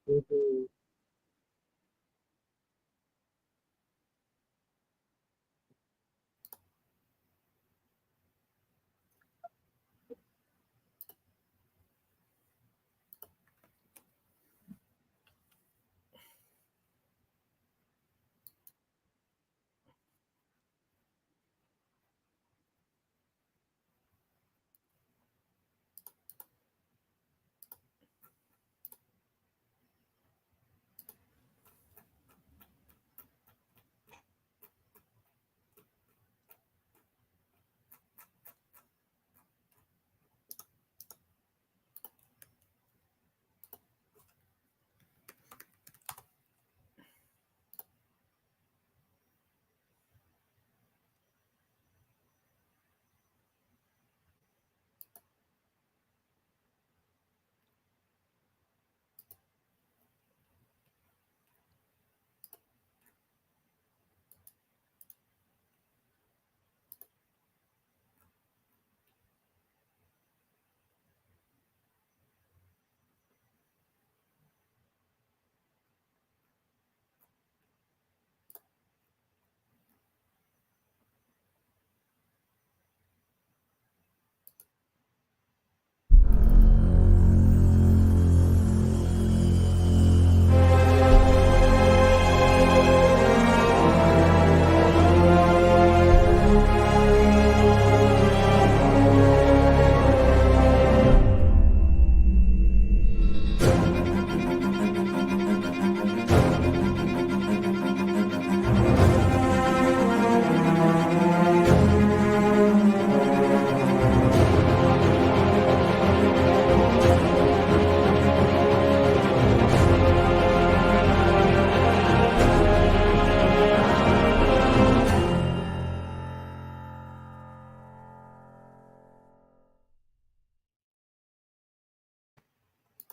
Mhm.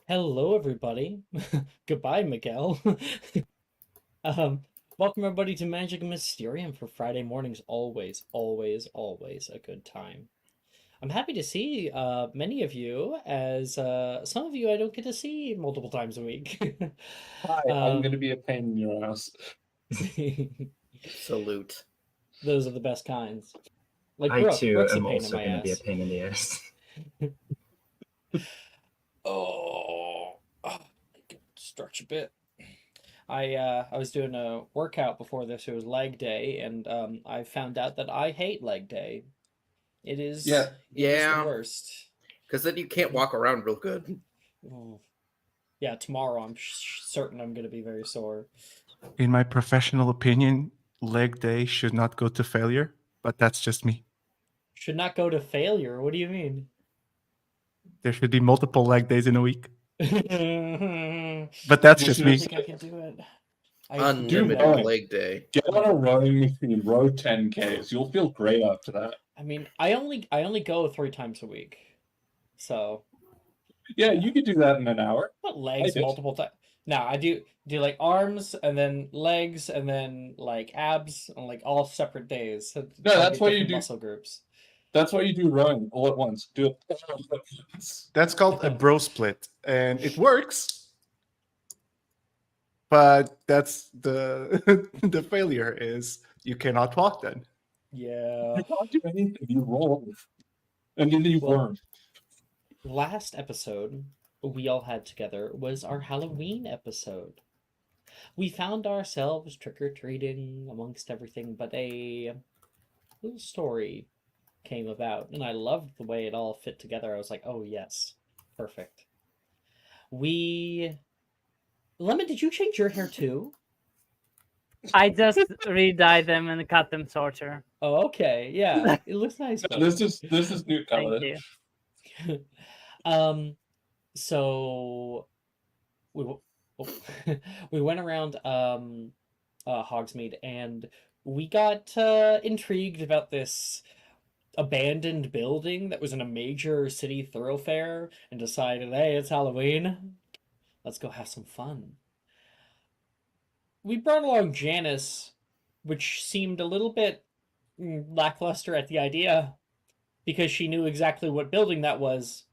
Hello, everybody. Goodbye, Miguel. um, Welcome everybody to Magic and Mysterium for Friday mornings. Always, always, always a good time. I'm happy to see many of you, as some of you I don't get to see multiple times a week. Hi, I'm going to um, be a pain in your ass. Salute. those are the best kinds. Like I Brooke. too Brooke's a am pain in also my going to be a ass. pain in the ass. I can stretch a bit. I was doing a workout before this. It was leg day, and I found out that I hate leg day. It is Yeah, it is the Yeah, worst. because then you can't walk around real good. Oh. Yeah, tomorrow I'm certain I'm going to be very sore. In my professional opinion, leg day should not go to failure, but that's just me. Should not go to failure. What do you mean? There should be multiple leg days in a week, I but that's you just don't should me. think I can do it. I do admit Unlimited that. rowing. leg day. Get on a rowing machine, row 10Ks. You'll feel great after that. I mean, I only go 3 times a week, so Yeah, yeah. you could do that in an hour. But I legs did. multiple times. Now I do like arms and then legs and then like abs on like all separate days to No, that's target why you different do. muscle groups. That's why you do rowing all at once. Do it all at once. That's called a bro split, and it works. But that's the the failure is you cannot walk then. Yeah. You can't do anything. You roll, and then you Well, worm. last episode we all had together was our Halloween episode. We found ourselves trick or treating amongst everything, but a little story came about, and I loved the way it all fit together. I was like, oh, yes, perfect. We. Lemon, did you change your hair too? I just re-dyed them and cut them shorter. Oh, okay. Yeah, it looks nice. No, this is new Thank color. you. um, so we oh, we went around Hogsmeade, and we got intrigued about this abandoned building that was in a major city thoroughfare, and decided, hey, it's Halloween. Let's go have some fun. We brought along Janice, which seemed a little bit lackluster at the idea, because she knew exactly what building that was,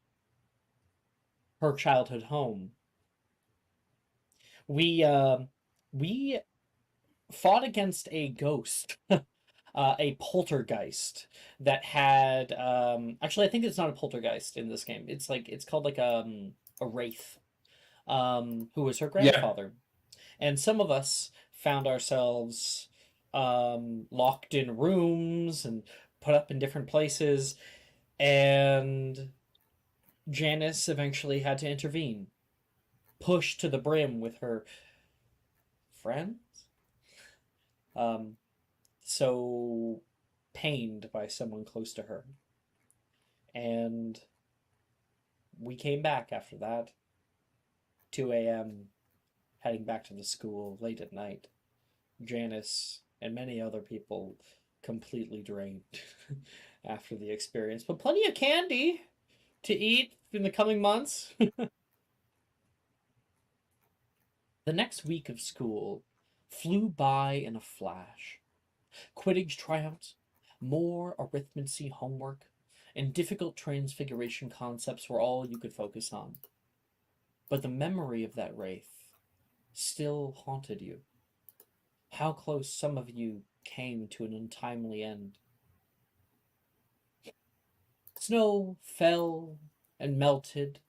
her childhood home. we fought against a ghost, a poltergeist that had actually I think it's not a poltergeist in this game. It's called like a wraith, who was her Yeah. grandfather, and some of us found ourselves locked in rooms and put up in different places, and Janice eventually had to intervene, pushed to the brim with her friends. So pained by someone close to her. And we came back after that. 2 a.m., heading back to the school late at night. Janice and many other people completely drained after the experience, but plenty of candy to eat in the coming months. The next week of school flew by in a flash. Quidditch tryouts, more arithmancy homework, and difficult transfiguration concepts were all you could focus on. But the memory of that wraith still haunted you. How close some of you came to an untimely end. Snow fell and melted,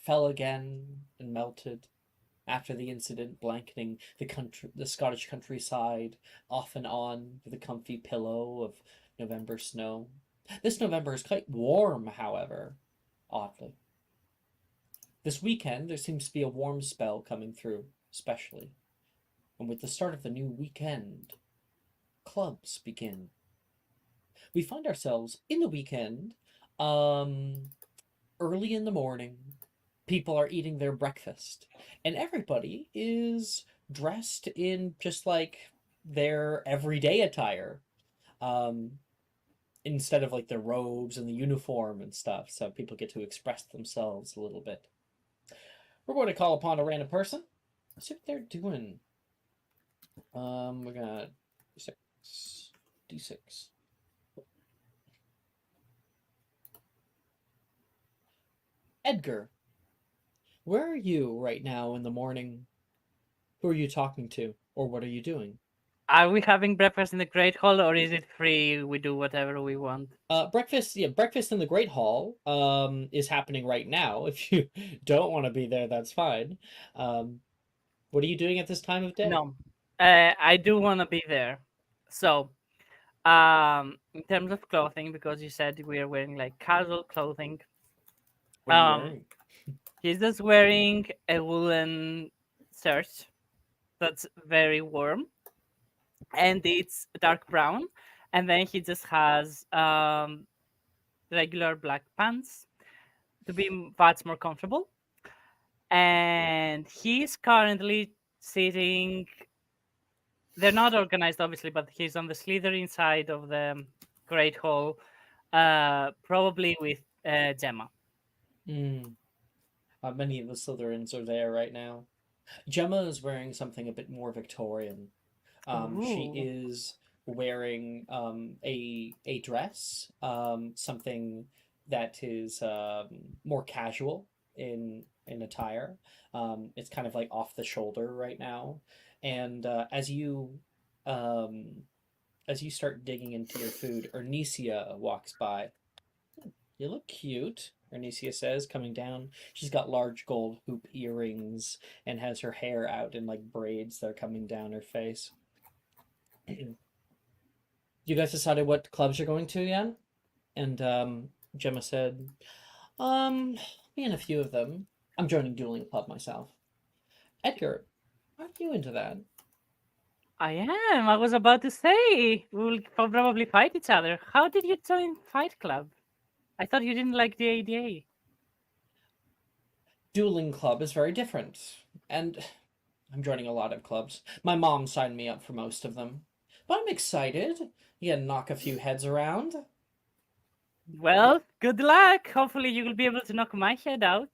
fell again and melted, after the incident, blanketing the Scottish countryside off and on with a comfy pillow of November snow. This November is quite warm, however, oddly. This weekend, there seems to be a warm spell coming through, especially. And with the start of the new weekend, clubs begin. We find ourselves in the weekend, early in the morning. People are eating their breakfast, and everybody is dressed in just like their everyday attire, instead of like their robes and the uniform and stuff. So people get to express themselves a little bit. We're going to call upon a random person. Let's see what they're doing. We got D6. Edgar, where are you right now in the morning? Who are you talking to, or what are you doing? Are we having breakfast in the Great Hall, or is it free? We do whatever we want. Breakfast in the Great Hall is happening right now. If you don't want to be there, that's fine. What are you doing at this time of day? No, I do want to be there. So, in terms of clothing, because you said we are wearing like casual clothing, What are you um, wearing? he's just wearing a woolen shirt that's very warm, and it's dark brown, and then he just has regular black pants to be much more comfortable. And he's currently sitting. They're not organized, obviously, but he's on the Slytherin side of the Great Hall, probably with Gemma. Many of the Slytherins are there right now. Gemma is wearing something a bit more Victorian. She Ooh. is wearing a dress, something that is more casual in attire. It's kind of like off the shoulder right now, and as you start digging into your food, Ernesia walks by. You look cute, Ernisia says, coming down. She's got large gold hoop earrings and has her hair out in like braids that are coming down her face. You guys decided what clubs you're going to yet? And Gemma said, me and a few of them. I'm joining Dueling Club myself. Edgar, aren't you into that? I am. I was about to say we'll probably fight each other. How did you join Fight Club? I thought you didn't like the ADA. Dueling Club is very different, and I'm joining a lot of clubs. My mom signed me up for most of them. But I'm excited. You can knock a few heads around. Well, good luck. Hopefully, you will be able to knock my head out.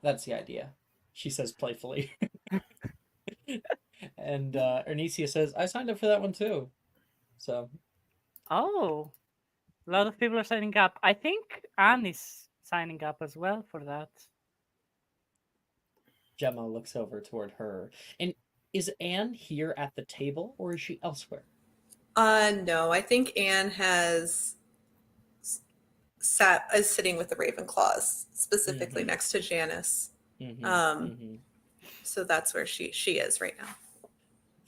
That's the idea, she says playfully. And Ernesia says, I signed up for that one too. So, Oh, a lot of people are signing up. I think Anne is signing up as well for that. Gemma looks over toward her. And is Anne here at the table or is she elsewhere? No, I think Anne is sitting with the Ravenclaws, specifically Mhm. next to Janice. Mm-hmm. Um, Mm-hmm. So that's where she is right now. Where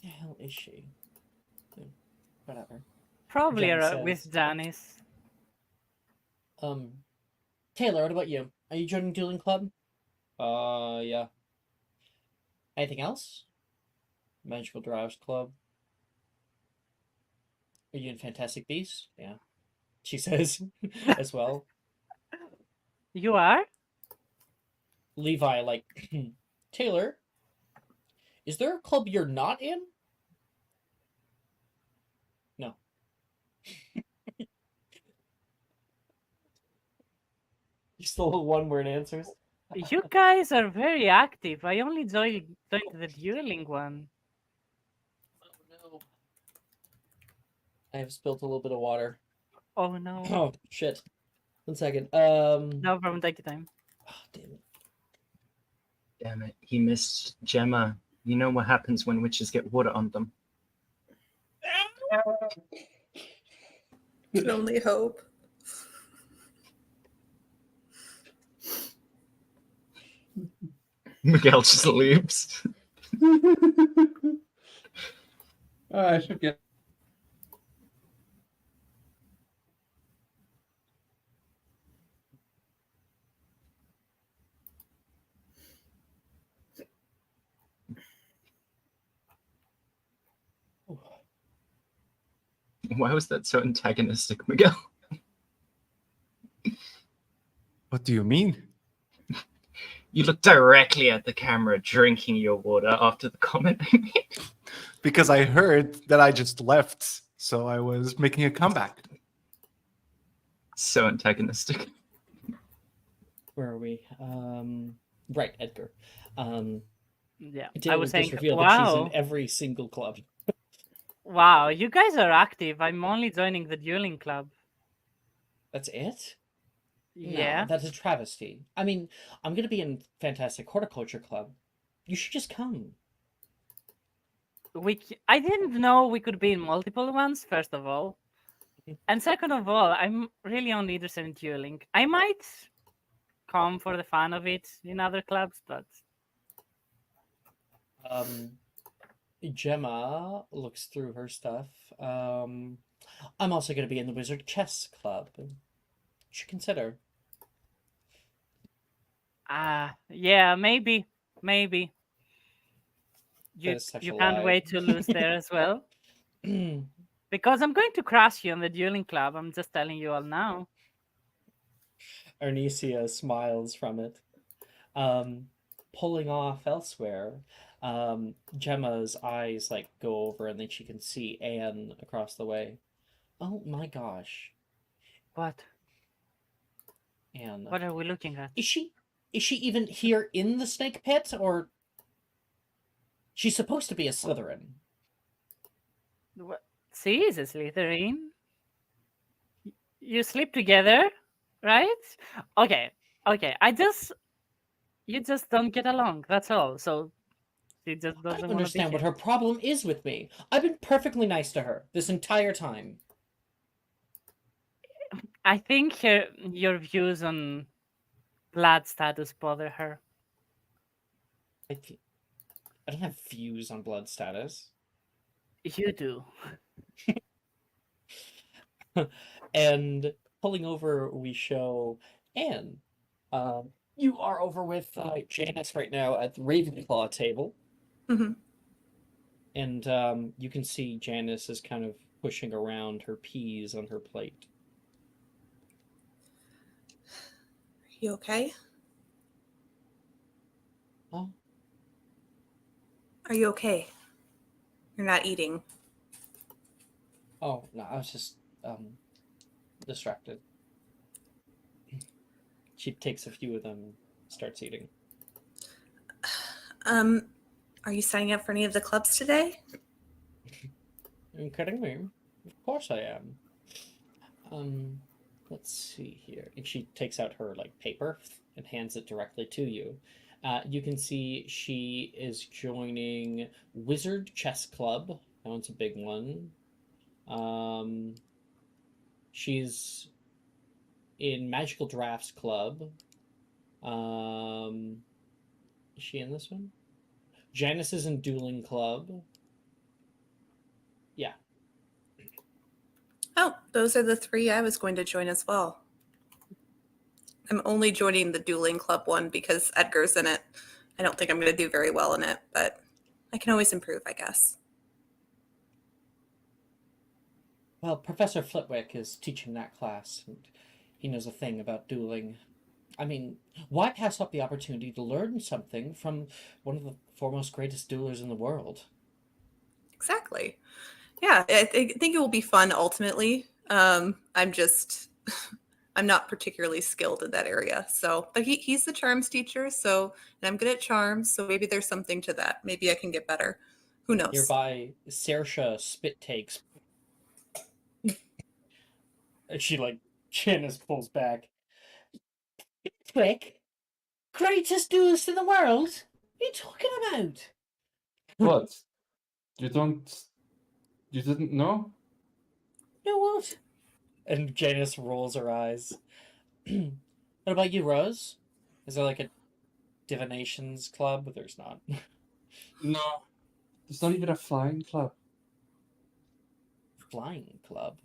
the hell is she? Whatever. Probably Gemma with says- Janice. Taylor, what about you? Are you joining Dueling Club? Yeah. Anything else? Magical Drives Club. Are you in Fantastic Beasts? Yeah. She says as well. You are? Levi, like, Taylor, is there a club you're not in? No. Still one word answers. You guys are very active. I only joined the dueling one. Oh no. I have spilled a little bit of water. Oh no. Oh shit. 1 second. No problem, take your time. Oh, damn it. Damn it, he missed Gemma. You know what happens when witches get water on them. Can only hope. Miguel just leaves. I should get. Why was that so antagonistic, Miguel? What do you mean? You looked directly at the camera drinking your water after the comment I made. Because I heard that I just left, so I was making a comeback. So antagonistic. Where are we? Right, Edgar. Yeah, I Taylor was just saying, revealed that she's wow, in every single club. wow, you guys are active. I'm only joining the dueling club. That's it? Yeah, No, that's a travesty. I mean, I'm gonna be in Fantastic Horticulture Club. You should just come. I didn't know we could be in multiple ones, first of all. And second of all, I'm really only interested in dueling. I might come for the fun of it in other clubs, but Gemma looks through her stuff. I'm also gonna be in the Wizard Chess Club. You should consider. yeah, maybe. That is such You a can't lie. wait to lose there as well. Because I'm going to crush you on the dueling club. I'm just telling you all now. Arnesia smiles from it. Pulling off elsewhere, Gemma's eyes like go over and then she can see Anne across the way. Oh my gosh. What? Anne. What are we looking at? Is she even here in the snake pit, or she's supposed to be a Slytherin? What? She is a Slytherin. You sleep together, right? Okay. You just don't get along. That's all. So she just I doesn't don't want to be understand what here. her problem is with me. I've been perfectly nice to her this entire time. I think your views on blood status bother her. I don't have views on blood status. You do. And pulling over, we show Anne. You are over with Janice right now at the Ravenclaw table. Mhm. And you can see Janice is kind of pushing around her peas on her plate. You okay? Oh, Are you okay? You're not eating. oh no, I was just distracted. She takes a few of them and starts eating. Are you signing up for any of the clubs today? Are you kidding me? Of course I am. Let's see here. And she takes out her like paper and hands it directly to you. You can see she is joining Wizard Chess Club. That one's a big one. She's in Magical Drafts Club. Is she in this one? Janice is in Dueling Club. Yeah. Oh, those are the 3 I was going to join as well. I'm only joining the dueling club one because Edgar's in it. I don't think I'm going to do very well in it, but I can always improve, I guess. Well, Professor Flitwick is teaching that class, and he knows a thing about dueling. I mean, why pass up the opportunity to learn something from one of the foremost greatest duelers in the world? Exactly. Yeah, I think it will be fun ultimately. I'm just, I'm not particularly skilled in that area. So, but he's the charms teacher, so, and I'm good at charms, so maybe there's something to that. Maybe I can get better. Who knows? Nearby, Saoirse spit takes. And she, Janice pulls back. Flitwick? Greatest duelist in the world? What are you talking about? What? You didn't know? No, what? And Janice rolls her eyes. What about you, Rose? Is there like a divinations club? There's not. No. There's not even a flying club. Flying club?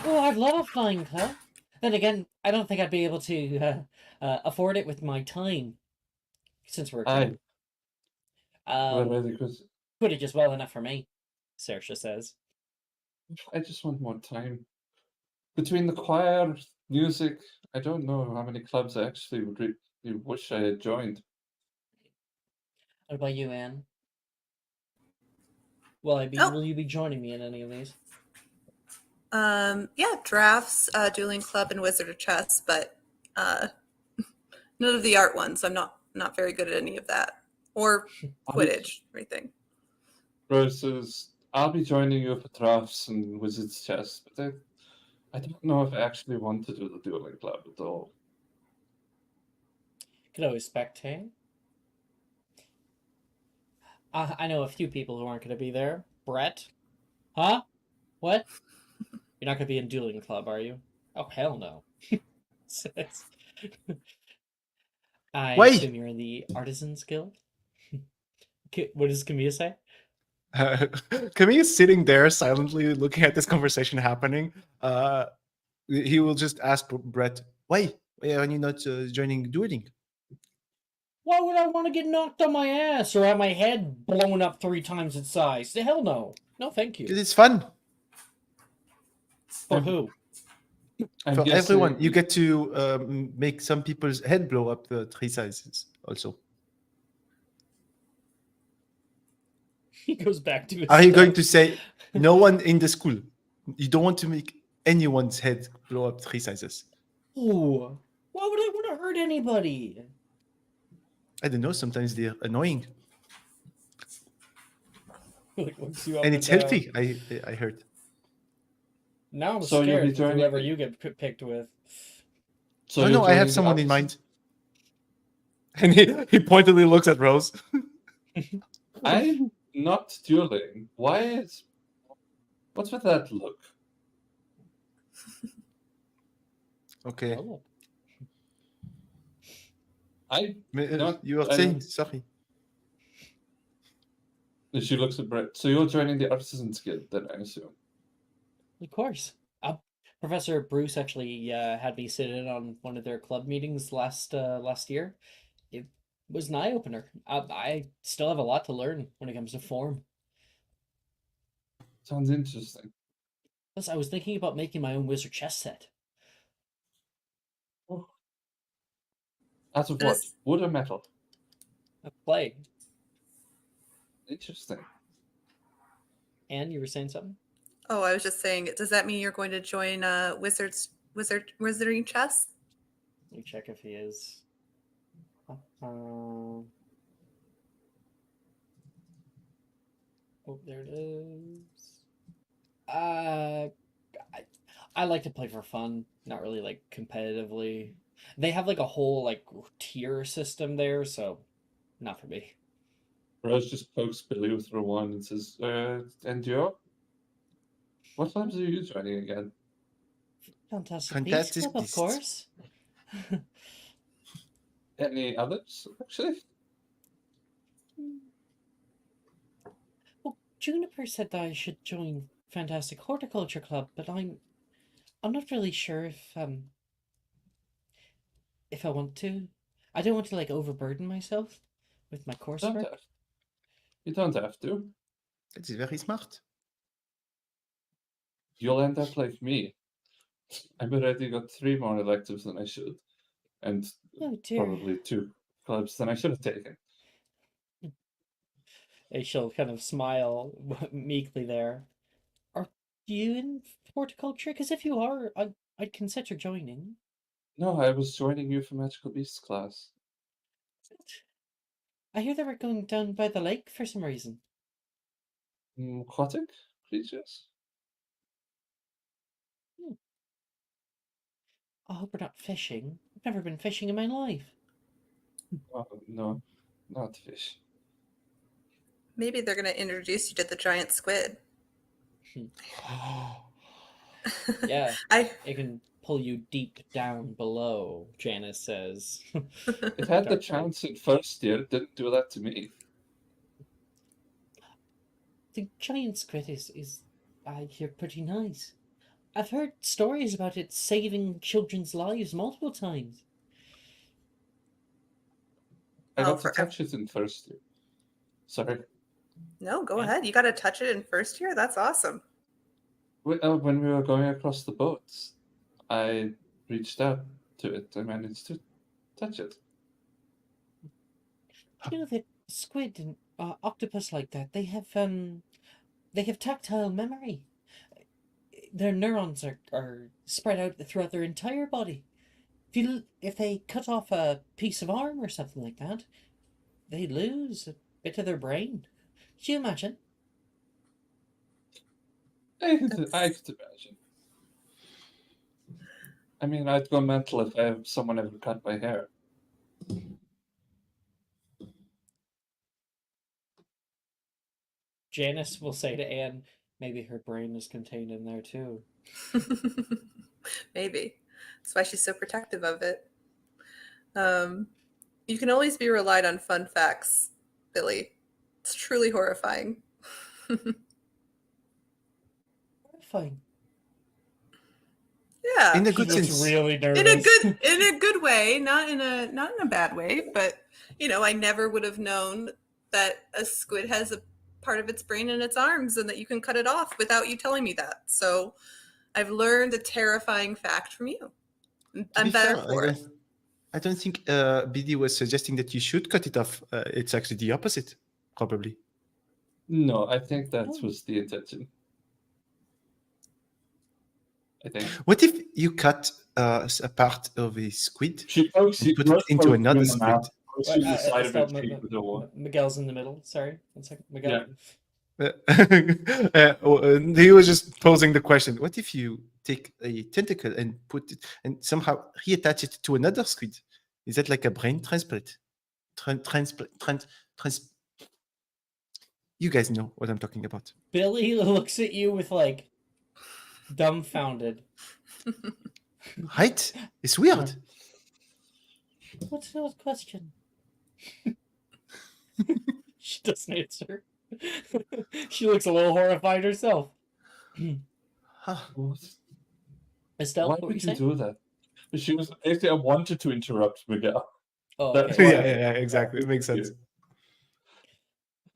Oh, I'd love a flying club. Then again, I don't think I'd be able to afford it with my time. Since we're Aye, we're um, really good. footage is well enough for me, Saoirse says. I just want more time. Between the choir, music, I don't know how many clubs I actually would wish I had joined. What about you, Anne? Will Oh. you be joining me in any of these? Yeah, drafts, dueling club, and wizard of chess, but none of the art ones. I'm not very good at any of that, or Quidditch or anything. Rose says, I'll be joining you for drafts and wizard's chess, but I don't know if I actually want to do the dueling club at all. Could always spectate. I know a few people who aren't going to be there. Brett? Huh? What? You're not going to be in dueling club, are you? Oh, hell no. I Wait! assume you're in the Artisans Guild? What does Camilla say? Camille is sitting there silently looking at this conversation happening. He will just ask Brett, why are you not joining dueling? Why would I want to get knocked on my ass or have my head blown up 3 times its size? The hell no. No, thank you. Because it's fun For who? I'm for guessing- everyone. You get to make some people's head blow up 3 sizes also. He goes back to his Are you going stuff. to say no one in the school? You don't want to make anyone's head blow up 3 sizes. Ooh, why would I want to hurt anybody? I don't know. Sometimes they're annoying, Looks you up and it's down. healthy. I heard. Now I'm So you'll scared be with joining whoever the- you get picked with. So Oh you're no, I have joining the someone in artisans- mind. And he pointedly looks at Rose. I'm not dueling. What's with that look? Okay. Oh. Not- You are I saying don't- sorry. She looks at Brett. So you're joining the Artisans Guild, then I assume. Of course. Professor Bruce actually had me sit in on one of their club meetings last year. It was an eye opener. I still have a lot to learn when it comes to form. Sounds interesting. Plus, I was thinking about making my own wizard chess set. Out of what? Does- Wood or metal? Play. Interesting. Anne, you were saying something? Oh, I was just saying, does that mean you're going to join wizarding chess? Let me check if he is. Oh, there it is. I like to play for fun, not really like competitively. They have like a whole like tier system there, so not for me. Rose just pokes Billy with her wand and says, and you? What clubs are you joining again? Fantastic Beasts Fantastic Club, of Beasts. course. Any others, actually? Well, Juniper said that I should join Fantastic Horticulture Club, but I'm not really sure if I want to. I don't want to like overburden myself with my Don't coursework. have, you don't have to. That is very smart. You'll end up like me. I've already got 3 more electives than I should, and Oh dear. probably 2 clubs than I should have taken. And she'll kind of smile meekly there. Are you in horticulture? Because if you are, I'd consider joining. No, I was joining you for Magical Beasts class. I hear they were going down by the lake for some reason. Aquatic creatures? I hope we're not fishing. I've never been fishing in my life. Oh, no, not fish. Maybe they're going to introduce you to the giant squid. Yeah, I it can pull you deep down below, Janice says. It had the Dark chance in first year, it didn't do that to me. The giant squid is I hear, pretty nice. I've heard stories about it saving children's lives multiple times. I Oh, got to touch it in first year. Sorry. No, go Yeah. ahead. You got to touch it in first year. That's awesome. When we were going across the boats, I reached out to it. I managed to touch it. You know that squid and octopus like that, they have tactile memory. Their neurons are spread out throughout their entire body. If they cut off a piece of arm or something like that, they lose a bit of their brain. Could you imagine? I could imagine. I mean, I'd go mental if someone ever cut my hair. Janice will say to Anne, maybe her brain is contained in there too. Maybe. That's why she's so protective of it. You can always be relied on fun facts, Billy. It's truly horrifying. Fine. Yeah. In a She good looks sense. really nervous. in a good way, not in a bad way, but I never would have known that a squid has a part of its brain in its arms and that you can cut it off without you telling me that. So I've learned a terrifying fact from you. To I'm be better fair, for it. I don't think BD was suggesting that you should cut it off. It's actually the opposite, probably. No, I think that Oh. was the intention. I think. What if you cut a part of a squid She pokes and you, put it Rose into pokes you another in the squid? mouth, pokes you in the side of Estelle, her cheek with a wand. Miguel's in the middle. Sorry, 1 second. Miguel. He was just posing the question: what if you take a tentacle and put it and somehow reattach it to another squid? Is that like a brain transplant? You guys know what I'm talking about. Billy looks at you with like dumbfounded. Right? It's weird. What's the question? She doesn't answer. She looks a little horrified herself. Huh. What? Estelle, Why what were you would you saying? do that? She was basically, I wanted to interrupt Miguel. Oh, That's okay. why- Yeah, exactly. It makes sense.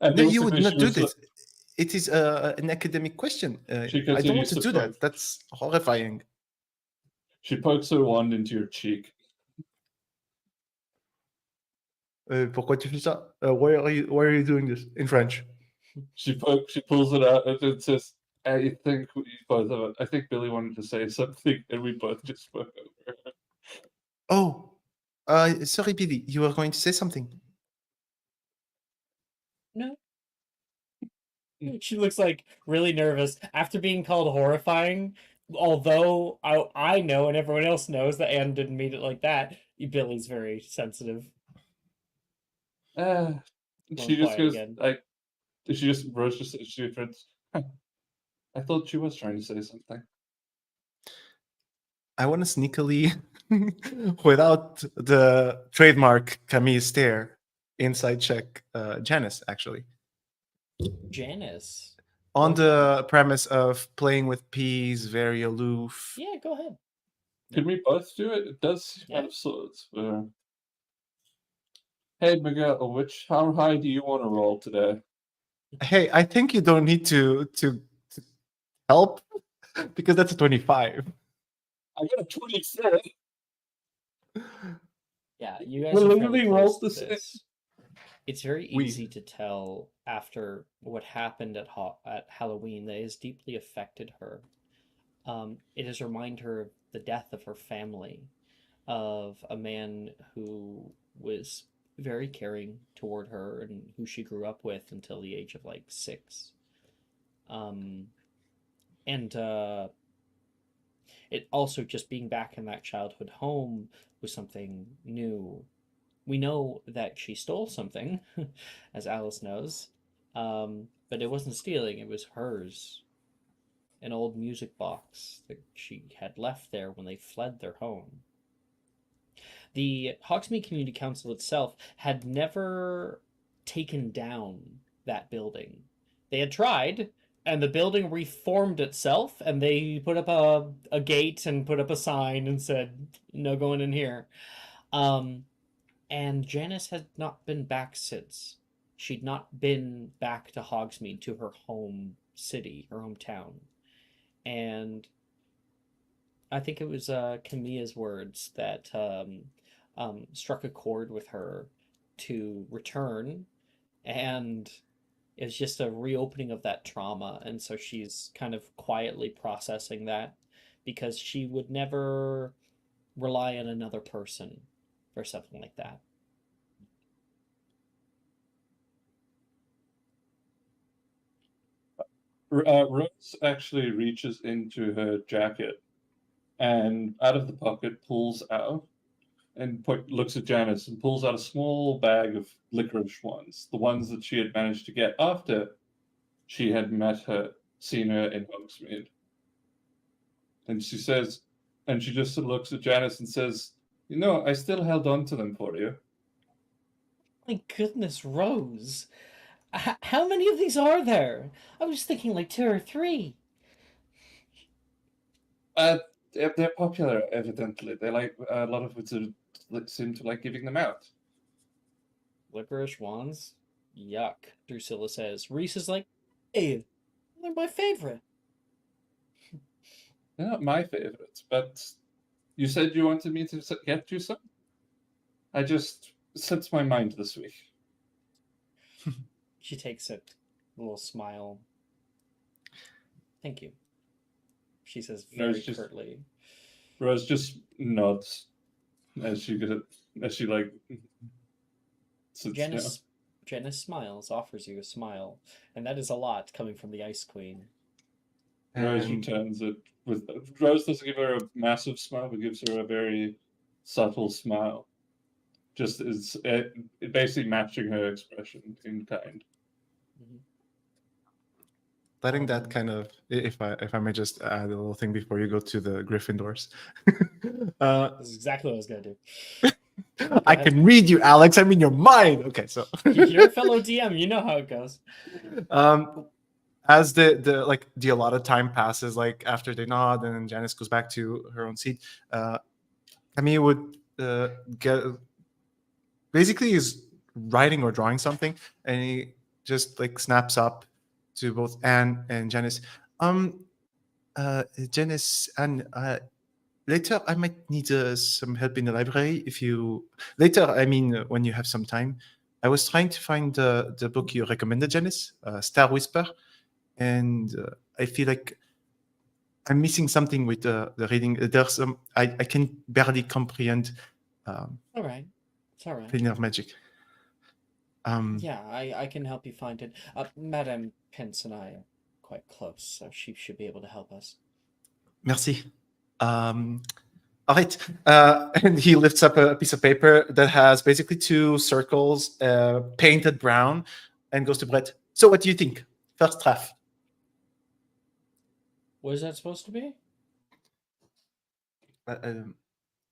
And No, you would basically not she do was this. It is an academic question. She I don't want continues to to do poke. that. That's horrifying. She pokes her wand into your cheek. Pourquoi tu fais ça? Why are you doing this in French? She pulls it out and it says, I think Billy wanted to say something and we both just spoke over her. Oh, sorry, Billy. You were going to say something. No. She looks like really nervous after being called horrifying. Although I know and everyone else knows that Anne didn't mean it like that. Billy's very sensitive. Uh, Going she just quiet goes again. like, Rose just says to her friends, "Huh, I thought she was trying to say something." I want to sneakily, without the trademark Camille stare, inside check Janice, actually. Janice. On Okay. the premise of playing with peas, very aloof. Yeah, go ahead. Can we both do it? It does seem Yeah. out of sorts. Hey, Miguel, how high do you want to roll today? Hey, I think you don't need to help because that's a 25. I got a 24. Yeah, you guys We are fairly literally close rolled to the same. this. It's very We- easy to tell after what happened at Halloween that has deeply affected her. It has reminded her of the death of her family, of a man who was very caring toward her and who she grew up with until the age of like 6. And it also just being back in that childhood home was something new. We know that she stole something, as Alice knows, but it wasn't stealing, it was hers. An old music box that she had left there when they fled their home. The Hogsmeade Community Council itself had never taken down that building. They had tried, and the building reformed itself, and they put up a gate and put up a sign and said, no going in here. And Janice had not been back since. She'd not been back to Hogsmeade, to her home city, her hometown. And I think it was Camilla's words that struck a chord with her to return, and it's just a reopening of that trauma, and so she's kind of quietly processing that because she would never rely on another person for something like that. Rose actually reaches into her jacket and out of the pocket pulls out and looks at Janice and pulls out a small bag of licorice ones, the ones that she had managed to get after she had seen her in Hogsmeade. And she says, and she just looks at Janice and says, I still held on to them for you. My goodness, Rose. How many of these are there? I was thinking like 2 or 3. They're popular, evidently. They like a lot of wizards seem to like giving them out. Licorice wands? Yuck, Drusilla says. Reese is like, hey, they're my favorite. They're not my favorites, but you said you wanted me to get you some? I just slipped my mind this week. She takes it, a little smile. Thank you, she says very curtly. Rose just nods as she like sits down. Janice smiles, offers you a smile, and that is a lot coming from the Ice Queen. Rose returns it with. Rose doesn't give her a massive smile, but gives her a very subtle smile. Just is basically matching her expression in kind. Letting that kind of, if I may just add a little thing before you go to the Gryffindors. This is exactly what I was gonna do. I can read you, Alex. I'm in your mind. Okay, so you're a fellow DM. You know how it goes. As the allotted time passes, like after they nod and Janice goes back to her own seat, Camille would get basically is writing or drawing something, and he just like snaps up to both Anne and Janice. Janice, and later I might need some help in the library. If you later, I mean, when you have some time. I was trying to find the book you recommended, Janice, Star Whisper, and I feel like I'm missing something with the reading. There's I can barely comprehend. All right, it's all right. Planar magic. Yeah, I can help you find it. Madame Pence and I are quite close, so she should be able to help us. Merci. All right. And he lifts up a piece of paper that has basically 2 circles painted brown and goes to Brett. So what do you think? First draft. What is that supposed to be?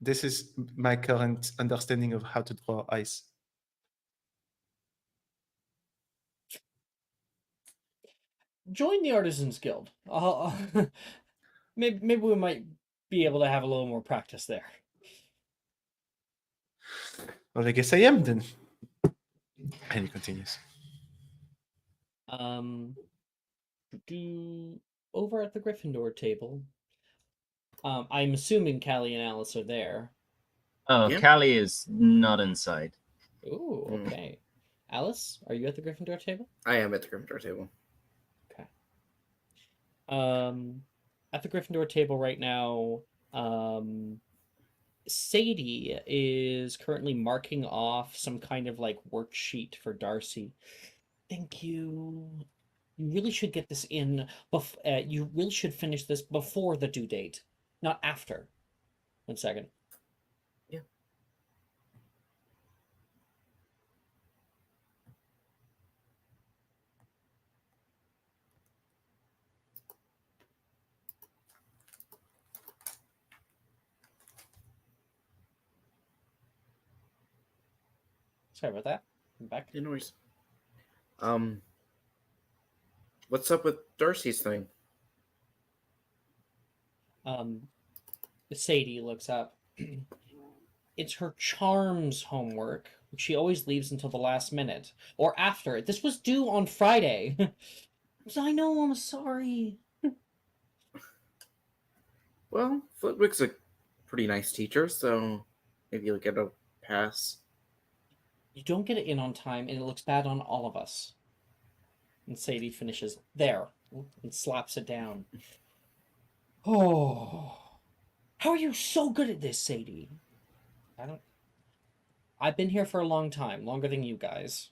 This is my current understanding of how to draw ice. Join the Artisans Guild. Maybe we might be able to have a little more practice there. Well, I guess I am then. And he continues. Over at the Gryffindor table. I'm assuming Callie and Alice are there. Oh, Yeah. Callie is not inside. Ooh, okay. Alice, are you at the Gryffindor table? I am at the Gryffindor table. Okay. At the Gryffindor table right now, Sadie is currently marking off some kind of like worksheet for Darcy. Thank you. You really should get this in. You really should finish this before the due date, not after. 1 second. Yeah. Sorry about that. I'm back. Yeah, no worries. What's up with Darcy's thing? Sadie looks up. It's her charms homework, which she always leaves until the last minute or after it. This was due on Friday. I know, I'm sorry. Well, Flitwick's a pretty nice teacher, so maybe you'll get a pass. You don't get it in on time, and it looks bad on all of us. And Sadie finishes there and slaps it down. Oh, how are you so good at this, Sadie? I've been here for a long time, longer than you guys.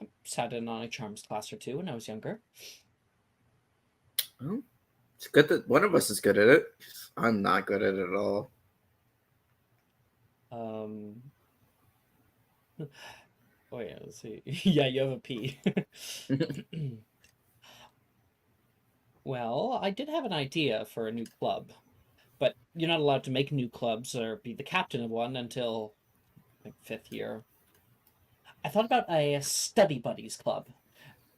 I sat in on a charms class or 2 when I was younger. Well, it's good that one of us is good at it. I'm not good at it at all. Oh yeah, let's see. Yeah, you have a P. Well, I did have an idea for a new club, but you're not allowed to make new clubs or be the captain of one until like 5th year. I thought about a study buddies club,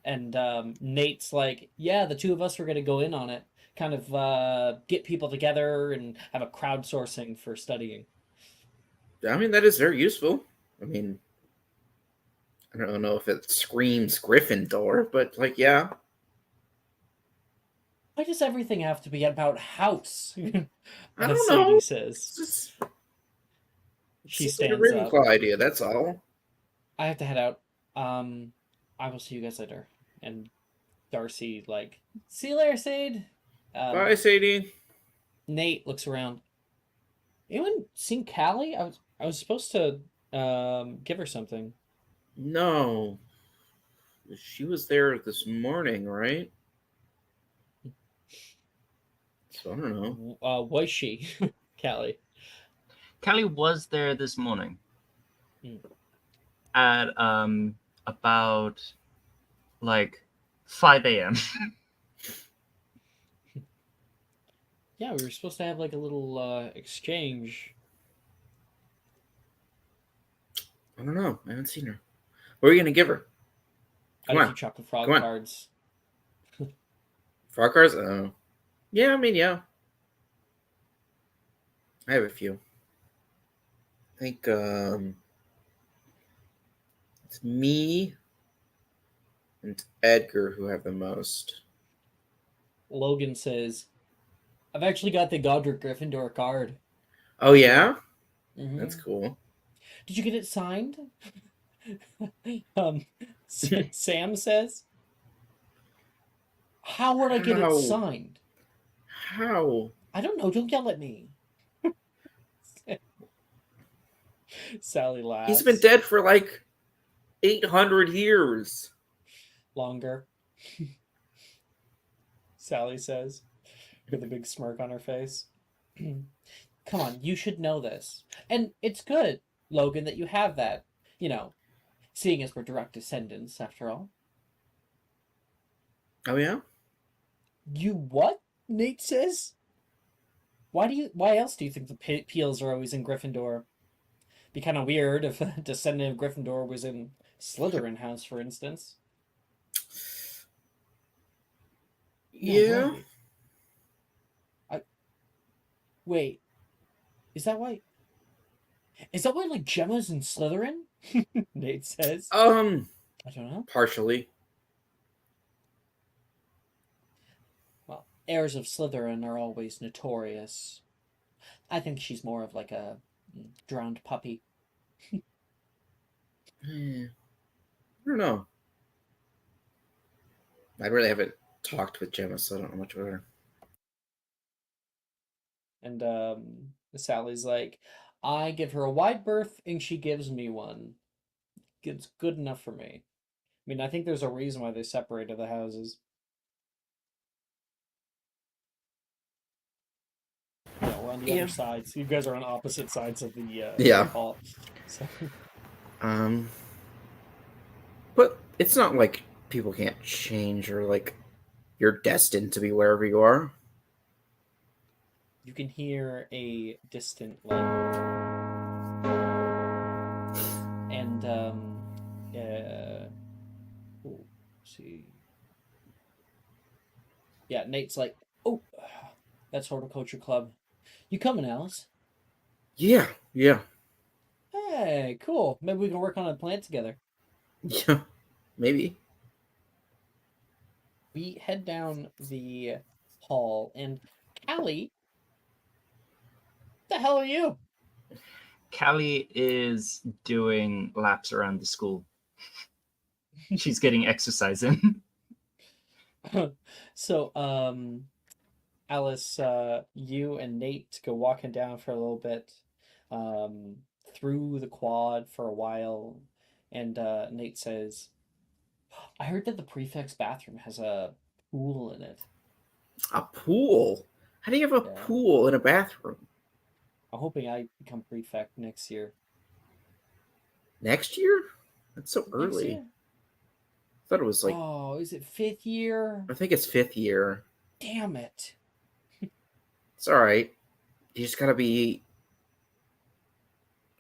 and Nate's like, yeah, the 2 of us were going to go in on it, kind of get people together and have a crowdsourcing for studying. I mean, that is very useful. I mean, I don't know if it screams Gryffindor, but like, yeah. Why does everything have to be about house? I don't Sadie know. says. It's just She seems like a stands up. Ravenclaw idea. That's all. I have to head out. I will see you guys later. And Darcy, like, see you later, Sade. Bye, Sadie. Nate looks around. Anyone seen Callie? I was supposed to give her something. No, she was there this morning, right? So I don't know. Was she, Callie? Callie was there this morning Hmm. at about like 5 a.m. Yeah, we were supposed to have like a little exchange. I don't know. I haven't seen her. What are you gonna give her? I Come had a on. few chocolate frog Come on. cards. Frog cards? Oh. Yeah, I mean, yeah. I have a few. I think it's me and Edgar who have the most. Logan says, I've actually got the Godric Gryffindor card. Oh yeah? Mhm. That's cool. Did you get it signed? Sam says, how would I get How? it signed? How? I don't know. Don't yell at me. Sally laughs. He's been dead for like 800 years. Longer. Sally says, with a big smirk on her face. Come on, you should know this. And it's good, Logan, that you have that. You know, seeing as we're direct descendants, after all. Oh yeah. You what? Nate says. Why else do you think the Peels are always in Gryffindor? Be kind of weird if a descendant of Gryffindor was in Slytherin house, for instance. No Yeah. way. Wait. Is that why? Is that why like Gemma's in Slytherin? Nate says. I don't know. Partially. Well, heirs of Slytherin are always notorious. I think she's more of like a drowned puppy. I don't know. I really haven't talked with Gemma, so I don't know much about her. And Sally's like, I give her a wide berth and she gives me one. It's good enough for me. I mean, I think there's a reason why they separated the houses. Yeah, we're on the other sides. You guys are on opposite sides of the hall. So. But it's not like people can't change or like you're destined to be wherever you are. You can hear a distant like, and see, yeah, Nate's like, oh, that's Horticulture Club. You coming, Alice? Yeah. Hey, cool. Maybe we can work on a plan together. Yeah, maybe. We head down the hall, and Callie, the hell are you? Callie is doing laps around the school. She's getting exercise in. So, Alice, you and Nate go walking down for a little bit, through the quad for a while, and Nate says, I heard that the prefect's bathroom has a pool in it. A pool? How do you have a pool in a bathroom? I'm hoping I become prefect next year. Next year? That's so early. I thought it was like... Oh, is it 5th year? I think it's 5th year. Damn it. It's alright. You just gotta be...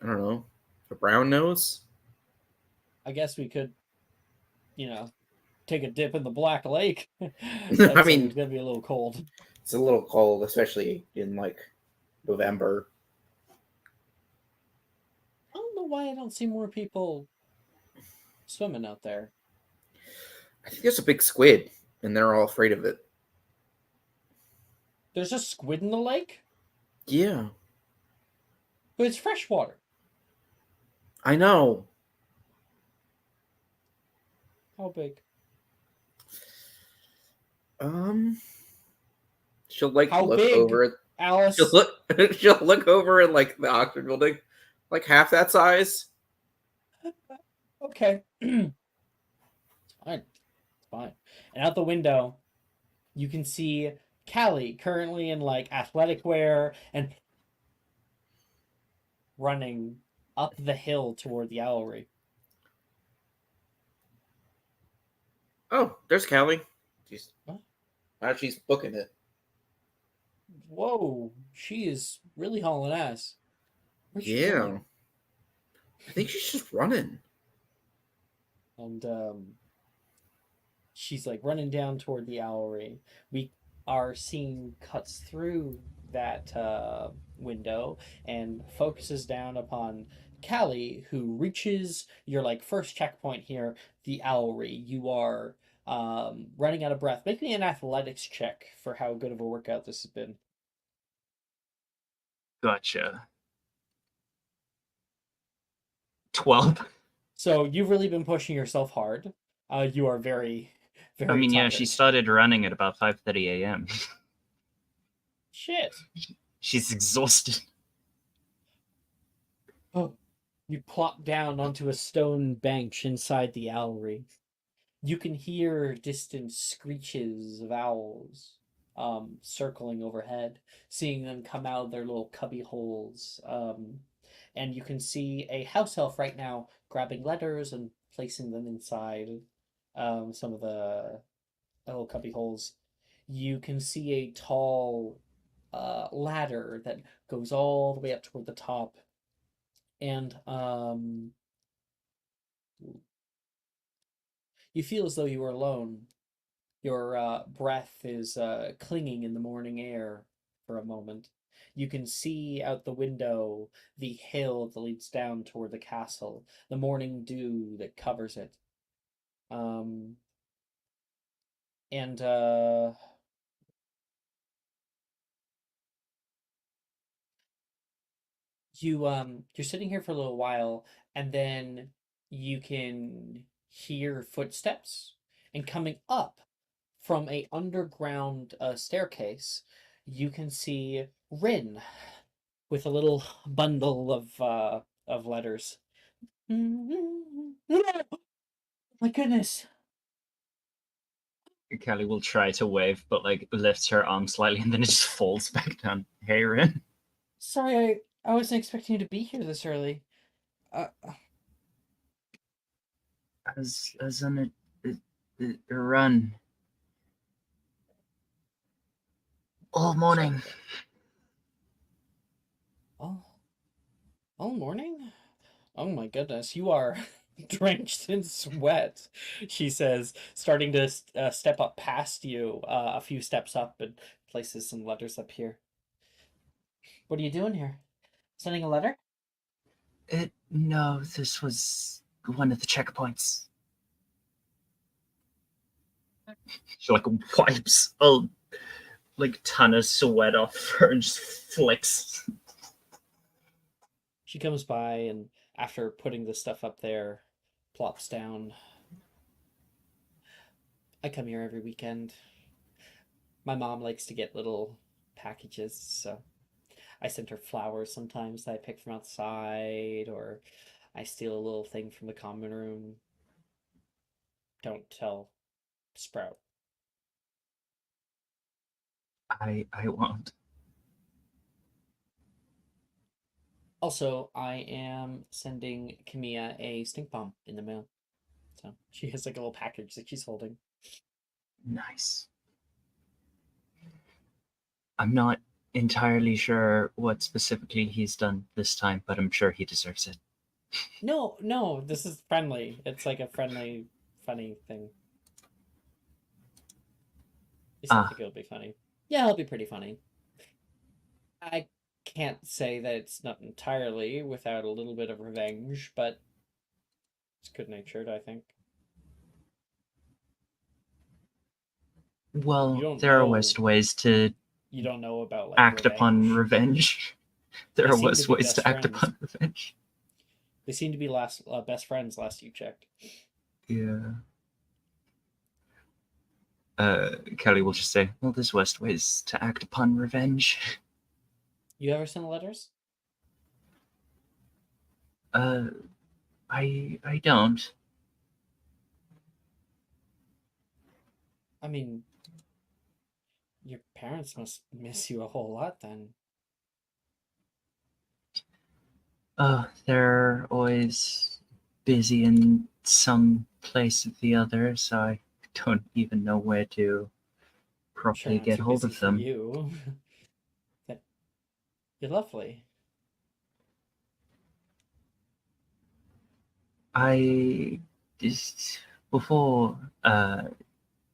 I don't know. A brown nose? I guess we could, take a dip in the Black Lake. I mean... It's gonna be a little cold. It's a little cold, especially in, like, November. I don't know why I don't see more people swimming out there. I think there's a big squid, and they're all afraid of it. There's a squid in the lake? Yeah. But it's freshwater. I know. How big? She'll like How look big, over it. Alice? She'll look over in like the Oxford building, like half that size. Okay. It's fine. It's fine. And out the window, you can see Callie currently in like athletic wear and running up the hill toward the owlery. Oh, there's Callie. She's What? she's booking it. Whoa, she is really hauling ass. Where's she Yeah. going? I think she's just running. And she's like running down toward the owlery. We are seeing cuts through that window and focuses down upon Callie, who reaches your like first checkpoint here, the owlery. You are running out of breath. Make me an athletics check for how good of a workout this has been. Gotcha. 12. So you've really been pushing yourself hard. You are very, very. I mean, yeah, tired. she started running at about 5:30 a.m. Shit. She's exhausted. Oh, you plop down onto a stone bench inside the owlery. You can hear distant screeches of owls. circling overhead, seeing them come out of their little cubby holes. And you can see a house elf right now grabbing letters and placing them inside some of the little cubby holes. You can see a tall ladder that goes all the way up toward the top. And you feel as though you are alone. Your breath is clinging in the morning air for a moment. You can see out the window the hill that leads down toward the castle, the morning dew that covers it. And you're sitting here for a little while, and then you can hear footsteps, and coming up from a underground staircase, you can see Rin with a little bundle of letters. My goodness. Kelly will try to wave, but like lifts her arm slightly and then it just falls back down. Hey, Rin. Sorry, I wasn't expecting you to be here this early. As on a run all morning. All morning? Oh my goodness, you are drenched in sweat, she says, starting to step up past you, a few steps up, and places some letters up here. What are you doing here? Sending a letter? No, this was one of the checkpoints. She like wipes a like ton of sweat off her and just flicks. She comes by and after putting the stuff up there, plops down. I come here every weekend. My mom likes to get little packages, so I send her flowers sometimes that I pick from outside, or I steal a little thing from the common room. Don't tell Sprout. I won't. Also, I am sending Kamiya a stink bomb in the mail. So she has like a little package that she's holding. Nice. I'm not entirely sure what specifically he's done this time, but I'm sure he deserves it. No, this is friendly. It's like a friendly, funny thing. You still think it'll be funny? Yeah, it'll be pretty funny. I can't say that it's not entirely without a little bit of revenge, but it's good-natured, I think. Well, there are worse ways to You don't know about like act upon revenge. revenge. There They are seem to worse be ways best to act friends. upon revenge. They seem to be best friends last you checked. Yeah. Kelly will just say, well, there's worse ways to act upon revenge. You ever send letters? I don't. I mean, your parents must miss you a whole lot then. They're always busy in some place or the other, so I don't even know where to properly get hold of them. You. You're lovely. I just before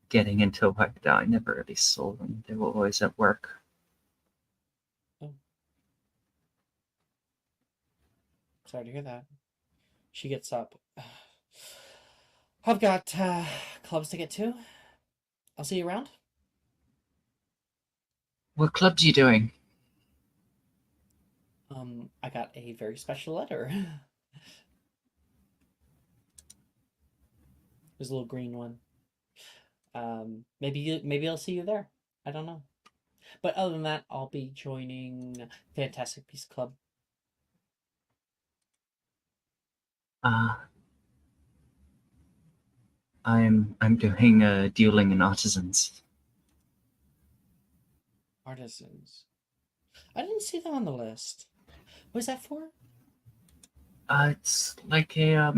getting into work, I never really saw them. They were always at work. Oh. Sorry to hear that. She gets up. I've got clubs to get to. I'll see you around. What clubs are you doing? I got a very special letter. There's a little green one. Maybe I'll see you there. I don't know. But other than that, I'll be joining Fantastic Beast Club. I'm doing dueling and artisans. Artisans. I didn't see them on the list. What is that for? It's like a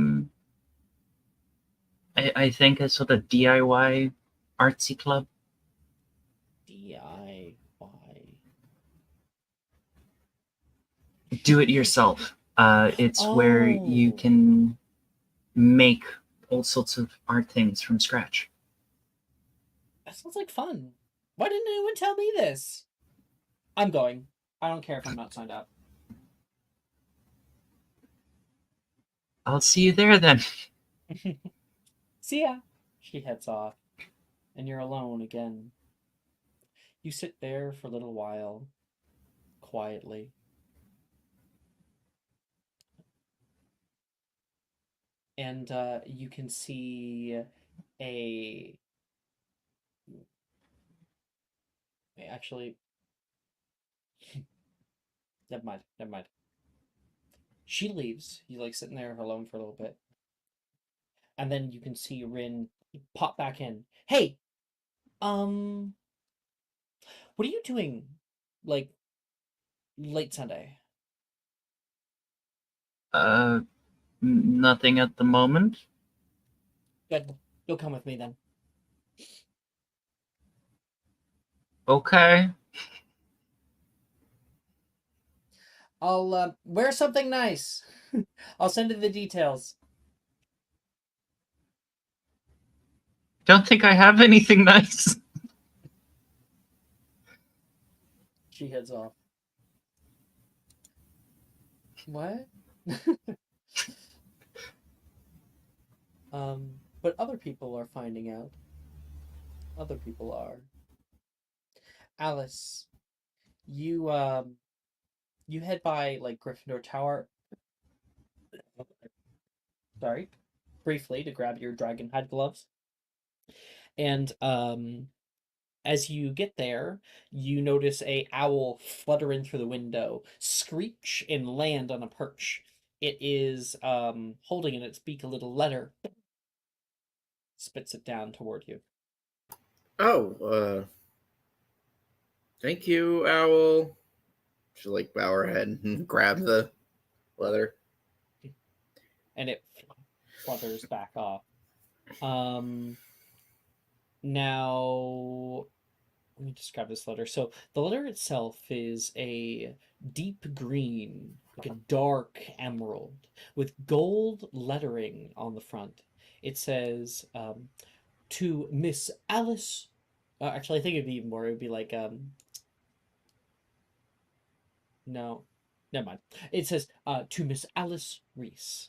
I think a sort of DIY artsy club. DIY. Do it yourself. It's where you Oh. can make all sorts of art things from scratch. That sounds like fun. Why didn't anyone tell me this? I'm going. I don't care if I'm not signed up. I'll see you there then. See ya. She heads off, and you're alone again. You sit there for a little while, quietly. And you can see a... Actually... Never mind. She leaves. You're like sitting there alone for a little bit. And then you can see Rin pop back in. Hey! What are you doing, like, late Sunday? Nothing at the moment. Good. You'll come with me then. Okay. I'll wear something nice. I'll send you the details. Don't think I have anything nice. She heads off. What? But other people are finding out. Other people are. Alice, you head by like Gryffindor Tower. Sorry, briefly to grab your dragon hide gloves. And as you get there, you notice a owl flutter in through the window, screech, and land on a perch. It is holding in its beak a little letter. Spits it down toward you. Oh, thank you, Owl. She'll like bow her head and grab the leather. And it flutters back off. Now, let me describe this letter. So the letter itself is a deep green, like a dark emerald, with gold lettering on the front. It says, to Miss Alice. Actually, I think it'd be even more. It would be like, no, never mind. It says, to Miss Alice Reese.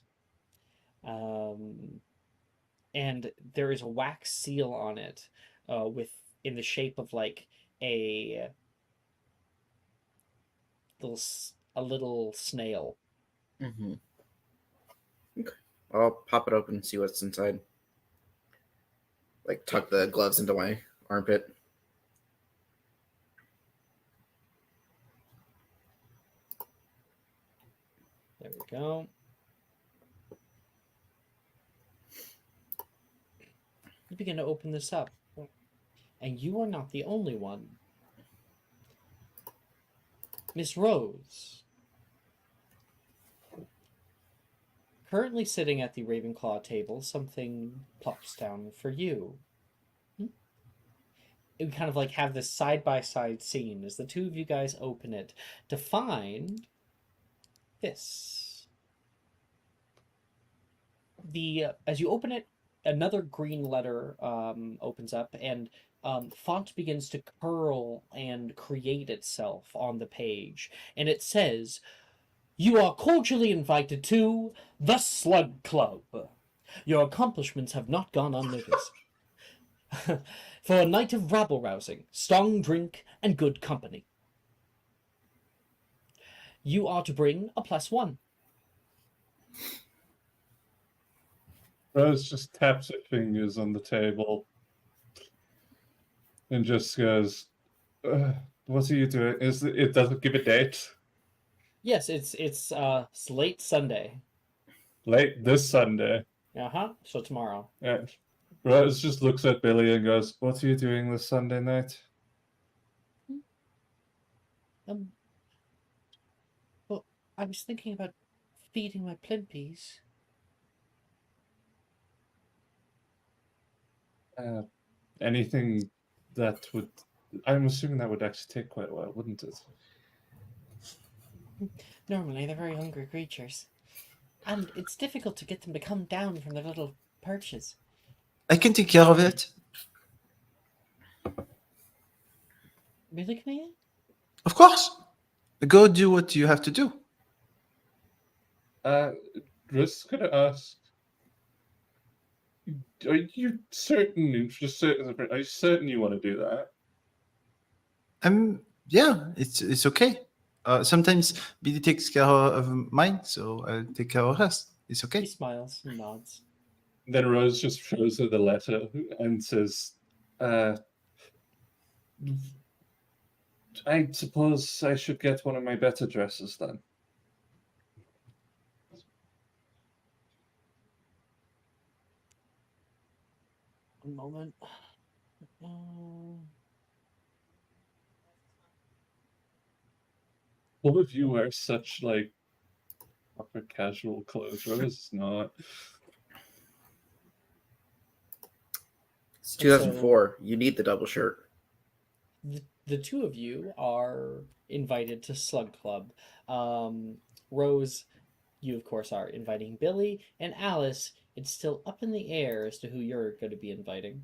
And there is a wax seal on it, with in the shape of like a little snail. Mm-hmm. Okay. I'll pop it open and see what's inside. Like tuck the gloves into my armpit. There we go. You begin to open this up, and you are not the only one. Miss Rose, currently sitting at the Ravenclaw table, something plops down for you. We kind of like have this side-by-side scene as the two of you guys open it to find this. As you open it, another green letter opens up, and font begins to curl and create itself on the page. And it says, "You are cordially invited to the Slug Club. Your accomplishments have not gone unnoticed. For a night of rabble-rousing, strong drink, and good company. You are to bring a +1. Rose just taps her fingers on the table and just goes, "What are you doing? It doesn't give a date? Yes, it's late Sunday. Late this Sunday." So tomorrow. And Rose just looks at Billy and goes, "What are you doing this Sunday night?" Well, I was thinking about feeding my plimpies. Anything that would... I'm assuming that would actually take quite a while, wouldn't it? Normally, they're very hungry creatures. And it's difficult to get them to come down from their little perches. I can take care of it. Really, Camilla? Of course. Go do what you have to do. Just gonna ask, are you certain, are you certain you want to do that? Yeah, it's okay. Sometimes Billy takes care of mine, so I'll take care of hers. It's He okay. smiles and nods. Then Rose just shows her the letter and says, I suppose I should get one of my better dresses then. One moment. All of you wear such like proper casual clothes. Rose is not. It's 2004. You need the double shirt. The two of you are invited to Slug Club. Rose, you of course are inviting Billy, and Alice, it's still up in the air as to who you're going to be inviting.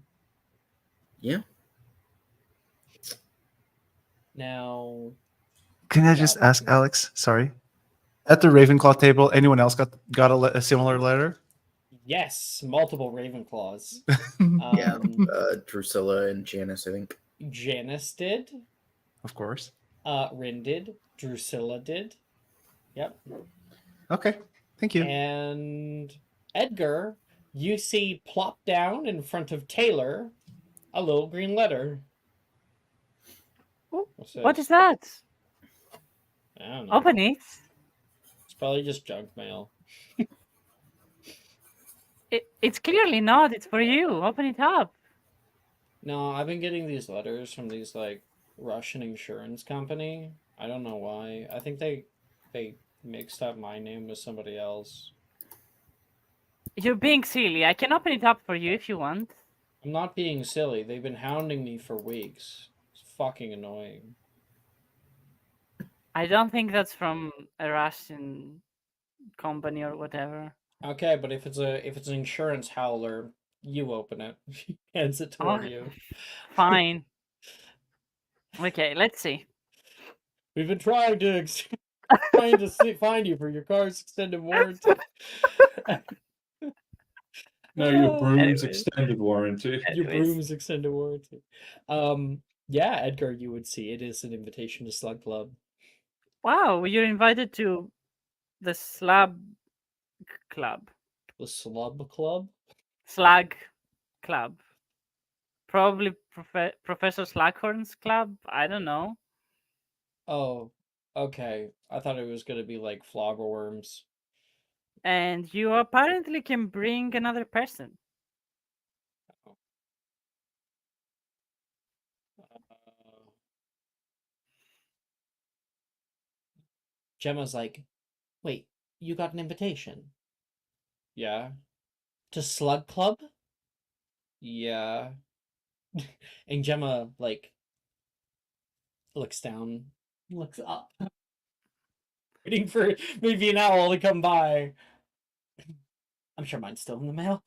Yeah. Now, Can I just ask Alex? Sorry. At the Ravenclaw table, anyone else got a similar letter? yes, multiple Ravenclaws. Yeah. Drusilla and Janice, I think. Janice did. Of course. Rin did. Drusilla did. Yep. Okay. Thank you. And Edgar, you see plop down in front of Taylor a little green letter. What is that? I don't know. Open it. It's probably just junk mail. It's clearly not. It's for you. Open it up. No, I've been getting these letters from these like Russian insurance company. I don't know why. I think they mixed up my name with somebody else. You're being silly. I can open it up for you if you want. I'm not being silly. They've been hounding me for weeks. It's fucking annoying. I don't think that's from a Russian company or whatever. Okay, but if it's an insurance howler, you open it. He hands it toward you. Fine. Okay, let's see. We've been trying to find you for your car's extended warranty. No, your broom's Anyways. extended warranty. Your broom's extended warranty. Yeah, Edgar, you would see it is an invitation to Slug Club. Wow, you're invited to the Slab Club. The Slub Club? Slag Club. Probably Professor Slaghorn's club. I don't know. Oh, okay. I thought it was gonna be like floggerworms. And you apparently can bring another person. Gemma's like, wait, you got an invitation? Yeah. To Slug Club? Yeah. And Gemma, like, looks down, looks up, waiting for maybe an owl to come by. I'm sure mine's still in the mail.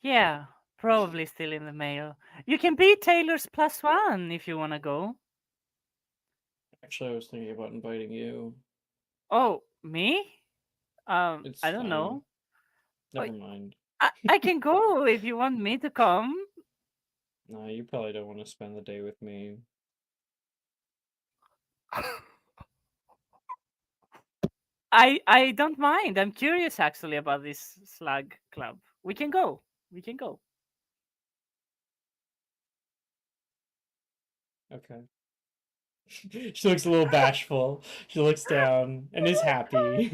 Yeah, probably still in the mail. You can be Taylor's +1 if you want to go. Actually, I was thinking about inviting you. Oh, me? It's I don't fine. know. Never mind. I can go if you want me to come. No, you probably don't want to spend the day with me. I don't mind. I'm curious actually about this Slug Club. We can go. We can go. Okay. She looks a little bashful. She looks down and is happy.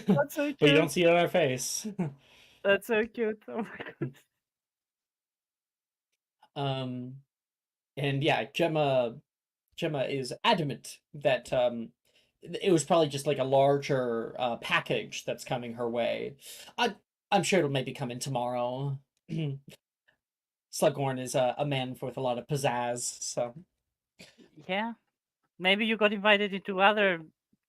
That's so cute. But you don't see it on her face. That's so cute. Oh my god. And yeah, Gemma Gemma is adamant that it was probably just like a larger package that's coming her way. I'm sure it'll maybe come in tomorrow. Slughorn is a man with a lot of pizzazz, so Yeah. Maybe you got invited into other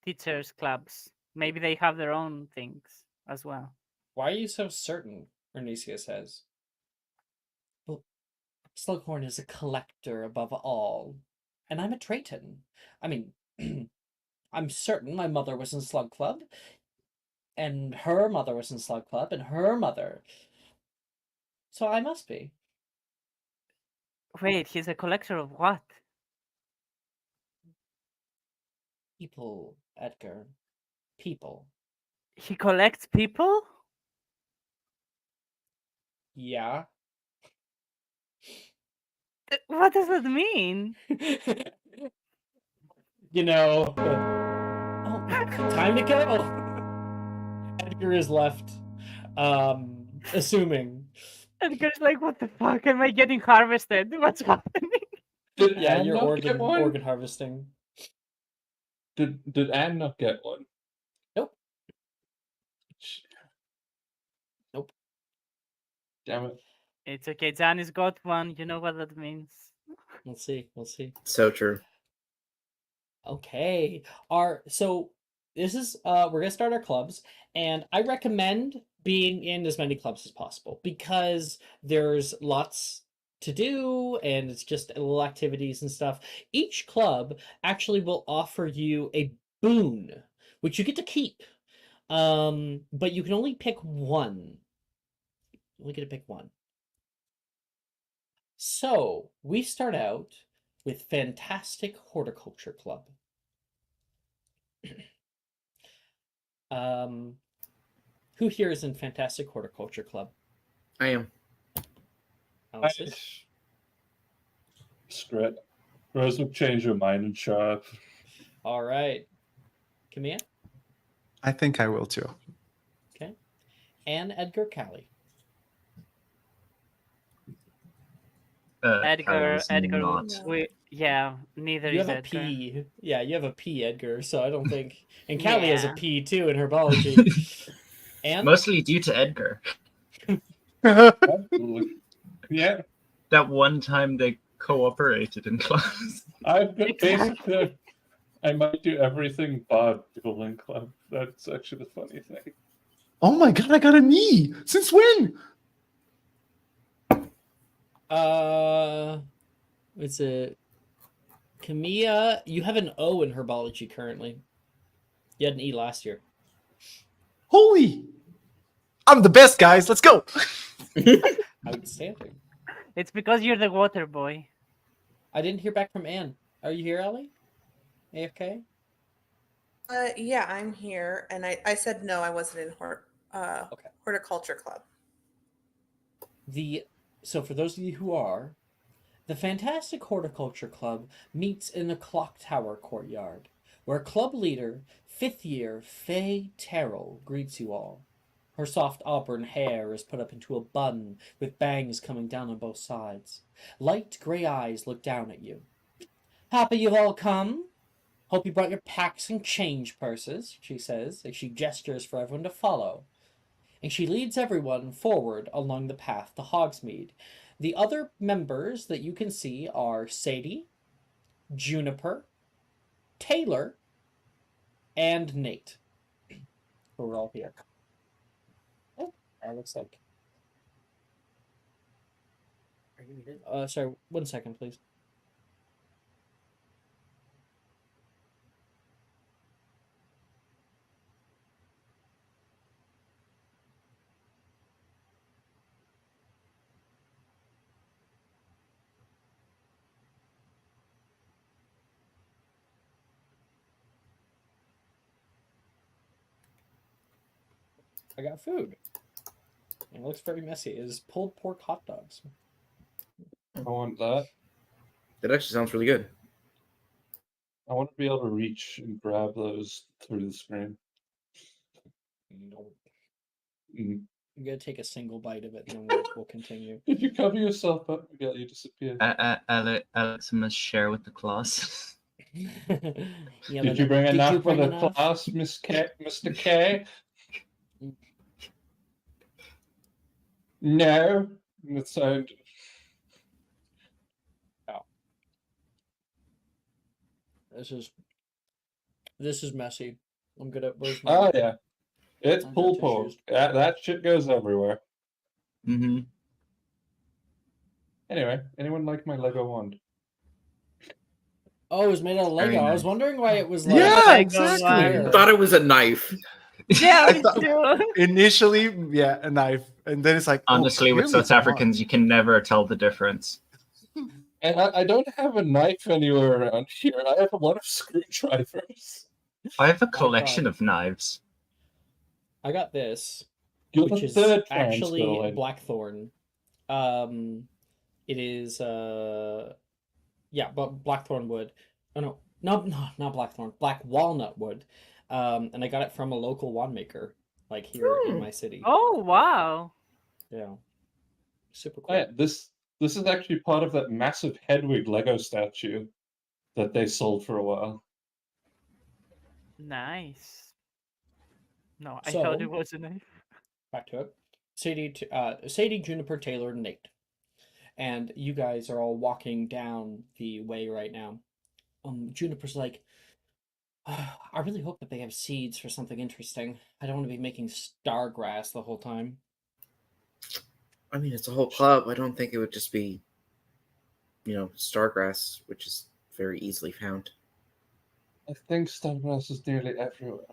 teachers' clubs. Maybe they have their own things as well. why are you so certain? Ornesia says. Well, Slughorn is a collector above all, and I'm a Drayton. I mean, I'm certain my mother was in Slug Club, and her mother was in Slug Club, and her mother. So I must be. Wait, he's a collector of what? People, Edgar. People. He collects people? Yeah. What does that mean? You know. Oh, time to go. Edgar is left. Assuming. Edgar's like, what the fuck? Am I getting harvested? What's happening? Did Yeah, Anne you're not get one? organ harvesting. Did Anne not get one? Nope. Nope. Damn it. It's okay. Johnny's got one. You know what that means. We'll see. We'll see. So true. Okay. So this is we're gonna start our clubs, and I recommend being in as many clubs as possible because there's lots to do and it's just little activities and stuff. Each club actually will offer you a boon, which you get to keep. But you can only pick one. You only get to pick one. So we start out with Fantastic Horticulture Club. Who here is in Fantastic Horticulture Club? I am. Alice? Screw it. Rose will change her mind and show up. All right. Camilla? I think I will too. Okay. And Edgar Callie. Edgar, Edgar not. neither You is have a Edgar. P. Yeah, you have a P, Edgar, so I don't think. And Callie has a Yeah. P too in herbology. And Mostly due to Edgar. Yeah, That one time they cooperated in class. I've got Exactly. basically. I might do everything but Dueling Club. That's actually the funny thing. Oh my god, I got an E! Since when? it's a Camilla. You have an O in herbology currently. You had an E last year. Holy! I'm the best, guys. Let's go. Outstanding. It's because you're the water boy. I didn't hear back from Anne. Are you here, Ellie? AFK? Yeah, I'm here, and I said no, I wasn't in horticulture club. So for those of you who are, the Fantastic Horticulture Club meets in the Clock Tower courtyard, where club leader, 5th year Faye Terrell greets you all. Her soft auburn hair is put up into a bun with bangs coming down on both sides. Light gray eyes look down at you. Happy you've all come. Hope you brought your packs and change purses, she says, as she gestures for everyone to follow. And she leads everyone forward along the path to Hogsmeade. The other members that you can see are Sadie, Juniper, Taylor, and Nate, who are all here. Oh, that looks like. Are you muted? Sorry, 1 second, please. I got food. And it looks very messy. It is pulled pork hot dogs. I want that. That actually sounds really good. I want to be able to reach and grab those through the screen. No. Mm. I'm gonna take a single bite of it, and then we'll continue. If you cover yourself up, Miguel, you disappear. Alex must share with the class. Yeah, Did you bring did enough you for bring the enough? class, Mr. K? No. That sound. This is messy. I'm gonna. Where's my? Oh yeah, it's I've got pulled pork. tissues. That shit goes everywhere. Mm-hmm. Anyway, anyone like my Lego wand? Oh, it was made out of Very Lego. I was nice. wondering why it was like. Yeah, Lego exactly. one. I thought it was a knife. Yeah, I me thought- too. Initially, yeah, a knife, and then it's like, Honestly, with clearly South it's a wand. Africans, you can never tell the difference. And I don't have a knife anywhere around here. I have a lot of screwdrivers. I have a collection of knives. I got this, You're which the is third actually transfer. blackthorn. It is yeah, but blackthorn wood. Oh no, not blackthorn, black walnut wood. And I got it from a local wand maker, like here in my city. Oh wow. Yeah, super cool. Oh, yeah, this is actually part of that massive Hedwig Lego statue that they sold for a while. Nice. No, I So- thought it was a knife. Back to it. Sadie, Juniper, Taylor, and Nate. And you guys are all walking down the way right now. Juniper's like, I really hope that they have seeds for something interesting. I don't want to be making star grass the whole time. I mean, it's a whole club. I don't think it would just be, stargrass, which is very easily found. I think Stargrass is nearly everywhere.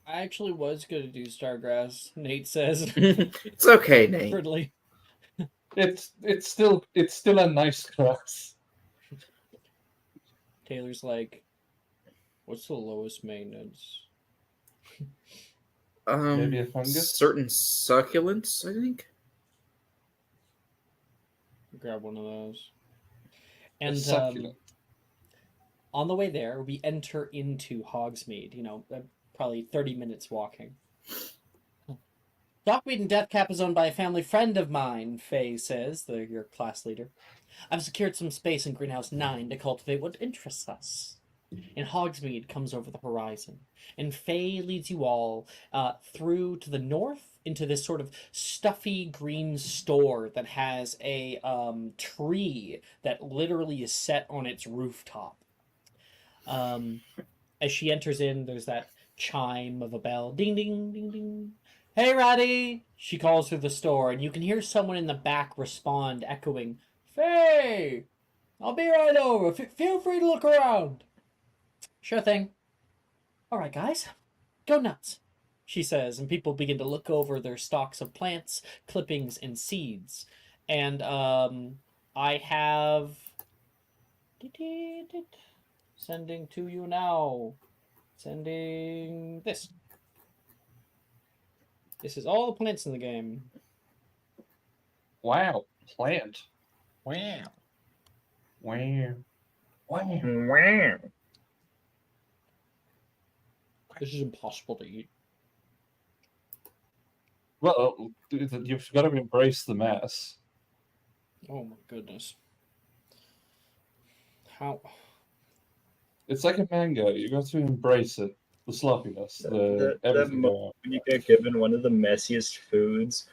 I actually was going to do stargrass, Nate says. It's okay, Nate. Awkwardly. It's still a nice grass. Taylor's like, what's the lowest maintenance? Maybe a fungus? Certain succulents, I think. Grab one of those. A And succulent. on the way there, we enter into Hogsmeade, probably 30 minutes walking. Dockweed and Deathcap is owned by a family friend of mine, Faye says, your class leader. I've secured some space in Greenhouse 9 to cultivate what interests us. And Hogsmeade comes over the horizon, and Faye leads you all through to the north into this sort of stuffy green store that has a tree that literally is set on its rooftop. As she enters in, there's that chime of a bell. Ding, ding, ding, ding. Hey, Ratty! She calls through the store, and you can hear someone in the back respond, echoing, Faye! I'll be right over. Feel free to look around. Sure thing. All right, guys. Go nuts, she says, and people begin to look over their stocks of plants, clippings, and seeds. And I have... Sending to you now. Sending this. This is all the plants in the game. Wow, plant. Wow. Wow. Wow. Wow. This is impossible to eat. Well, you've got to embrace the mess. Oh my goodness. How? It's like a mango. You got to embrace it. The sloppiness, everything going on. When you get given one of the messiest foods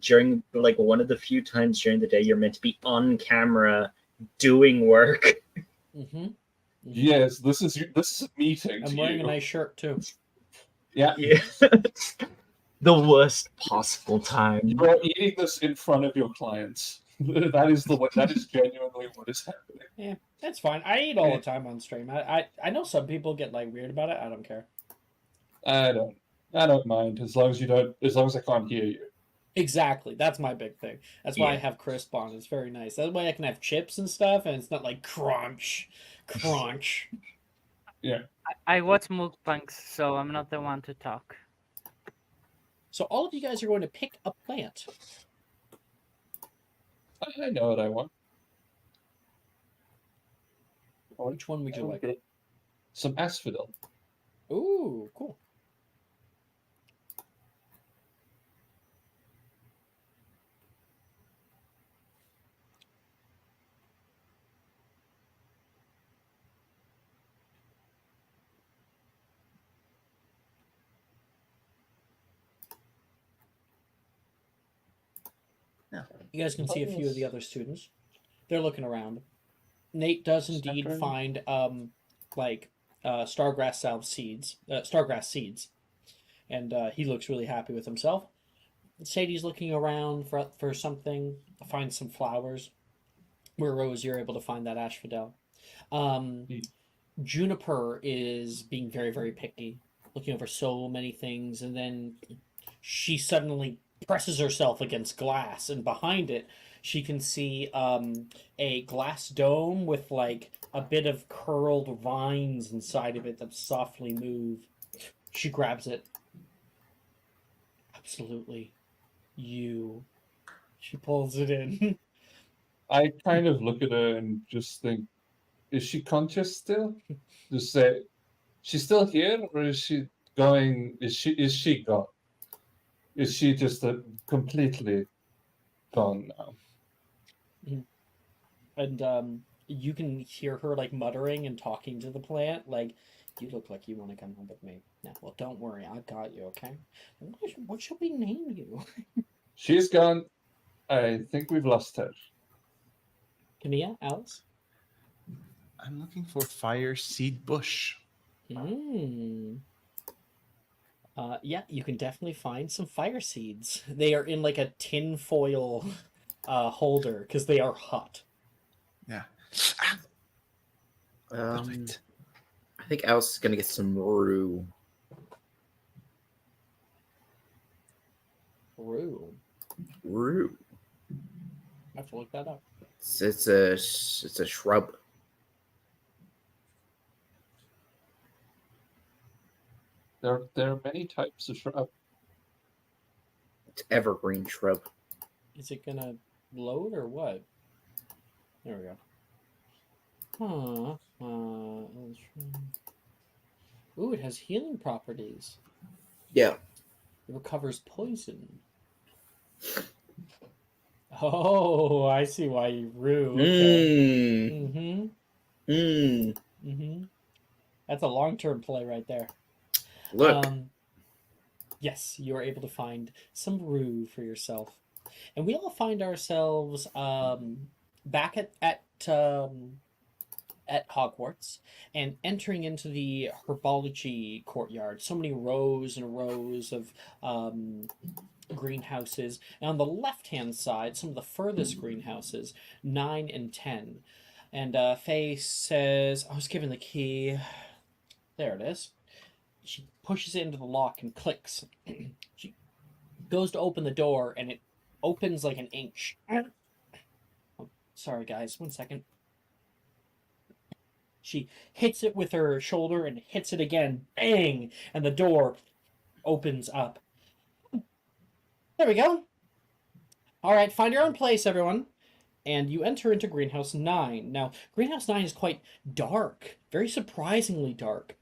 during like one of the few times during the day you're meant to be on camera doing work. Mm-hmm. Yes, this is a meeting. I'm wearing a nice shirt too. Yeah. Yeah. The worst possible time. You are eating this in front of your clients. That is genuinely what is happening. Yeah, that's fine. I eat all the time on stream. I know some people get like weird about it. I don't care. I don't mind as long as I can't hear you. Exactly. That's my big thing. That's why I Yeah. have crisp on. It's very nice. That way I can have chips and stuff, and it's not like crunch. Yeah. I watch mukbangs, so I'm not the one to talk. So all of you guys are going to pick a plant. I know what I want. Which one would you like? Some asphodel. Ooh, cool. You guys can see a few of the other students. They're looking around. Nate does indeed Saffron. find stargrass seeds, and he looks really happy with himself. Sadie's looking around for something, finds some flowers. Where Rose, you're able to find that asphodel. Juniper is being very, very picky, looking over so many things, and then she suddenly presses herself against glass, and behind it, she can see a glass dome with like a bit of curled vines inside of it that softly move. She grabs it. Absolutely. You. She pulls it in. I kind of look at her and just think, is she conscious still? Just say, she's still here, or is she going? Is she gone? Is she just completely gone now? And you can hear her like muttering and talking to the plant, like, "You look like you want to come home with me." Now, well, don't worry, I got you, okay? What should we name you? She's gone. I think we've lost her. Camilla, Alice? I'm looking for fire seed bush. Yeah, you can definitely find some fire seeds. They are in like a tin foil holder because they are hot. Yeah. I think Alice is gonna get some rue. Rue. Rue. I have to look that up. It's a shrub. There are many types of shrub. It's evergreen shrub. Is it gonna load or what? There we go. Ooh, it has healing properties. Yeah. It recovers poison. Oh, I see why you rue. Okay. That's a long-term play right there. Look. Yes, you are able to find some rue for yourself, and we all find ourselves back at Hogwarts and entering into the herbology courtyard. So many rows and rows of greenhouses, and on the left-hand side, some of the furthest greenhouses, 9 and 10. And Faye says, "I was given the key." There it is. She pushes it into the lock and clicks. She goes to open the door, and it opens like an inch. Oh, sorry, guys. 1 second. She hits it with her shoulder and hits it again. Bang! And the door opens up. There we go. All right, find your own place, everyone. And you enter into Greenhouse 9. Now, Greenhouse 9 is quite dark, very surprisingly dark.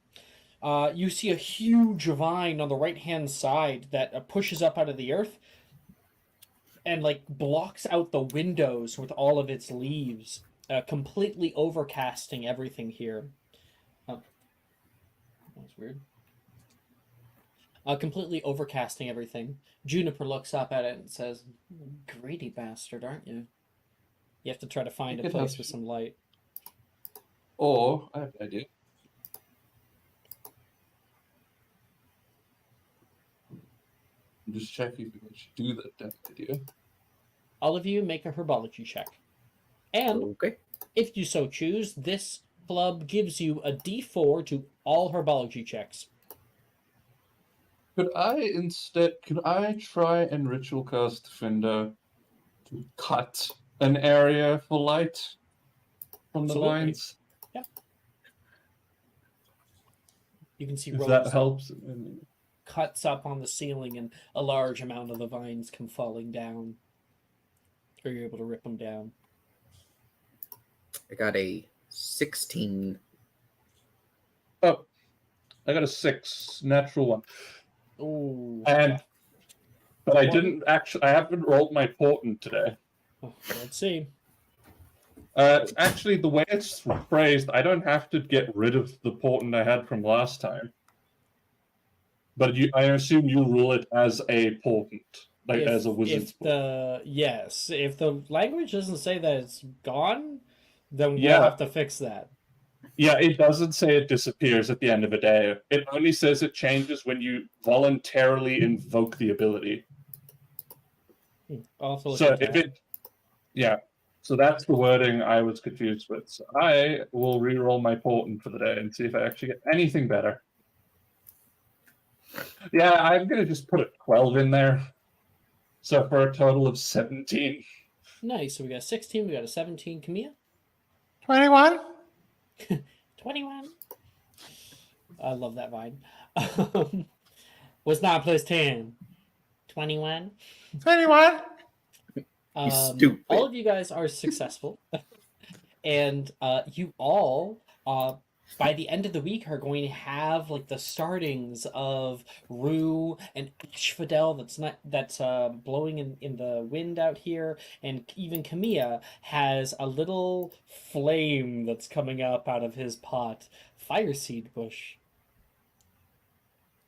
You see a huge vine on the right-hand side that pushes up out of the earth and like blocks out the windows with all of its leaves, completely overcasting everything here. Oh, that's weird. Completely overcasting everything. Juniper looks up at it and says, "Greedy bastard, aren't you? You have to try to find a place with some light." Or, I have an idea. I'm just checking if we should do that damn idea. All of you make a herbology check. And Okay. if you so choose, this club gives you a D4 to all herbology checks. Could I try and ritual cast Defender to cut an area for light from the Absolutely. vines? Yeah. You can see If rows that helps. cuts up on the ceiling, and a large amount of the vines come falling down. Or you're able to rip them down. I got a 16. Oh, I got a 6, natural one. Ooh. But I didn't actually. I haven't rolled my portent today. Oh, let's see. Actually, the way it's phrased, I don't have to get rid of the portent I had from last time. But I assume you rule it as a portent. like as a wizard's if book. if the language doesn't say that it's gone, then we'll Yeah. have to fix that. Yeah, it doesn't say it disappears at the end of a day. It only says it changes when you voluntarily invoke the ability. I'll have to look So into if that. it, yeah, so that's the wording I was confused with. So I will re-roll my portent for the day and see if I actually get anything better. Yeah, I'm gonna just put a 12 in there. So for a total of 17. Nice. So we got a 16, we got a 17. Camilla? 21. 21. I love that vine. What's 9 plus 10? 21. 21. stupid. All of you guys are successful. And you all, by the end of the week, are going to have like the startings of Rue and Asphodel that's blowing in the wind out here, and even Camilla has a little flame that's coming up out of his pot. Fireseed bush.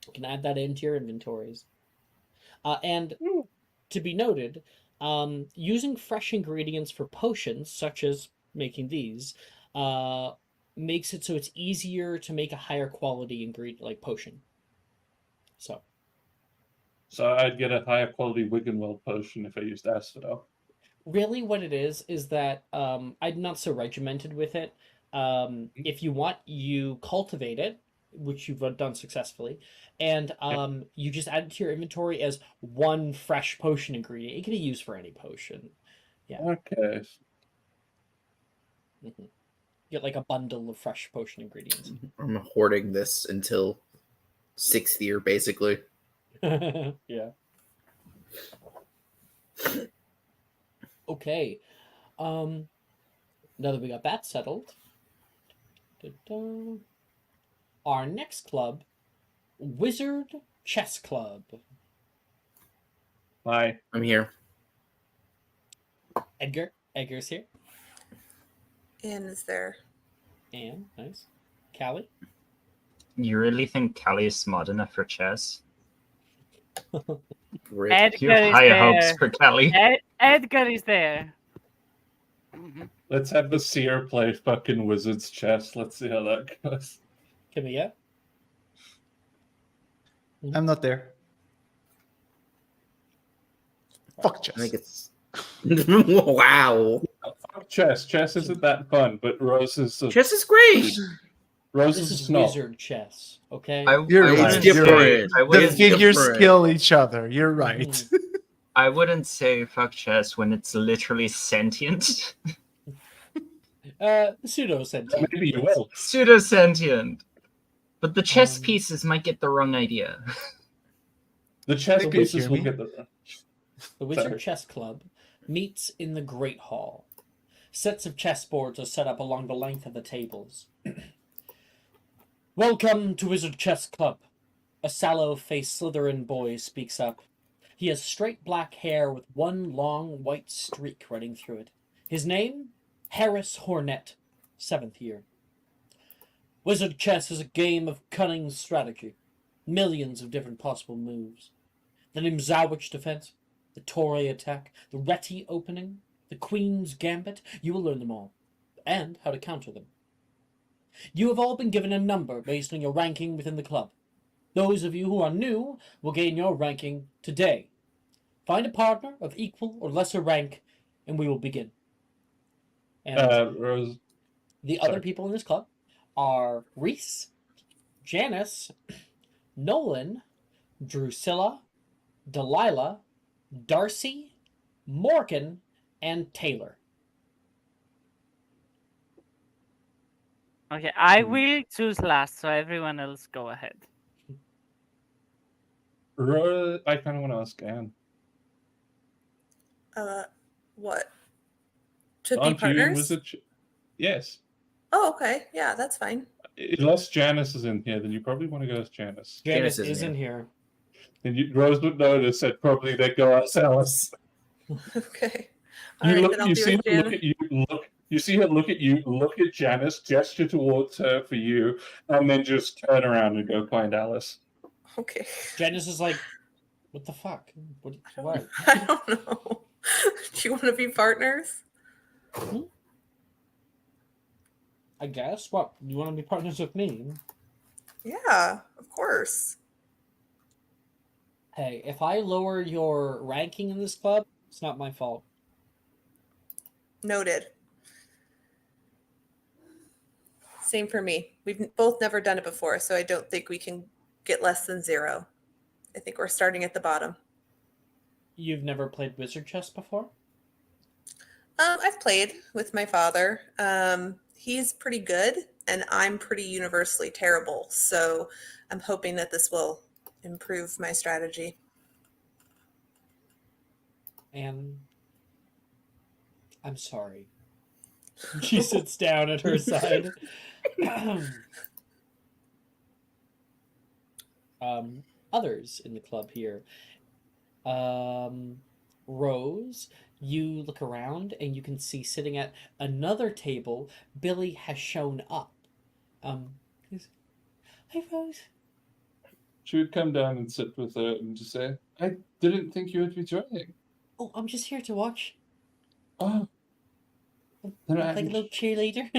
You can add that into your inventories. And to be noted, using fresh ingredients for potions, such as making these, makes it so it's easier to make a higher quality ingredient like potion. So I'd get a higher quality Wiggenweld potion if I used Asphodel. really what it is that I'm not so regimented with it. If you want, you cultivate it, which you've done successfully, and you just add it to your inventory as one fresh potion ingredient. It can be used for any potion. Yeah. Okay. Mm-hmm. Get like a bundle of fresh potion ingredients. I'm hoarding this until 6th year, basically. Yeah. Okay. Now that we got that settled, our next club, Wizard Chess Club. Hi. I'm here. Edgar's here. And is there? And nice. Callie. You really think Callie is smart enough for chess? Rip. You Edgar have is higher hopes there. for Callie. Edgar is there. Let's have the seer play fucking wizard's chess. Let's see how that goes. Camilla. I'm not there. Fuck chess. I think it's. Wow. Fuck chess. Chess isn't that fun, but Rose is a, Chess is great. Rose This is a is snob. wizard chess, okay? You're It's right. different. You're right. I The wouldn't, figures different. kill each other. You're right. I wouldn't say fuck chess when it's literally sentient. Pseudo sentient. Maybe you will. Pseudo sentient. But the chess pieces might get the wrong idea. The chess Thank pieces you, will Jeremy. get the. The Wizard Sorry. Chess Club meets in the Great Hall. Sets of chessboards are set up along the length of the tables. Welcome to Wizard Chess Club. A sallow-faced Slytherin boy speaks up. He has straight black hair with one long white streak running through it. His name? Harris Hornet, 7th year. Wizard chess is a game of cunning strategy. Millions of different possible moves. The Nimzowitch defense, the Torre attack, the Reti opening, the Queen's gambit. You will learn them all, and how to counter them. You have all been given a number based on your ranking within the club. Those of you who are new will gain your ranking today. Find a partner of equal or lesser rank, and we will begin. And Rose. the other people in this club are Reese, Janice, Nolan, Drusilla, Delilah, Darcy, Morgan, and Taylor. Okay, I will choose last, so everyone else go ahead. Rose. I kind of want to ask Anne. What? To be Aren't you in partners? wizard? Yes. Oh, okay. Yeah, that's fine. Unless Janice is in here, then you probably want to go as Janice. Janice Janice is isn't in here. And Rose would notice that probably they go as Alice. Okay. All You right, look. then I'll You be see her with look Jan. at you. Look. You see her look at you. Look at Janice. Gesture towards her for you, and then just turn around and go find Alice. Okay. Janice is like, What the fuck? What? I don't, What? I don't know. Do you want to be partners? I guess. What? You want to be partners with me? Yeah, of course. Hey, if I lower your ranking in this club, it's not my fault. Noted. Same for me. We've both never done it before, so I don't think we can get less than 0. I think we're starting at the bottom. You've never played wizard chess before? I've played with my father. He's pretty good, and I'm pretty universally terrible. So I'm hoping that this will improve my strategy. And I'm sorry. She sits down at her side. Others in the club here. Rose, you look around and you can see sitting at another table, Billy has shown up. Hi, Rose. She would come down and sit with her and just say, I didn't think you would be joining. Oh, I'm just here to watch. Oh. Then Like a little cheerleader.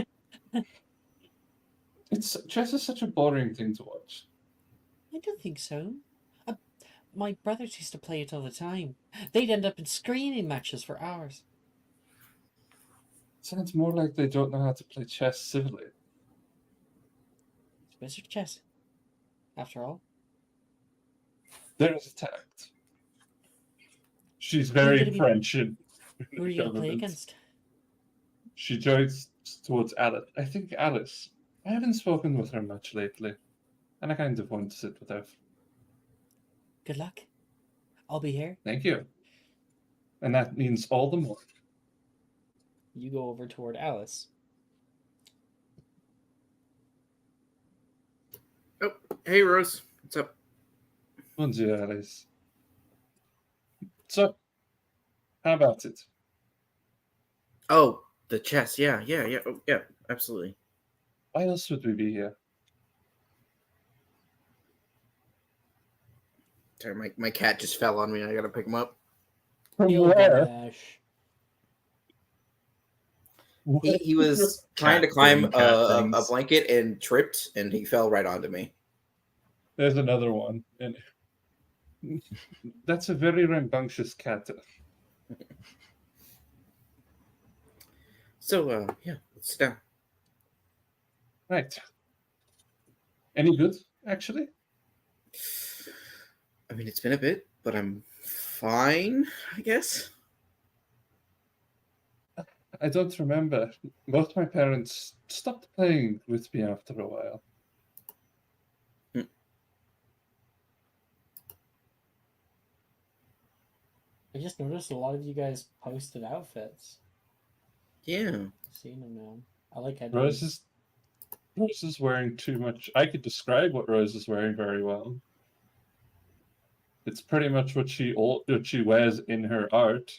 Chess is such a boring thing to watch. I don't think so. My brothers used to play it all the time. They'd end up in screaming matches for hours. Sounds more like they don't know how to play chess civilly. It's wizard chess, after all. There is a tact. She's very French in Who are you going to play government. against? She joins towards Alice. I think Alice. I haven't spoken with her much lately, and I kind of want to sit with her. Good luck. I'll be here. Thank you. And that means all the more. You go over toward Alice. Oh, hey Rose, what's up? Bonjour, Alice. So, how about it? Oh, the chess. Yeah. Oh, yeah, absolutely. Why else would we be here? Sorry, my cat just fell on me. I gotta pick him up. From Gilgamesh. He was trying to Cat climb doing cat a things. blanket and tripped, and he fell right onto me. There's another one. And that's a very rambunctious cat. So, yeah, let's sit down. Right. Any good, actually? I mean, it's been a bit, but I'm fine, I guess. I don't remember. Both my parents stopped playing with me after a while. I just noticed a lot of you guys posted outfits. Yeah. I've seen them now. I like how Rose is wearing too much. I could describe what Rose is wearing very well. It's pretty much what she wears in her art.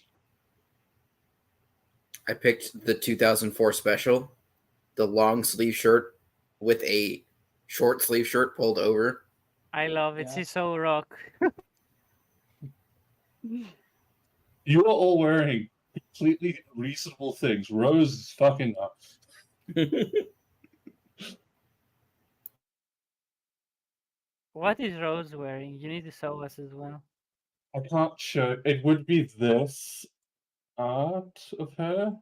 I picked the 2004 special, the long sleeve shirt with a short sleeve shirt pulled over. I love it. Yeah. She's so rock. You are all wearing completely reasonable things. Rose is fucking up. What is Rose wearing? You need to show us as well. I can't show. It would be this art of her.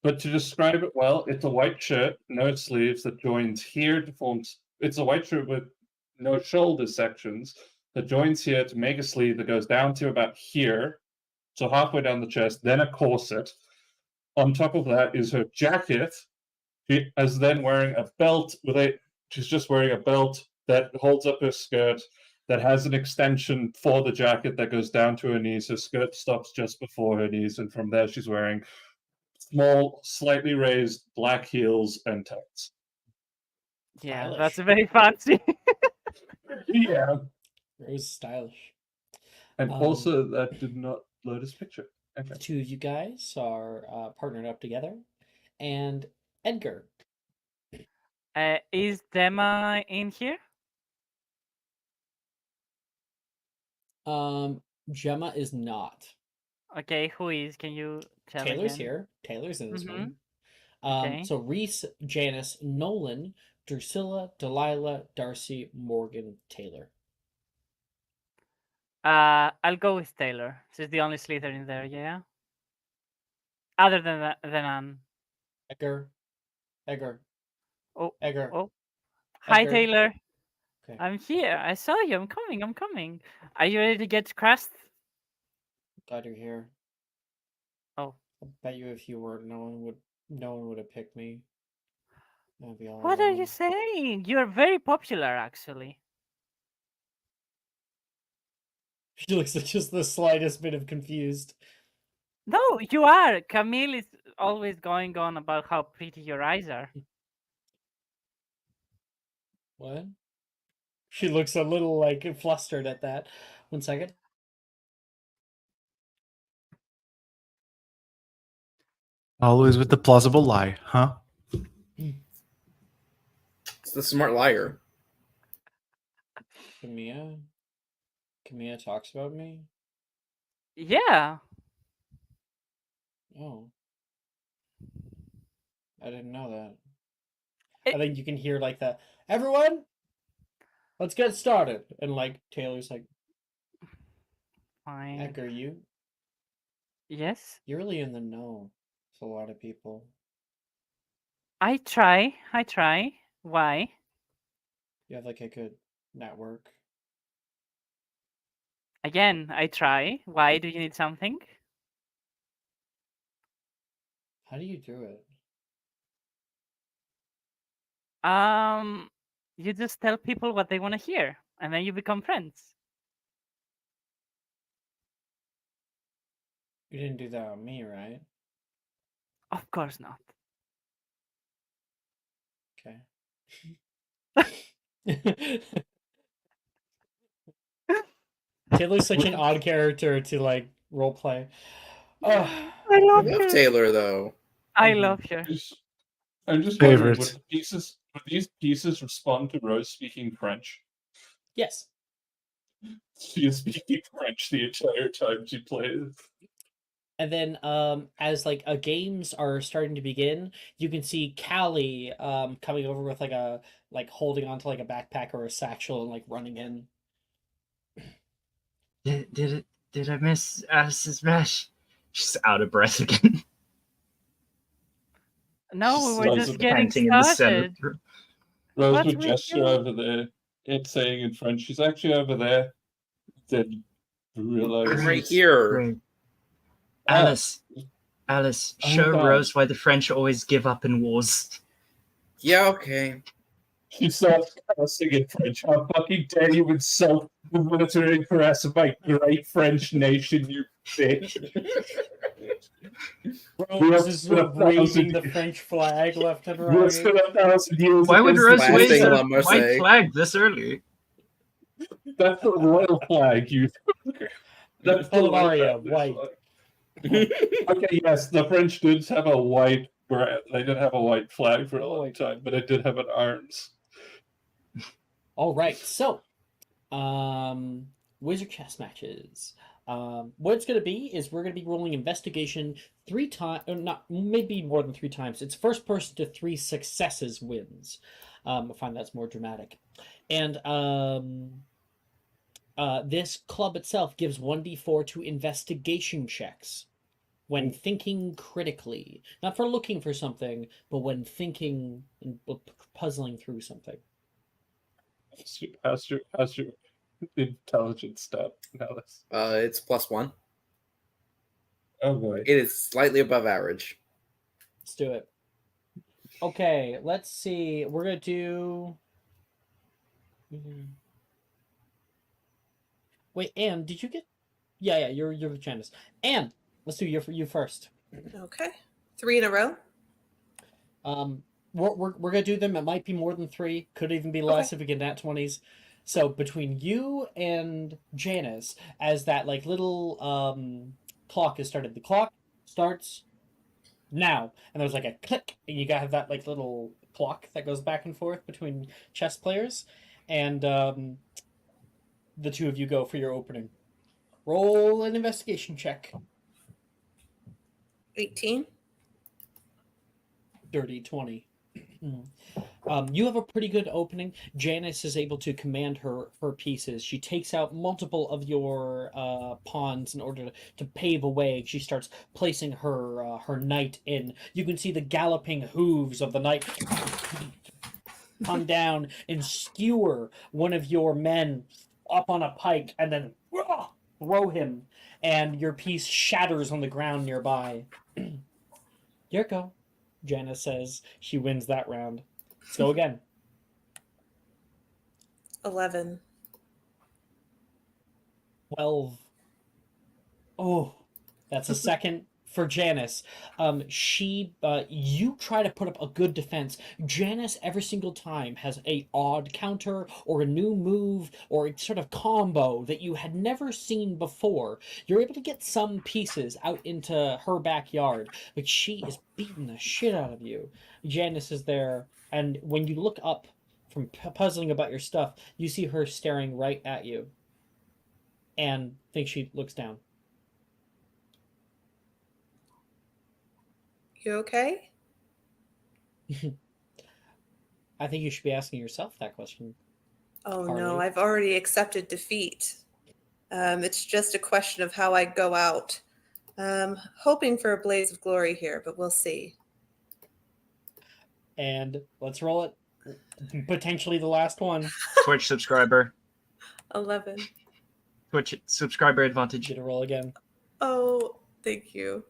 But to describe it well, it's a white shirt, no sleeves, that joins here to form. It's a white shirt with no shoulder sections that joins here to make a sleeve that goes down to about here, so halfway down the chest, then a corset. On top of that is her jacket. She is then wearing a belt she's just wearing a belt that holds up her skirt that has an extension for the jacket that goes down to her knees. Her skirt stops just before her knees, and from there she's wearing small, slightly raised black heels and tights. Yeah, Stylish. that's very fancy. Yeah. Rose stylish. And also, that did not load his picture. Okay. The two of you guys are partnered up together. And Edgar. Is Dema in here? Gemma is not. Okay, who is? Can you tell Taylor's again? here. Taylor's in this Mhm. one. Okay. So Reese, Janice, Nolan, Drusilla, Delilah, Darcy, Morgan, Taylor. I'll go with Taylor. She's the only Slytherin there, yeah. Other than Anne. Edgar. Oh, Edgar. oh. Hi, Edgar. Taylor. Okay. I'm here. I saw you. I'm coming. I'm coming. Are you ready to get crust? Glad you're here. Oh. I bet you if you were, no one would have picked me. That'd be all What are alone. you saying? You're very popular, actually. She looks like just the slightest bit of confused. No, you are. Camille is always going on about how pretty your eyes are. What? She looks a little like flustered at that. 1 second. Always with the plausible lie, huh? It's the smart liar. Camilla talks about me? Yeah. Oh. I didn't know that. It- I think you can hear like the everyone, let's get started. And like Taylor's like, Fine. Edgar, you're really in the know with a lot of people. I try. Why? You have like a good network. Again, I try. Why do you need something? How do you do it? You just tell people what they want to hear, and then you become friends. You didn't do that on me, right? Of course not. Okay. Taylor's such an odd character to like role play. Oh, I I love love her. Taylor though. I Mhm. love her. I'm just wondering, Favorite. would these pieces respond to Rose speaking French? yes. She is speaking French the entire time she plays. And then as like games are starting to begin, you can see Callie coming over with like holding onto like a backpack or a satchel and like running in. Did I miss Alice's match? She's out of breath again. No, we were Rose just would- getting Panting in the started. center. Rose What's would with gesture you? over there, it's saying in French, she's actually over there. Then realize I'm right it's- here. Great. Ah, Alice, Oh, show God. Rose why the French always give up in wars. Yeah, okay. She starts cussing in French. How fucking dare you insult the military press of my great French nation, you bitch. Rose is spent 1,000 waving the French flag left and We'll right. spend 1,000 years Why would against Rose the wave Blasting the La French. Marseille. white flag this early? That's the royal flag, you. That's the royal Bavaria, flag. white. Okay, yes, the French did have a white. They did have a white flag for a long time, but it did have an arms. All right, so wizard chess matches. What it's going to be is we're going to be rolling investigation 3 times, or not, maybe more than 3 times. It's first person to 3 successes wins. I find that's more dramatic. And this club itself gives 1d4 to investigation checks when thinking critically, not for looking for something, but when thinking and puzzling through something. How's your intelligence stat, Alice? It's +1. Oh boy. It is slightly above average. Let's do it. Okay, let's see. We're gonna do. Wait, Anne, did you get? Yeah, you're Janice. Anne, let's do you first. Okay. 3 in a row. We're gonna do them. It might be more than 3. Could even be less if we get nat 20s. So between you and Janice, as that like little clock is started, the clock starts now, and there's like a click, and you gotta have that like little clock that goes back and forth between chess players, and the 2 of you go for your opening. Roll an investigation check. 18. Dirty 20. You have a pretty good opening. Janice is able to command her pieces. She takes out multiple of your pawns in order to pave a way. She starts placing her knight in. You can see the galloping hooves of the knight come down and skewer one of your men up on a pike and then throw him, and your piece shatters on the ground nearby. Your go, Janice says. She wins that round. Let's go again. 11. 12. Oh, that's a second for Janice. You try to put up a good defense. Janice every single time has a odd counter or a new move or a sort of combo that you had never seen before. You're able to get some pieces out into her backyard, but she is beating the shit out of you. Janice is there, and when you look up from puzzling about your stuff, you see her staring right at you, and think she looks down. You okay? I think you should be asking yourself that question. Oh Harley. no, I've already accepted defeat. It's just a question of how I go out. Hoping for a blaze of glory here, but we'll see. And let's roll it. Potentially the last one. Twitch subscriber. 11. Twitch subscriber advantage. Get a roll again. Oh, thank you.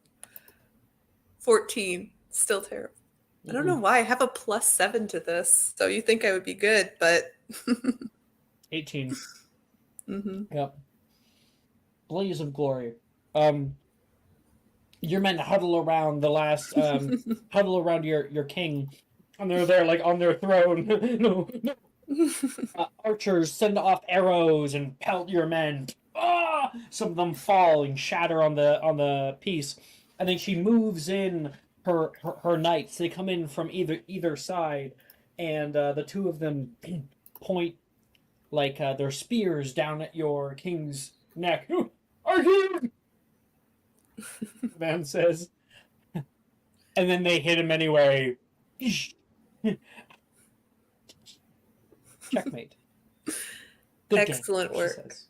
14. Still terrible. I don't know why. I have a +7 to this. So you think I would be good, but 18. mm-hmm. Yep. Blaze of glory. Your men huddle around the last huddle around your king, and they're there like on their throne. No. Archers send off arrows and pelt your men. Some of them fall and shatter on the piece, and then she moves in her knights. They come in from either side, and the two of them point like their spears down at your king's neck. Our king! The man says, and then they hit him anyway. Checkmate. Good Excellent game, she work. says.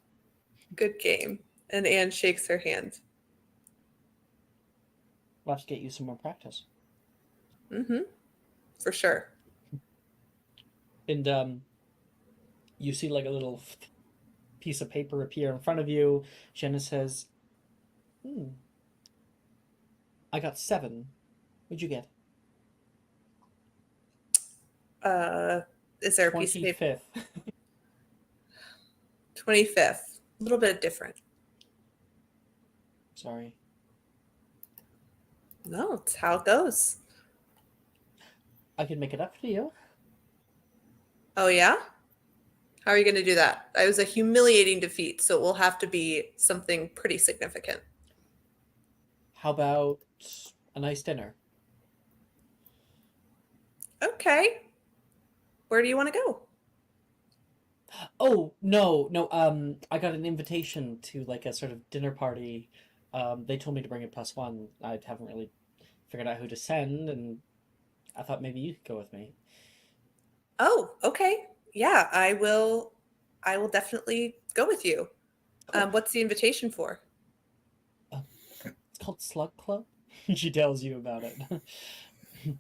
Good game. And Anne shakes her hand. We'll have to get you some more practice. Mm-hmm. For sure. And you see like a little piece of paper appear in front of you. Jenna says, I got 7. What'd you get? Is there a piece of paper? 25th. 25th. A little bit different. Sorry. No, it's how it goes. I can make it up to you. Oh, yeah? How are you going to do that? It was a humiliating defeat, so it will have to be something pretty significant. How about a nice dinner? Okay. Where do you want to go? Oh, no. I got an invitation to like a sort of dinner party. They told me to bring a +1. I haven't really figured out who to send, and I thought maybe you could go with me. Oh, okay. Yeah, I will definitely go with you. Cool. What's the invitation for? It's called Slug Club. She tells you about it.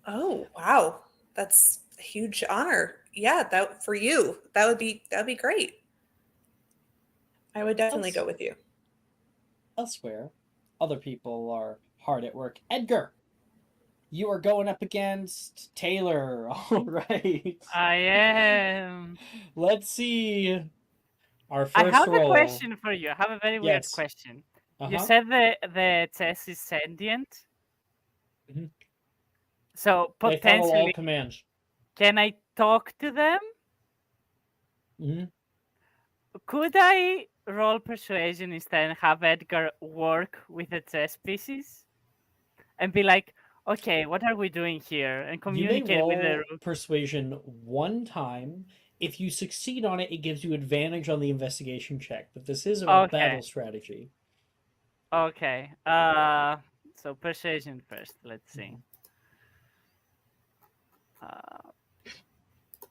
Oh, wow. That's a huge honor. Yeah, that for you. That'd be great. I would definitely go with you. Elsewhere, other people are hard at work. Edgar, you are going up against Taylor. All right. I am. Let's see. Our first I have roll. a question for you. I have a very weird Yes. question. Uh-huh. You said the chess is sentient. Mhm. So They follow all potentially, commands. can I talk to them? Hmm. Could I roll persuasion instead and have Edgar work with the chess pieces? And be like, okay, what are we doing here? And You may communicate with the roll persuasion one time. If you succeed on it, it gives you advantage on the investigation check. But this is about Okay. battle strategy. Okay. So persuasion first. Let's see.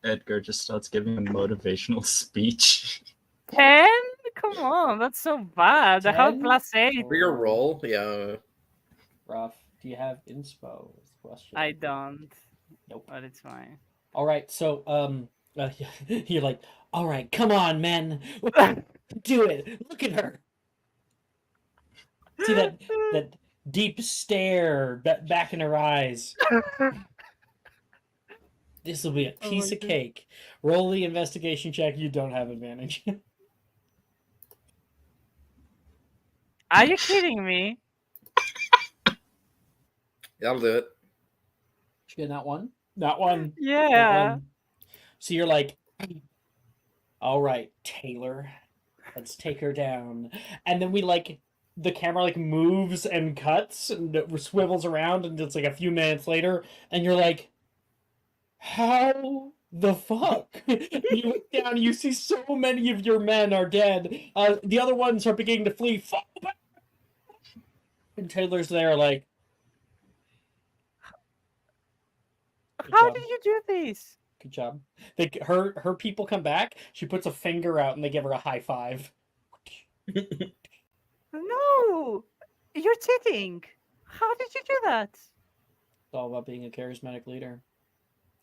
Edgar just starts giving a motivational speech. 10? Come on, that's so bad. I have 10? +8. For your roll, yeah. Rough. Do you have inspo? Is the question. I don't. Nope. But it's fine. All right. So you're like, all right, come on, men, do it. Look at her. See that deep stare back in her eyes. This will be a piece of cake. Roll the investigation check. You don't have advantage. Are you kidding me? That'll do it. Did you get that one? That one. That Yeah. one. So you're like, all right, Taylor, let's take her down. And then the camera moves and cuts and swivels around, and it's a few minutes later, and you're like, how the fuck? You look down and you see so many of your men are dead. The other ones are beginning to flee. Fall back. And Taylor's there like, How job. did you do this? Good job. Her people come back. She puts a finger out and they give her a high five. No! You're cheating! How did you do that? It's all about being a charismatic leader.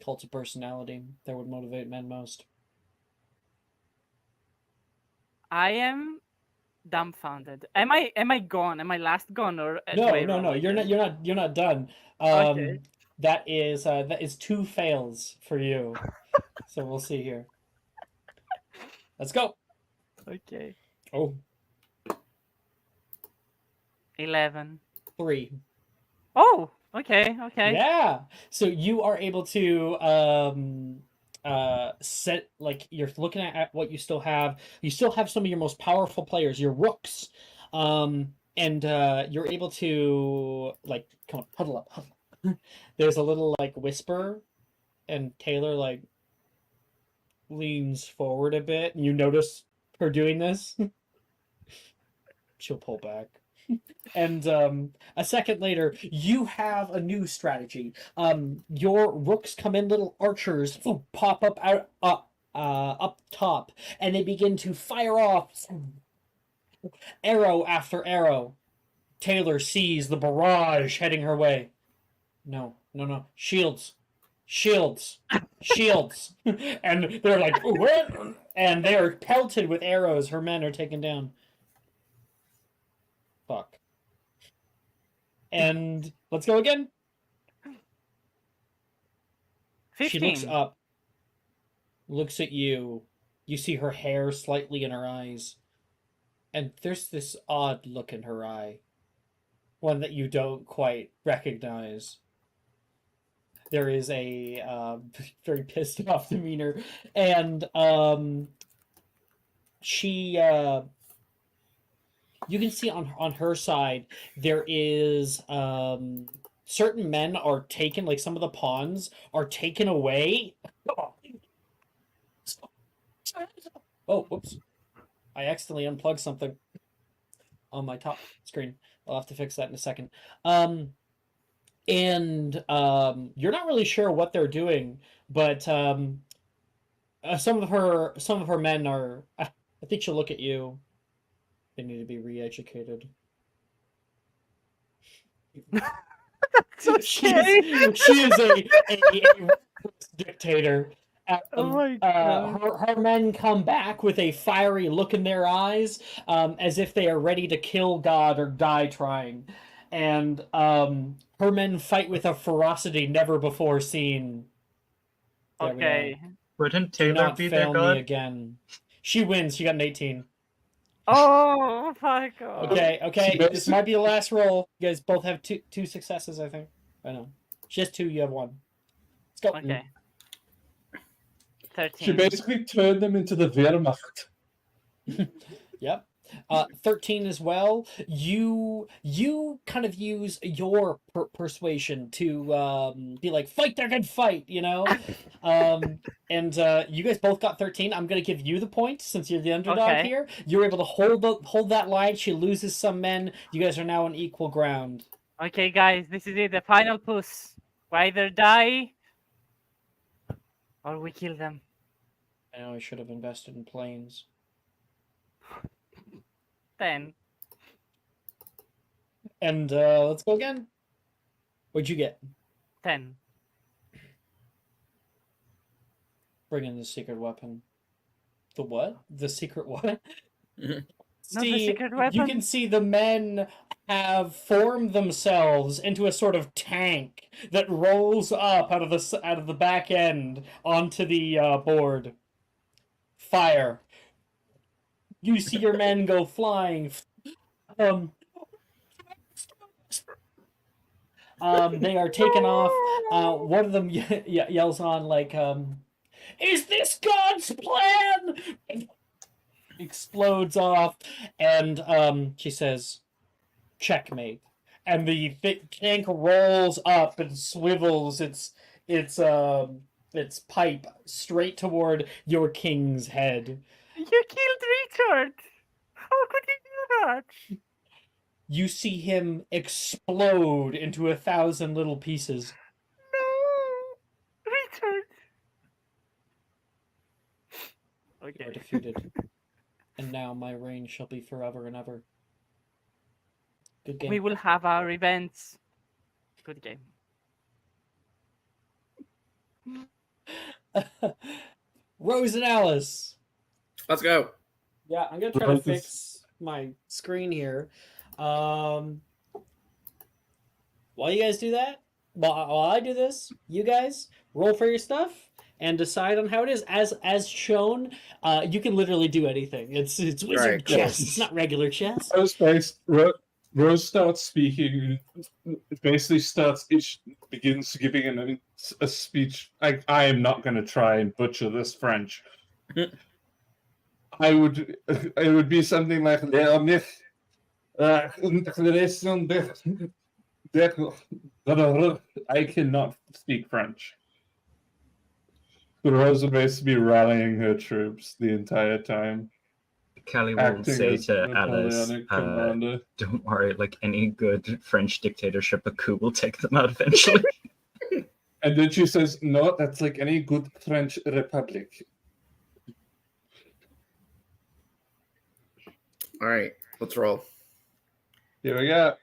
Cult of personality. That would motivate men most. I am dumbfounded. Am I gone? Am I last gone or No. You're not done. Okay. That is 2 fails for you. So we'll see here. Let's go. Okay. Oh, 11. 3. Oh, okay. Yeah. So you are able to set you're looking at what you still have. You still have some of your most powerful players, your rooks. And you're able to come on, huddle up. There's a little whisper, and Taylor leans forward a bit, and you notice her doing this. She'll pull back. And a second later, you have a new strategy. Your rooks come in, little archers pop up up top, and they begin to fire off arrow after arrow. Taylor sees the barrage heading her way. No. Shields. And they're like, what? And they are pelted with arrows. Her men are taken down. Fuck. And let's go again. 15. She looks up, looks at you. You see her hair slightly in her eyes. And there's this odd look in her eye. One that you don't quite recognize. There is a very pissed off demeanor. And she... you can see on her side, there is... certain men are taken, some of the pawns are taken away. Oh, whoops. I accidentally unplugged something on my top screen. I'll have to fix that in a second. And you're not really sure what they're doing, but some of her men are... I think she'll look at you. They need to be re-educated. So She is a dictator. Oh my God. Her men come back with a fiery look in their eyes, as if they are ready to kill God or die trying. And her men fight with a ferocity never before seen. There we Okay. are. Wouldn't Do Taylor not be their fail me god? again. She wins. She got an 18. Oh my God. Okay. This might be the last roll. You guys both have two successes, I think. I know. She has 2. You have 1. Let's go. Okay. 13. She basically turned them into the Wehrmacht. Yep. 13 as well. You kind of use your persuasion to be like, fight their good fight, you know. And you guys both got 13. I'm gonna give you the point since you're the underdog Okay. here. You're able to hold that line. She loses some men. You guys are now on equal ground. Okay, guys, this is it. The final push. We either die or we kill them. I know I should have invested in planes. 10. And let's go again. What'd you get? 10. Bring in the secret weapon. The what? The secret what? Not the secret weapon? You can see the men have formed themselves into a sort of tank that rolls up out of the back end onto the board. Fire. You see your men go flying. They are taken off. One of them yells on like, "Is this God's plan?" Explodes off, and she says, "Checkmate." And the tank rolls up and swivels its pipe straight toward your king's head. You killed Richard! How could you do that? You see him explode into 1,000 little pieces. No! Richard! You Okay. are defeated. And now my reign shall be forever and ever. Good game. We will have our events. Good game. Rose and Alice. Let's go. Yeah, I'm gonna try to fix my screen here. While you guys do that, while I do this, you guys roll for your stuff and decide on how it is. As shown, you can literally do anything. It's wizard Right, chess. yes. It's not regular chess. Rose starts speaking. Basically, begins giving a speech. I am not going to try and butcher this French. It would be something like I cannot speak French. Rose would basically be rallying her troops the entire time. Callie will Acting say as to Alice, Napoleonic commander. don't worry, like any good French dictatorship, a coup will take them out eventually. And then she says, "No, that's like any good French republic." All right, let's roll. Here we go.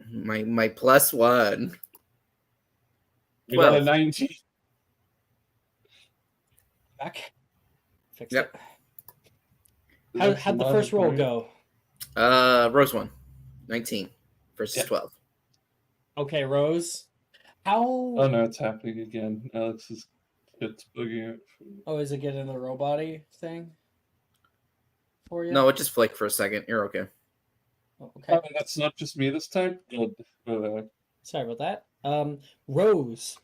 My +1. We got a 12. 19. Back. Fix Yep. it. How'd the first roll go? Rose won. 19 versus Yeah. 12. Okay, Rose. How? Oh no, it's happening again. Alex's shit's bugging out. Oh, is it getting the robot-y thing for you? No, it just flicked for a second. You're okay. Oh, okay. Oh, that's not just me this time. Good. Sorry about that. Rose,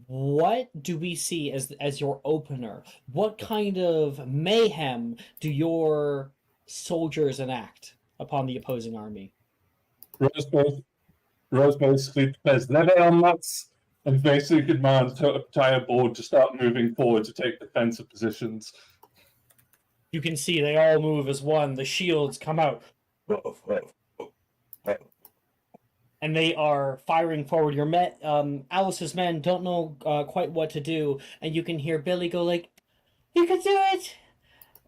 what do we see as your opener? What kind of mayhem do your soldiers enact upon the opposing army? Rose basically says, "Levy en masse," and basically commands her entire board to start moving forward to take defensive positions. You can see they all move as one. The shields come out. And they are firing forward. Your Alice's men don't know quite what to do, and you can hear Billy go like, "You can do it!"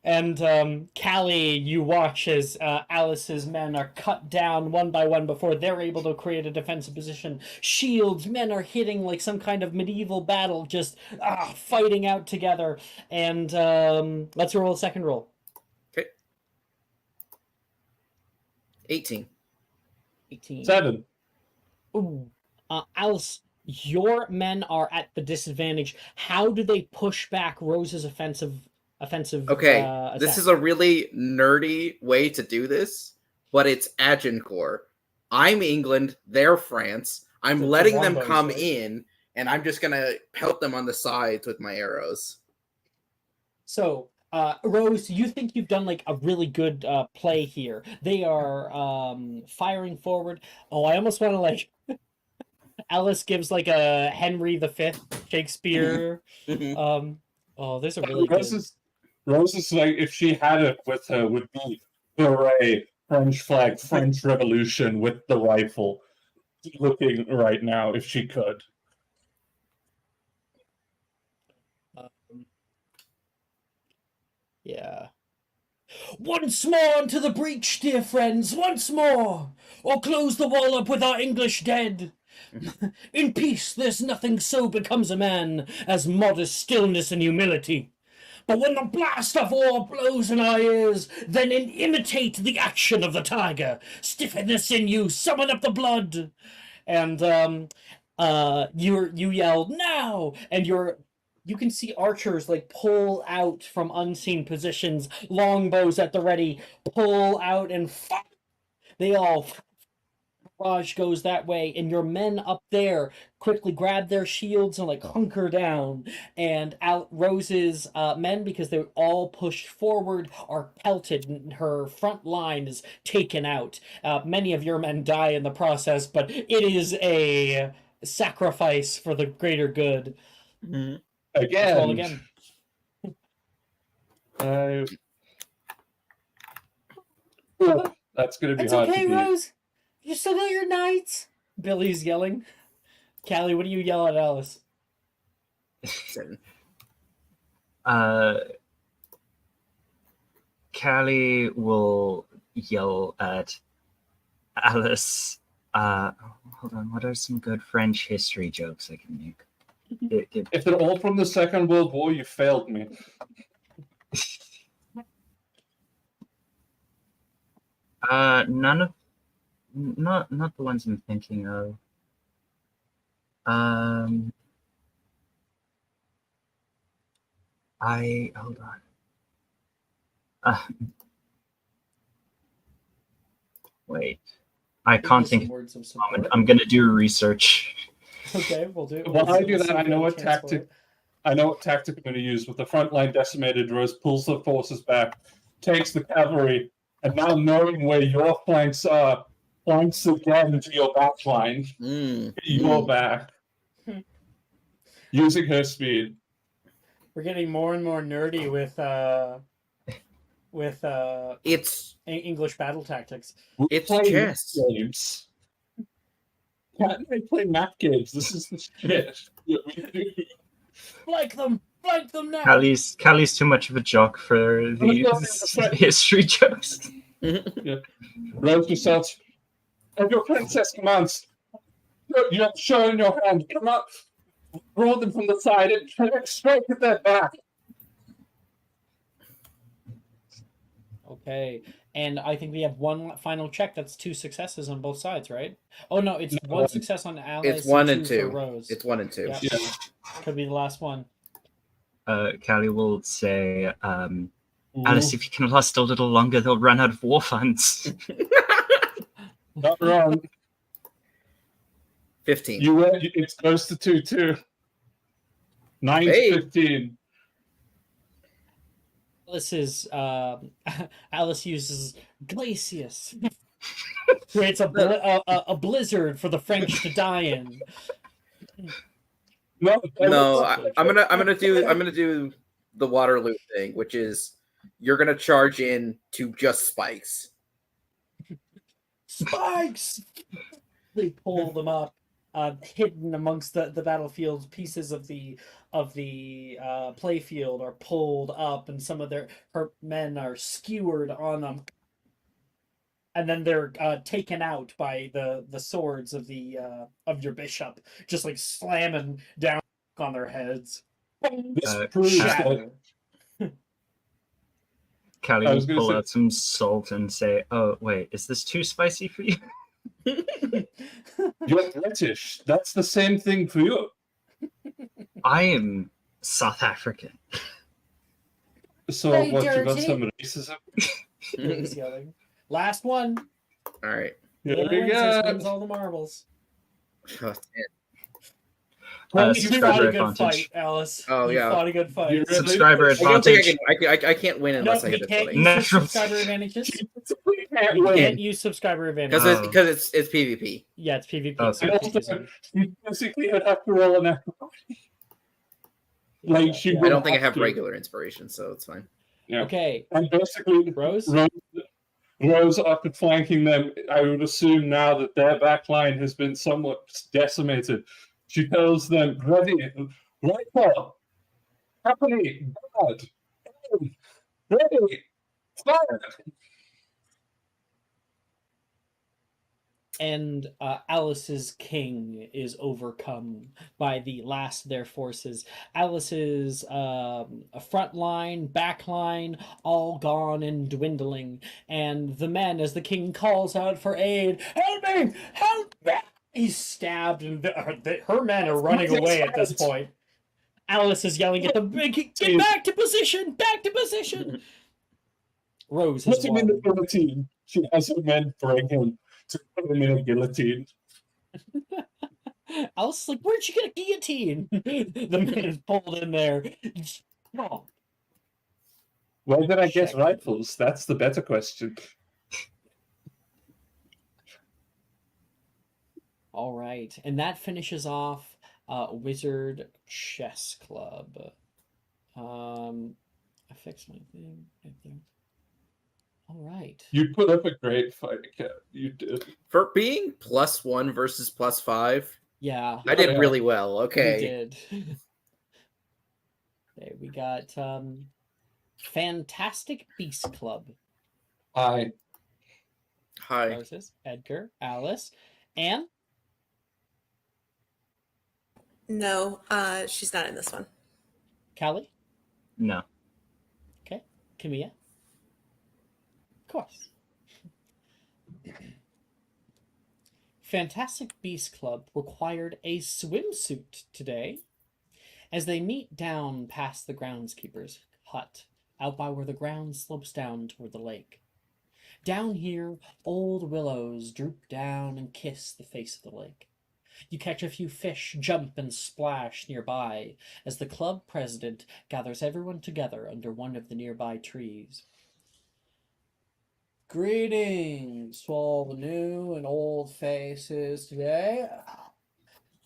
And Callie, you watch as Alice's men are cut down one by one before they're able to create a defensive position. Shields, men are hitting like some kind of medieval battle, just fighting out together. And let's roll a second roll. Okay. 18. 18. 7. Ooh. Alice, your men are at the disadvantage. How do they push back Rose's offensive? Okay, this attack? is a really nerdy way to do this, but it's Agincourt. I'm England, they're France. I'm The letting them longbows, come right? in, and I'm just gonna pelt them on the sides with my arrows. So Rose, you think you've done like a really good play here. They are firing forward. Oh, I almost want to like. Alice gives like a Henry V Shakespeare. Oh, there's a really good. Rose's like, if she had it with her, would be beret, French flag, French Revolution with the rifle, looking right now if she could. Yeah. Once more into the breach, dear friends, once more! Or close the wall up with our English dead! In peace, there's nothing so becomes a man as modest stillness and humility. But when the blast of war blows in our ears, then imitate the action of the tiger. Stiffen the sinew, summon up the blood. And you yell now, and you can see archers like pull out from unseen positions, longbows at the ready, pull out and fire. They all barrage goes that way, and your men up there quickly grab their shields and like hunker down. And Rose's men, because they're all pushed forward, are pelted, and her front line is taken out. Many of your men die in the process, but it is a sacrifice for the greater good. Again. Let's roll again. That's going to be It's hard okay, to beat. Rose. You still got your knights. Billy's yelling. Callie, what do you yell at Alice? 7. Callie will yell at Alice. Hold on, what are some good French history jokes I can make? If they're all from the Second World War, you failed me. None of, not the ones I'm thinking of. Hold on. Wait, I can't think. Words of support. I'm gonna do research. Okay, we'll do. While I do that, I know what tactic I'm going to use. With the front line decimated, Rose pulls the forces back, takes the cavalry, and now knowing where your flanks are, flanks again to your back line. Your back. Using her speed. We're getting more and more nerdy with It's English battle tactics. It's Play chess. map games. Can't they play map games? This is the shit. Flank them now. Callie's too much of a jock for these history jokes. Rose yourself. And your princess commands. You have show in your hand. Come up. Roll them from the side and straight at their back. Okay, and I think we have one final check. That's 2 successes on both sides, right? Oh no, it's one success on Alice. It's 1 and 2 2. for Rose. It's 1 and 2. Yep. Yeah. Could be the last one. Callie will say, Alice, if you can last a little longer, they'll run out of war funds. Not wrong. 15. You were. It goes to 2-2. 9 to 15. Alice uses glacius. Creates a blizzard for the French to die in. No, I'm gonna do the Waterloo thing, which is you're gonna charge in to just spikes. Spikes. They pull them up, hidden amongst the battlefield. Pieces of the playfield are pulled up, and some of her men are skewered on them, and then they're taken out by the swords of your bishop, just like slamming down on their heads. This proves that Callie will pull out some salt and say, "Oh wait, is this too spicy for you?" You're British. That's the same thing for you. I am South African. So Hey, what? You got dirty. some racism? He's yelling. Last one. All right. Here we Princess go. wins all the marbles. Oh, You subscriber fought a good advantage. fight, Alice. Oh, You yeah. fought a good You fight. really- Subscriber I don't think advantage. I can't win No, unless I he hit a can't 20. use his Natural- subscriber advantages. Can't You win. can't use subscriber advantages. Because Oh. it's PvP. Yeah, it's PvP. Okay. So And you can't use also, them. you basically would have to roll an acrobatic. Like, she Yeah. I would don't think I have to. regular inspiration, so it's fine. Yeah. Okay, And basically, Rose? Rose, after flanking them, I would assume now that their back line has been somewhat decimated. She tells them, ready, right up, company, bad, ready, fire. And Alice's king is overcome by the last of their forces. Alice's front line, back line, all gone and dwindling. And the men, as the king calls out for aid, help me! Help me! He's stabbed, and her men are running away at this point. Alice is yelling at them, get back to position! Back to position! Rose has Put him in the won. guillotine. She has her men bring him to put him in a guillotine. Alice is like, where'd you get a guillotine? The man is pulled in there. Oh. Where did I get Check. rifles? That's the better question. All right, and that finishes off Wizard Chess Club. I fixed my thing right there. All right. You put up a great fight, Cat. You did. For being +1 versus +5, Yeah, I did yeah. really well. we Okay. did. Okay, we got Fantastic Beast Club. Hi. Hi. Roses, Edgar, Alice, and No, she's not in this one. Callie. No. Okay, Camilla. Of course. Fantastic Beast Club required a swimsuit today as they meet down past the groundskeeper's hut, out by where the ground slopes down toward the lake. Down here, old willows droop down and kiss the face of the lake. You catch a few fish jump and splash nearby as the club president gathers everyone together under one of the nearby trees. Greetings to all the new and old faces today.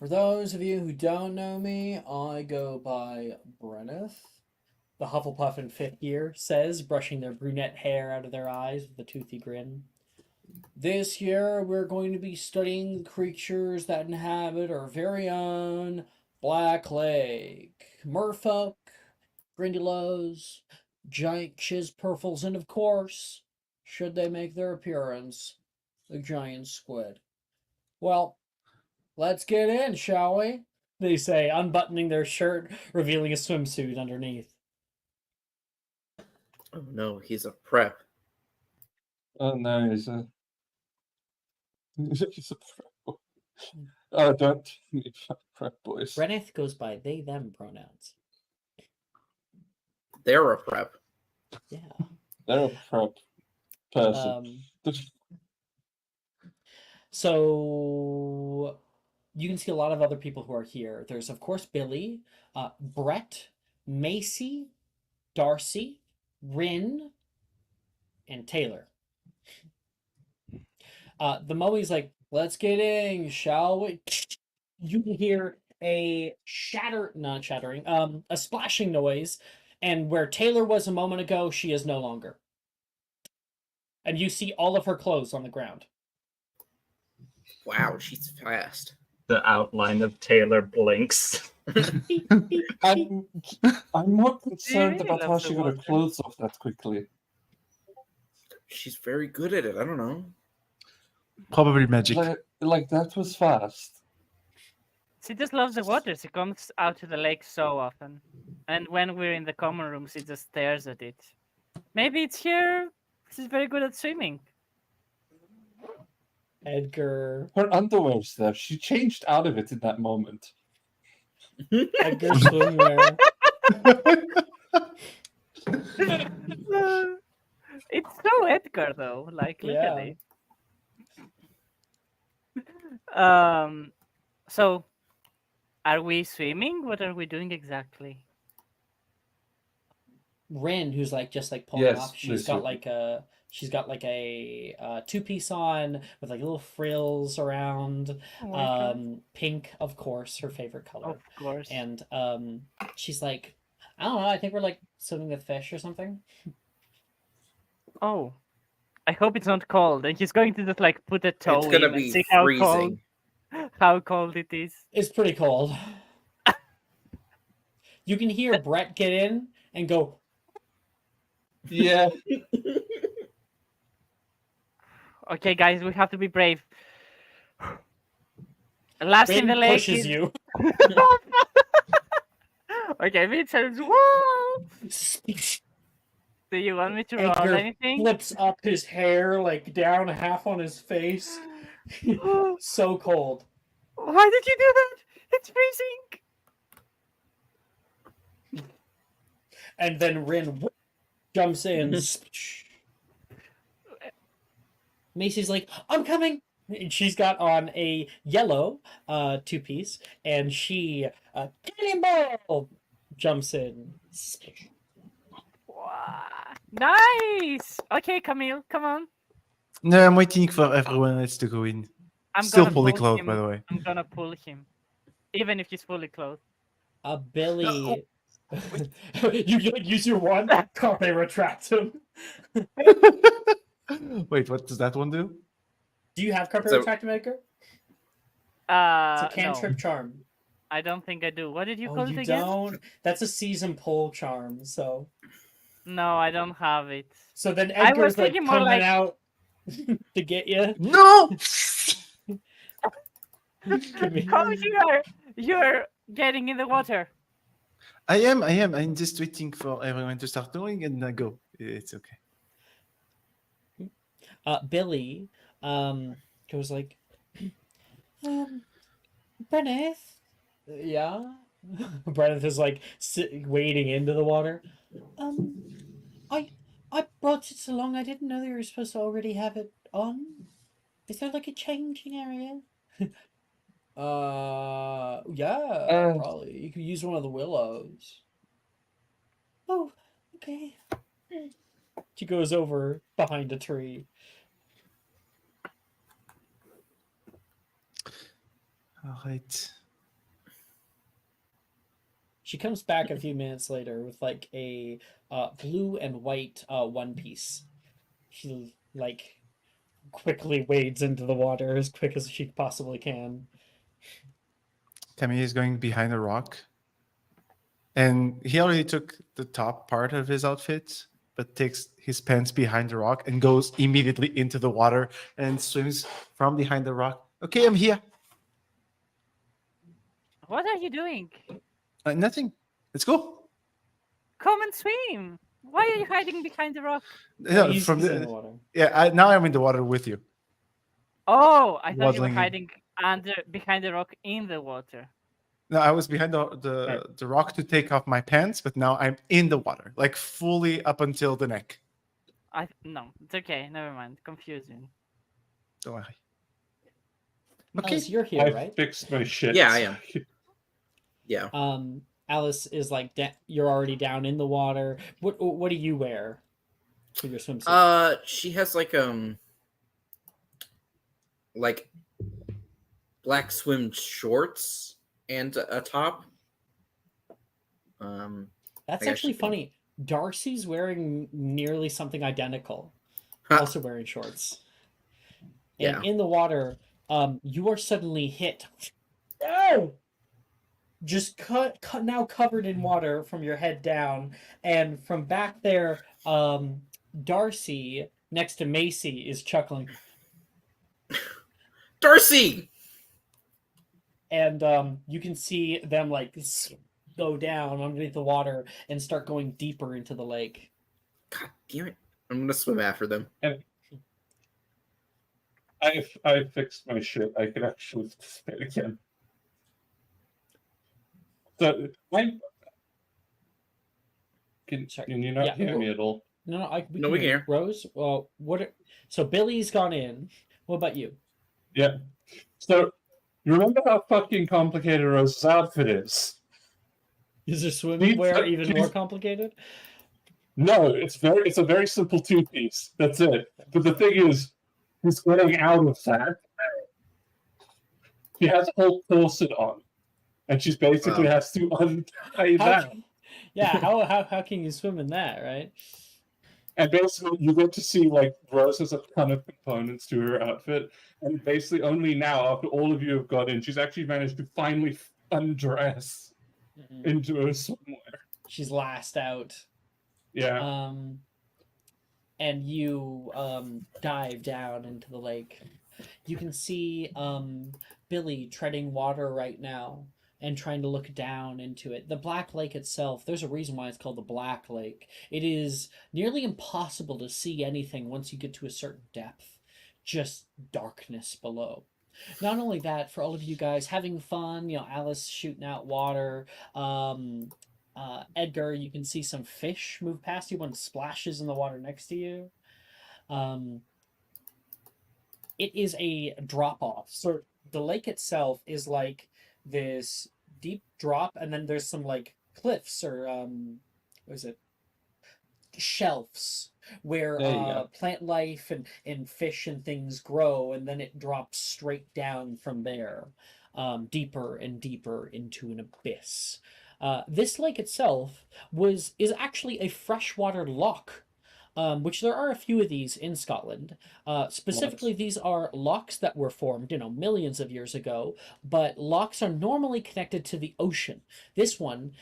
For those of you who don't know me, I go by Brenneth. The Hufflepuff in 5th year says, brushing their brunette hair out of their eyes with a toothy grin. This year, we're going to be studying the creatures that inhabit our very own Black Lake. Merfolk, Grindylows, giant Chizpurfles, and of course, should they make their appearance, the giant squid. Well, let's get in, shall we? They say, unbuttoning their shirt, revealing a swimsuit underneath. Oh no, he's a prep. Oh no, he's a he's a prep boy. Oh, don't need prep boys. Brenneth goes by they, them pronouns. They're a prep. Yeah. They're a prep person. So you can see a lot of other people who are here. There's, of course, Billy, Brett, Macy, Darcy, Rin, and Taylor. The Mowie's like, let's get in, shall we? You can hear a a splashing noise, and where Taylor was a moment ago, she is no longer. And you see all of her clothes on the ground. Wow, she's fast. The outline of Taylor blinks. I'm more concerned Really about how loves she the got her water. clothes off that quickly. She's very good at it. I don't know. Probably magic. Like that was fast. She just loves the water. She comes out to the lake so often. And when we're in the common room, she just stares at it. Maybe it's here. She's very good at swimming. Edgar. Her underwear's there. She changed out of it in that moment. Edgar swimwear. It's so Edgar, though. Like, look at Yeah. it. So Are we swimming? What are we doing exactly? Rin, who's like just like pulling Yes, off. Lucy. She's got like a two-piece on with like little frills around. Oh my God. Pink, of course, her favorite color. Of course. And she's like, I don't know. I think we're like swimming with fish or something. Oh, I hope it's not cold. And he's going to just like put a toe It's gonna in and be see freezing. how cold it is. It's pretty cold. You can hear Brett get in and go. Yeah. Okay, guys, we have to be brave. Last in Rin the lake pushes is... you. Okay, Mitch says, whoa! Do you want me to roll Edgar anything? flips up his hair like down half on his face. So cold. Why did you do that? It's freezing. And then Rin jumps in. Macy's like, I'm coming. And she's got on a yellow two-piece, and she cannonball jumps in. Wow. Nice. Okay, Camille, come on. No, I'm waiting for everyone else to go in. I'm Still gonna fully pull clothed, him. by the way. I'm gonna pull him, even if he's fully clothed. Billy. You use your one. Carpe retract him. Wait, what does that one do? Do you have Carpe So- retract him, Edgar? It's a No, cantrip charm. I don't think I do. What did you Oh, call you it again? don't? That's a season pull charm. So No, I don't have it. then I was Edgar's like thinking more coming like- out to get you. No! Come here! You're getting in the water. I am. I'm just waiting for everyone to start doing and I go. It's okay. Billy goes like, Brenneth. Yeah. Brenneth is like wading into the water. I brought it along. I didn't know they were supposed to already have it on. Is there like a changing area? Yeah, probably. You could use one of the willows. Oh, okay. She goes over behind a tree. All right. She comes back a few minutes later with like a blue and white one piece. She like quickly wades into the water as quick as she possibly can. Camille is going behind a rock. And he already took the top part of his outfit, but takes his pants behind the rock and goes immediately into the water and swims from behind the rock. Okay, I'm here. What are you doing? Nothing. Let's go. Come and swim. Why are you hiding behind the rock? Yeah, He's from in the, the water. yeah. Now I'm in the water with you. Oh, I thought you were Waddling in. hiding behind the rock in the water. No, I was behind the rock to take off my pants, but now I'm in the water, like fully up until the neck. No, it's okay. Never mind. Confusing. Don't worry. Alice, you're here, I right? fixed my shit. Yeah, I am. Yeah. Alice is like you're already down in the water. What do you wear for your swimsuit? She has like black swim shorts and a top. That's I actually actually- funny. Darcy's wearing nearly something identical, Huh. also wearing shorts. Yeah. And in the water, you are suddenly hit. Oh! Just now covered in water from your head down, and from back there, Darcy next to Macy is chuckling, Darcy! and you can see them like go down underneath the water and start going deeper into the lake. God damn it. I'm gonna swim after them. I fixed my shit. I can actually say it again. So can you not Yeah. hear me at all? No, No, we can hear. Rose. Well, so Billy's gone in. What about you? Yeah. So You remember how fucking complicated Rose's outfit is? Is her swimming wear She's- even more complicated? No, it's a very simple two-piece. That's it. But the thing is, he's getting out of that. She has a whole corset on, and she's basically Wow. has to untie How that. Yeah, how can you swim in that, right? And basically, you get to see like Rose has a ton of components to her outfit, and basically only now, after all of you have got in, she's actually managed to finally undress into her swimwear. She's last out. Yeah. And you dive down into the lake. You can see Billy treading water right now and trying to look down into it. The Black Lake itself, there's a reason why it's called the Black Lake. It is nearly impossible to see anything once you get to a certain depth. Just darkness below. Not only that, for all of you guys having fun, Alice shooting out water, Edgar, you can see some fish move past you. One splashes in the water next to you. It is a drop off. So the lake itself is like this deep drop, and then there's some like cliffs or what is it? Shelves where plant life and fish and things grow, and then it drops straight down from there, deeper and deeper into an abyss. This lake itself is actually a freshwater loch, which there are a few of these in Scotland. Specifically, these are lochs that were formed, millions of years ago, but lochs are normally connected to the ocean. This one,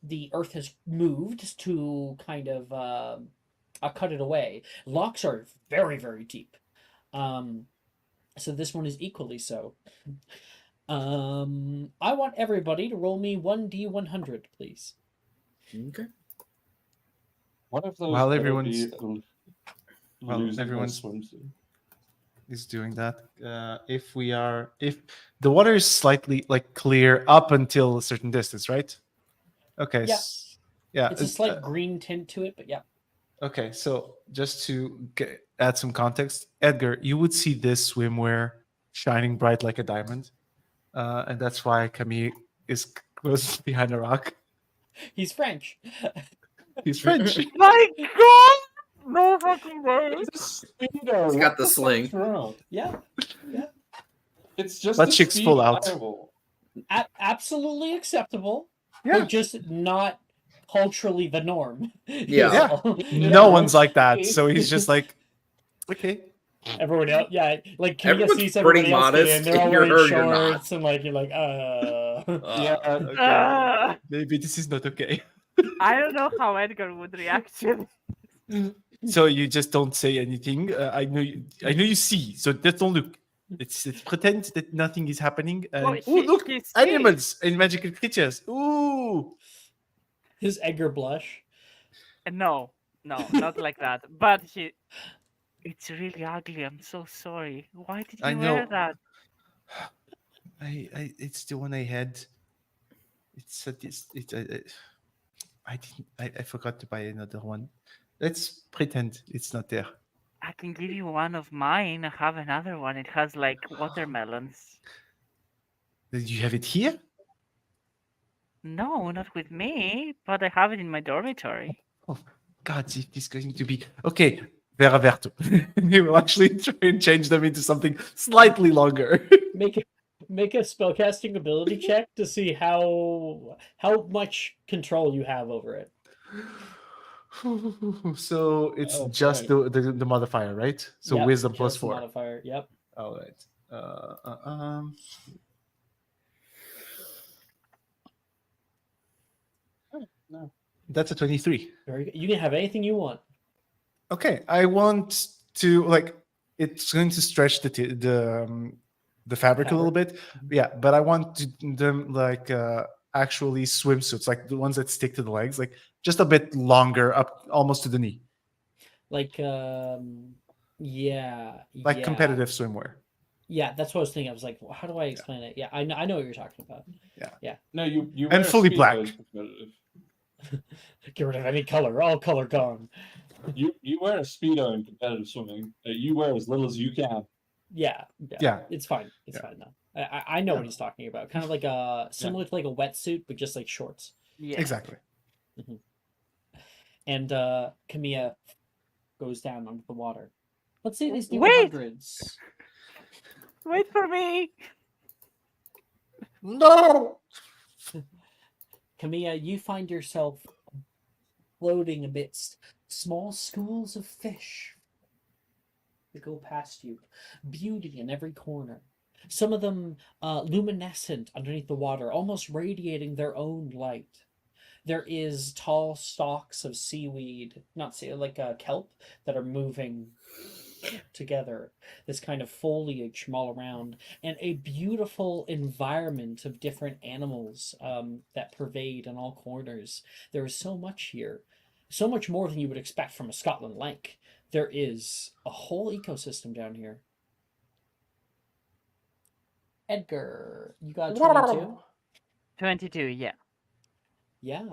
the earth has moved to kind of cut it away. Lochs are very, very deep. So this one is equally so. I want everybody to roll me 1d100, please. Okay. One of those While better everyone's- be while losing their everyone's- swimsuit. Is doing that. If the water is slightly like clear up until a certain distance, right? Okay. Yeah. Yeah. It's a slight green tint to it, but yeah. Okay, so just to add some context, Edgar, you would see this swimwear shining bright like a diamond, and that's why Camille is close behind a rock. He's French. He's French. My God! No fucking way. It's a speedo. He's got What the fuck's sling. wrong? Yeah. It's just Butt a cheeks speed full out. fireball. Absolutely acceptable, Yeah. but just not culturally the norm. Yeah. No one's like that, so he's just like, okay. Everyone else, yeah, like Camille Everyone's sees pretty everybody else get in, modest. they're all If you're wearing her, you're not. shorts, and like you're like, Yeah. Okay. Ah, Maybe this is not okay. I don't know how Edgar would react to it. So you just don't say anything. I know you see. So just don't look. It's pretend that nothing is happening. And Well, oh, look, he sees. animals and magical creatures. Ooh. his Edgar blush. No, not like that. But it's really ugly. I'm so sorry. Why did I you know. wear that? It's the one I had. I forgot to buy another one. Let's pretend it's not there. I can give you one of mine. I have another one. It has like watermelons. Did you have it here? No, not with me, but I have it in my dormitory. God, it is going to be okay. Vera Verto. We will actually try and change them into something slightly longer. Make a spellcasting ability check to see how much control you have over it. So it's Oh, just boy. the modifier, right? So Yep, wisdom plus just the 4. modifier. Yep. All right. No. That's a 23. Very good. You can have anything you want. Okay, I want to it's going to stretch the fabric a little bit. Yeah, but I want them actually swimsuits, like the ones that stick to the legs, like just a bit longer up almost to the knee. Like yeah. Like competitive swimwear. Yeah, that's what I was thinking. I was like, well, how do I explain it? Yeah, I know what you're talking about. No, you And wear fully Speedo black. is competitive. Get rid of any color, all color gone. You wear a speedo in competitive swimming. You wear as little as you can. Yeah. Yeah. It's fine. It's Yeah. fine now. I know Yeah. what he's talking about. Kind of like similar to like a wetsuit, but just like shorts. Yeah. Exactly. And Kamiya goes down under the water. Let's say these near Wait! hundreds. Wait for me. No. Kamiya, you find yourself floating amidst small schools of fish that go past you. Beauty in every corner. Some of them luminescent underneath the water, almost radiating their own light. There is tall stalks of seaweed, not sea, like kelp, that are moving together. This kind of foliage from all around, and a beautiful environment of different animals that pervade in all corners. There is so much here, so much more than you would expect from a Scotland lake. There is a whole ecosystem down here. Edgar, you got 22? 22, yeah. Yeah.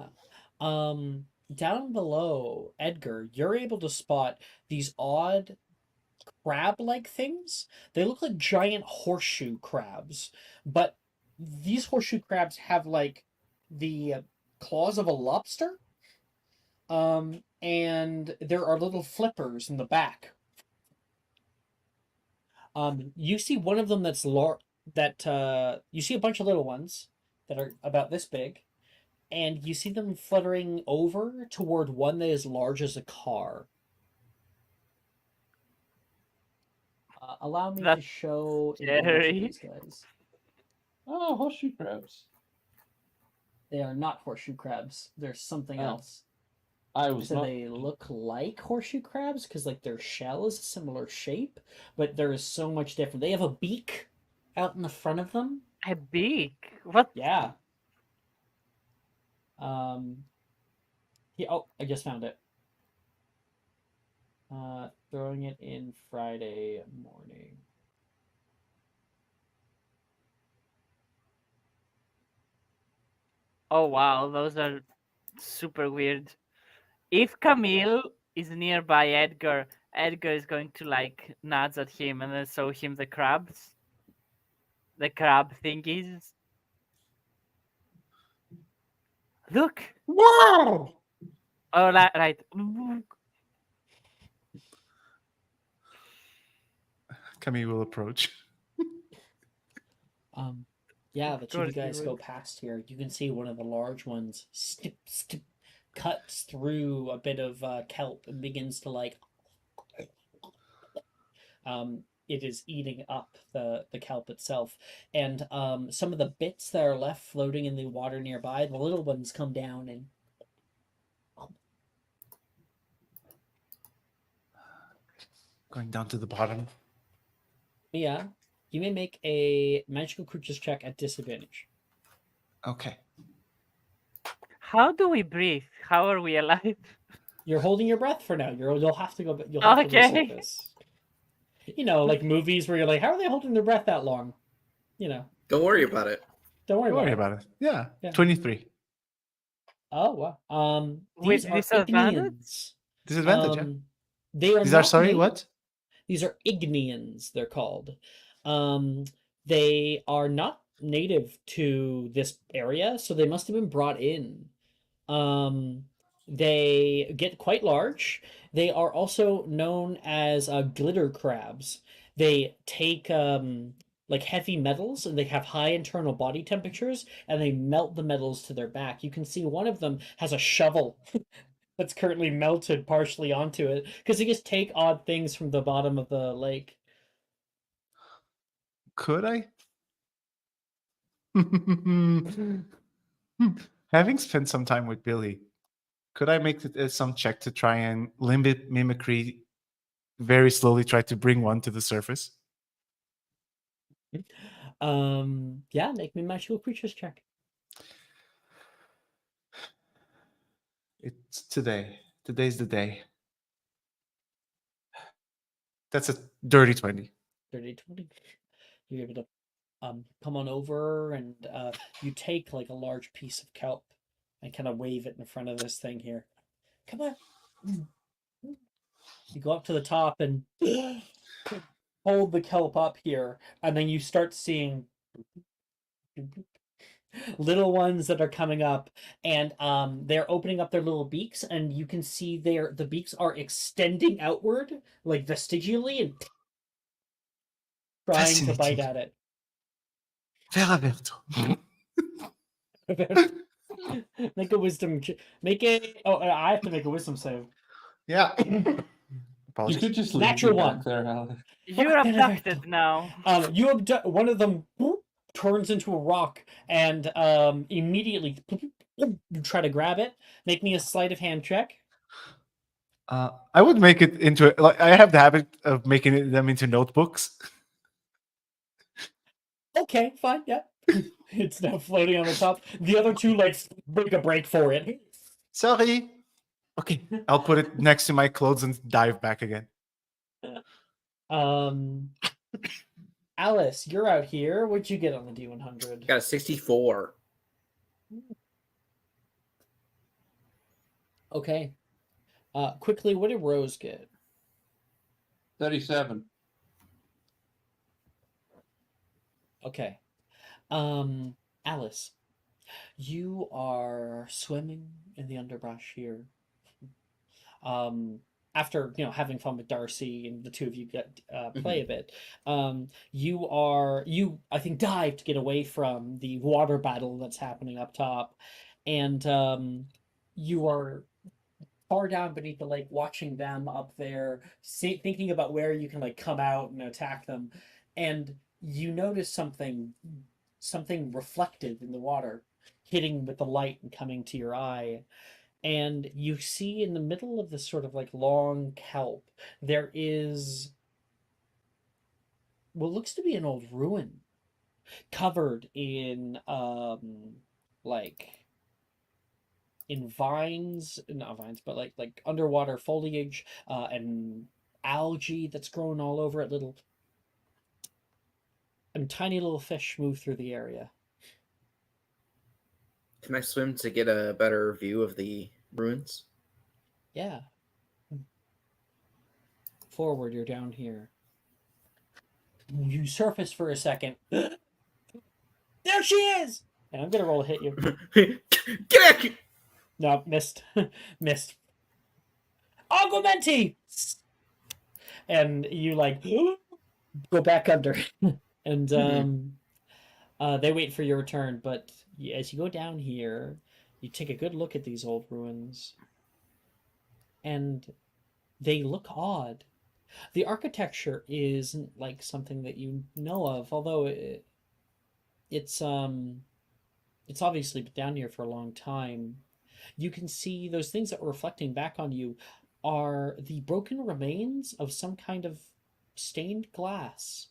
Down below, Edgar, you're able to spot these odd crab-like things. They look like giant horseshoe crabs, but these horseshoe crabs have like the claws of a lobster. And there are little flippers in the back. You see one of them that's you see a bunch of little ones that are about this big, and you see them fluttering over toward one that is large as a car. Allow me to That's show an image of scary. these guys. Oh, horseshoe crabs. They are not horseshoe crabs. They're something Oh. else. I was So not. they look like horseshoe crabs because like their shell is a similar shape, but there is so much different. They have a beak out in the front of them. A beak? What? Yeah. Oh, I just found it. Throwing it in Friday morning. Oh wow, those are super weird. If Camille is nearby Edgar, Edgar is going to like nod at him and then show him the crabs. The crab thingies. Look! Wow. Oh, right. Camille will approach. Yeah, the two of you course he guys go would. past here. You can see one of the large ones cuts through a bit of kelp and begins to like. It is eating up the kelp itself, and some of the bits that are left floating in the water nearby, the little ones come down and. Going down to the bottom. Yeah, you may make a magical creatures check at disadvantage. Okay. How do we breathe? How are we alive? You're holding your breath for now. You'll have to go. You'll have to reset Okay. this. You know, like movies where you're like, how are they holding their breath that long? You know, Don't worry about it. don't worry Don't worry about it. about it. Yeah. Yeah. 23. Oh wow. With These are disadvantage? Ignians. Disadvantage, yeah. They are These are, not sorry, native- what? These are Ignians, they're called. They are not native to this area, so they must have been brought in. They get quite large. They are also known as glitter crabs. They take like heavy metals and they have high internal body temperatures and they melt the metals to their back. You can see one of them has a shovel that's currently melted partially onto it because they just take odd things from the bottom of the lake. Could I? Having spent some time with Billy, could I make some check to try and limit mimicry? Very slowly try to bring one to the surface. Yeah, make me a magical creatures check. It's today. Today's the day. That's a dirty 20. 30-20. You're able to come on over and you take like a large piece of kelp and kind of wave it in front of this thing here. Come on. You go up to the top and hold the kelp up here, and then you start seeing little ones that are coming up, and they're opening up their little beaks, and you can see the beaks are extending outward like vestigially and trying to bite Fascinating. at it. Veramente. Make a wisdom. Make a. Oh, I have to make a wisdom save. Yeah. You Apologies. could just leave Natural me one. back there, Alex. You're abducted now. You one of them turns into a rock and immediately you try to grab it. Make me a sleight of hand check. I would make it into like I have the habit of making them into notebooks. Okay, fine, yeah. It's now floating on the top. The other two like make a break for it. Sorry. Okay, I'll put it next to my clothes and dive back again. Alice, you're out here. What'd you get on the D100? Got a 64. Okay. Quickly, what did Rose get? 37. Okay. Alice, you are swimming in the underbrush here. After having fun with Darcy and the two of you get play a bit, you I think dive to get away from the water battle that's happening up top, and you are far down beneath the lake, watching them up there, thinking about where you can like come out and attack them, and you notice something reflected in the water, hitting with the light and coming to your eye. And you see in the middle of this sort of like long kelp, there is what looks to be an old ruin covered in like in vines, not vines, but like underwater foliage and algae that's growing all over it, little and tiny little fish move through the area. Can I swim to get a better view of the ruins? Yeah. Forward, you're down here. You surface for a second. There she is! And I'm gonna roll to hit you. Get back! No, missed. Missed. Augmenti! And you like go back under. And they wait for your return, but as you go down here, you take a good look at these old ruins. And they look odd. The architecture isn't like something that you know of, although it's obviously been down here for a long time. You can see those things that were reflecting back on you are the broken remains of some kind of stained glass.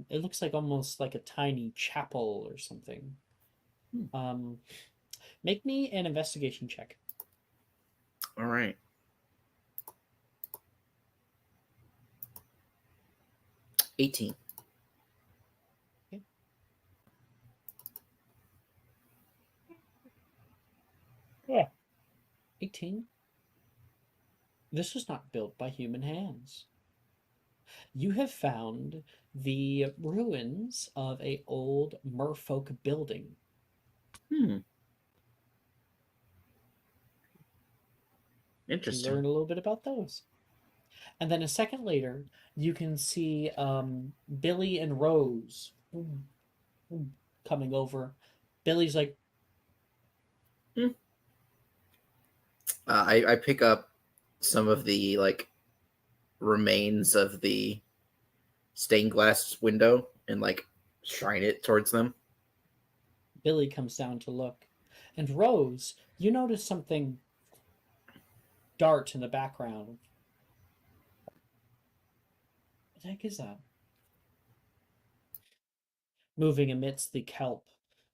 It looks like almost like a tiny chapel or something. Make me an investigation check. All right. 18. Okay. Yeah. 18. This was not built by human hands. You have found the ruins of a old merfolk building. Interesting. Learn a little bit about those. And then a second later, you can see Billy and Rose coming over. Billy's like, I pick up some of the like remains of the stained glass window and like shine it towards them. Billy comes down to look. And Rose, you notice something dart in the background. What the heck is that? Moving amidst the kelp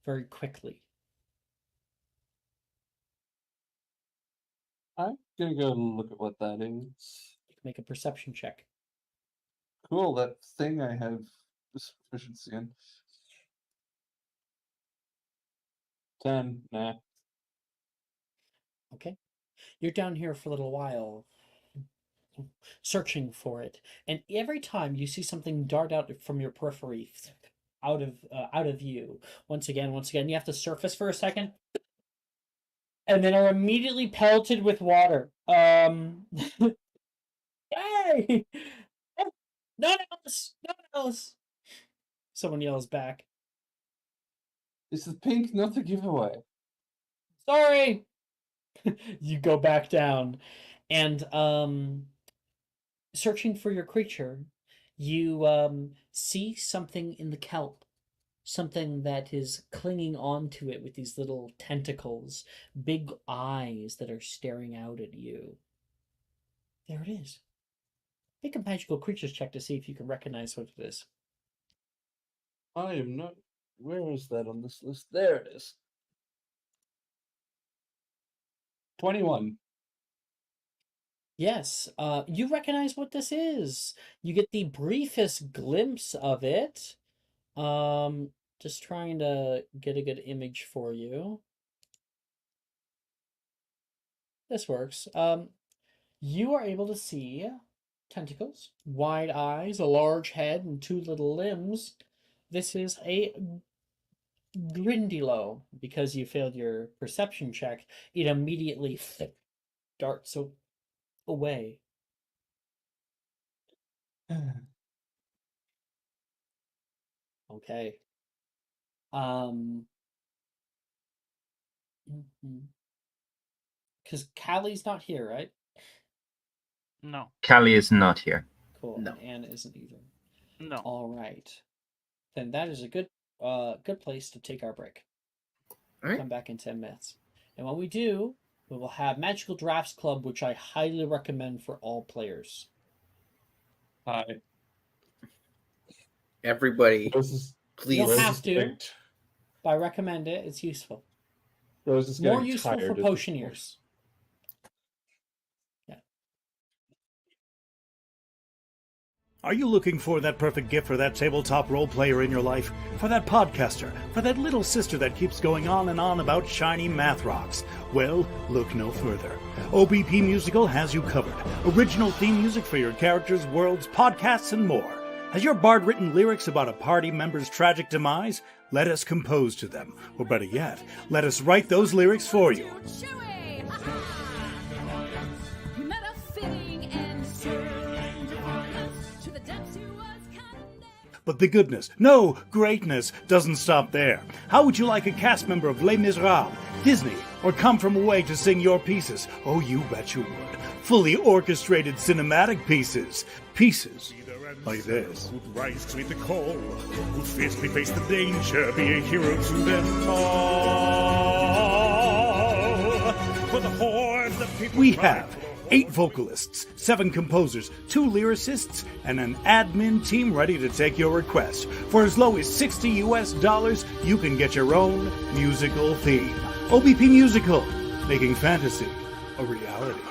very quickly. I'm gonna go look at what that is. Make a perception check. Cool, that thing I have this proficiency in. 10, nah. Okay. You're down here for a little while. searching for it, and every time you see something dart out from your periphery, out of view. Once again, you have to surface for a second, and then are immediately pelted with water. Hey! Not Alice! Not Alice! Someone yells back. Is the pink not a giveaway? Sorry! You go back down, and searching for your creature, you see something in the kelp. Something that is clinging onto it with these little tentacles, big eyes that are staring out at you. There it is. Make a magical creatures check to see if you can recognize what it is. I am not. Where is that on this list? There it is. 21. Yes, you recognize what this is. You get the briefest glimpse of it. Just trying to get a good image for you. This works. You are able to see tentacles, wide eyes, a large head, and 2 little limbs. This is a Grindilo. Because you failed your perception check, it immediately darts away. Okay. Because Callie's not here, right? No. Callie is not here. Cool. No. And Anne isn't either. No. All right. Then that is a good place to take our break. All right. Come back in 10 minutes. And when we do, we will have Magical Drafts Club, which I highly recommend for all players. Hi. Everybody, Rose is, please. You don't Rose have is to, getting- but I recommend it. It's useful. Rose is More getting useful tired for at this potioneers. Are you looking for that perfect gift for that tabletop role player in your life? For that podcaster? For that little sister that keeps going on and on about shiny math rocks? Well, look no further. OBP Musical has you covered. Original theme music for your characters, worlds, podcasts, and more. Has your bard written lyrics about a party member's tragic demise? Let us compose to them. Or better yet, let us write those lyrics for you. But the goodness, no, greatness, doesn't stop there. How would you like a cast member of Les Miserables, Disney, or Come From Away to sing your pieces? Oh, you bet you would. Fully orchestrated cinematic pieces. Pieces like this. Who'd rise to meet the call, who'd fiercely face the danger, be a hero to them all. For the hordes of people We have 8 vocalists, 7 composers, 2 lyricists, and an admin team ready to take your request. For as low as $60 US, you can get your own musical theme. OBP Musical, making fantasy a reality.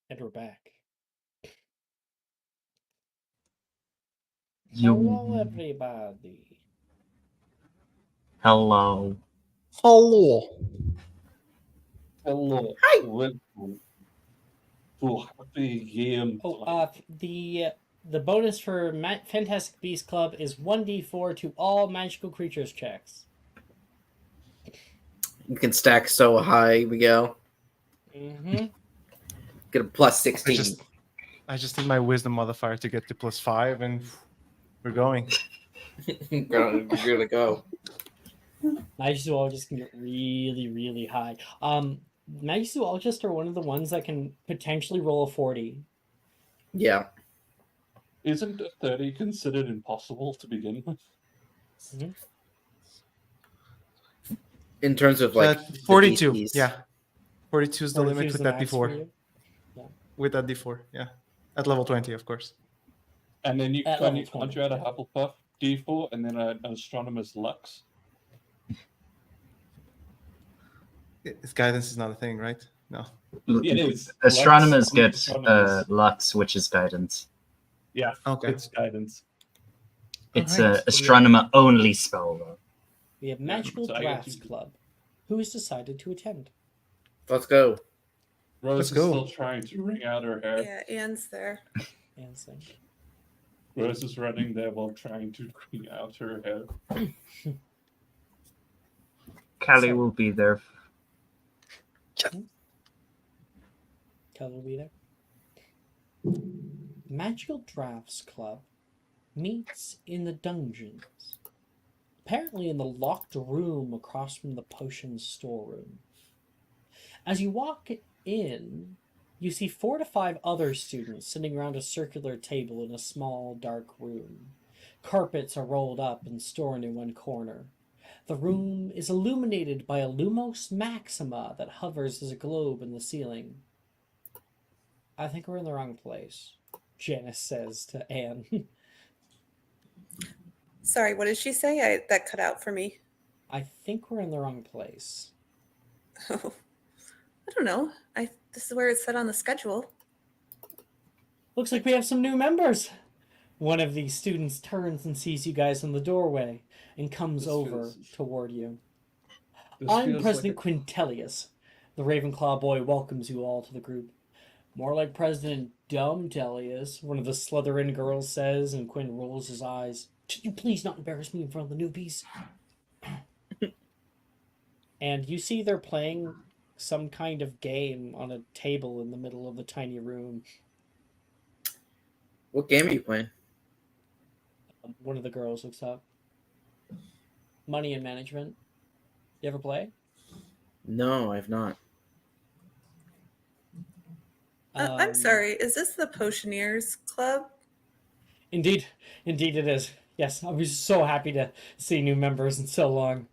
And we're back. You. Hello, everybody. Hello. Hello. Hello. Welcome to Happy Game Time. The bonus for Fantastic Beast Club is 1d4 to all magical creatures checks. You can stack so high, Miguel. Mm-hmm. Get a plus 16. I just need my wisdom modifier to get to +5, and we're going. You're gonna go. Magic Zoologists can get really, really high. Magic Zoologists are one of the ones that can potentially roll a 40. Yeah. Isn't a 30 considered impossible to begin with? Mm-hmm. In terms of like 42. the DCs. Yeah. 42 is the 42 limit is with the that max for D4. you? Yeah. With that D4, yeah. At level 20, of course. And then At can't level you 20, add a yeah. Hufflepuff D4 and then an Astronomer's Lux? Guidance is not a thing, right? No. Yeah, it is. Astronomers Lux, get astronomers. Lux, which is guidance. Yeah, Okay. it's guidance. It's Alright. a astronomer only spell, though. We have Magical so I get Drafts to- Club. Who has decided to attend? Let's go. Rose Let's is go. still trying to wring out her hair. Yeah, Anne's there. And so, Rose is running there while trying to wring out her hair. Callie So- will be there. Kelly will be there. Magical Drafts Club meets in the dungeons. Apparently in the locked room across from the potions storeroom. As you walk in, you see 4 to 5 other students sitting around a circular table in a small, dark room. Carpets are rolled up and stored in one corner. The room is illuminated by a Lumos Maxima that hovers as a globe in the ceiling. I think we're in the wrong place, Janice says to Anne. Sorry, what did she say? That cut out for me. I think we're in the wrong place. Oh, I don't know. This is where it's set on the schedule. Looks like we have some new members. One of the students turns and sees you guys in the doorway and comes This over feels- toward you. This I'm feels President like Quintelius. The Ravenclaw boy welcomes you all to the group. More like President Dumtelius, one of the Slytherin girls says, and Quinn rolls his eyes. Could you please not embarrass me in front of the newbies? And you see they're playing some kind of game on a table in the middle of the tiny room. What game are you playing? One of the girls looks up. Money and Management. You ever play? No, I've not. I'm sorry. Is this the Potioneers Club? Indeed it is. Yes, I was so happy to see new members in so long.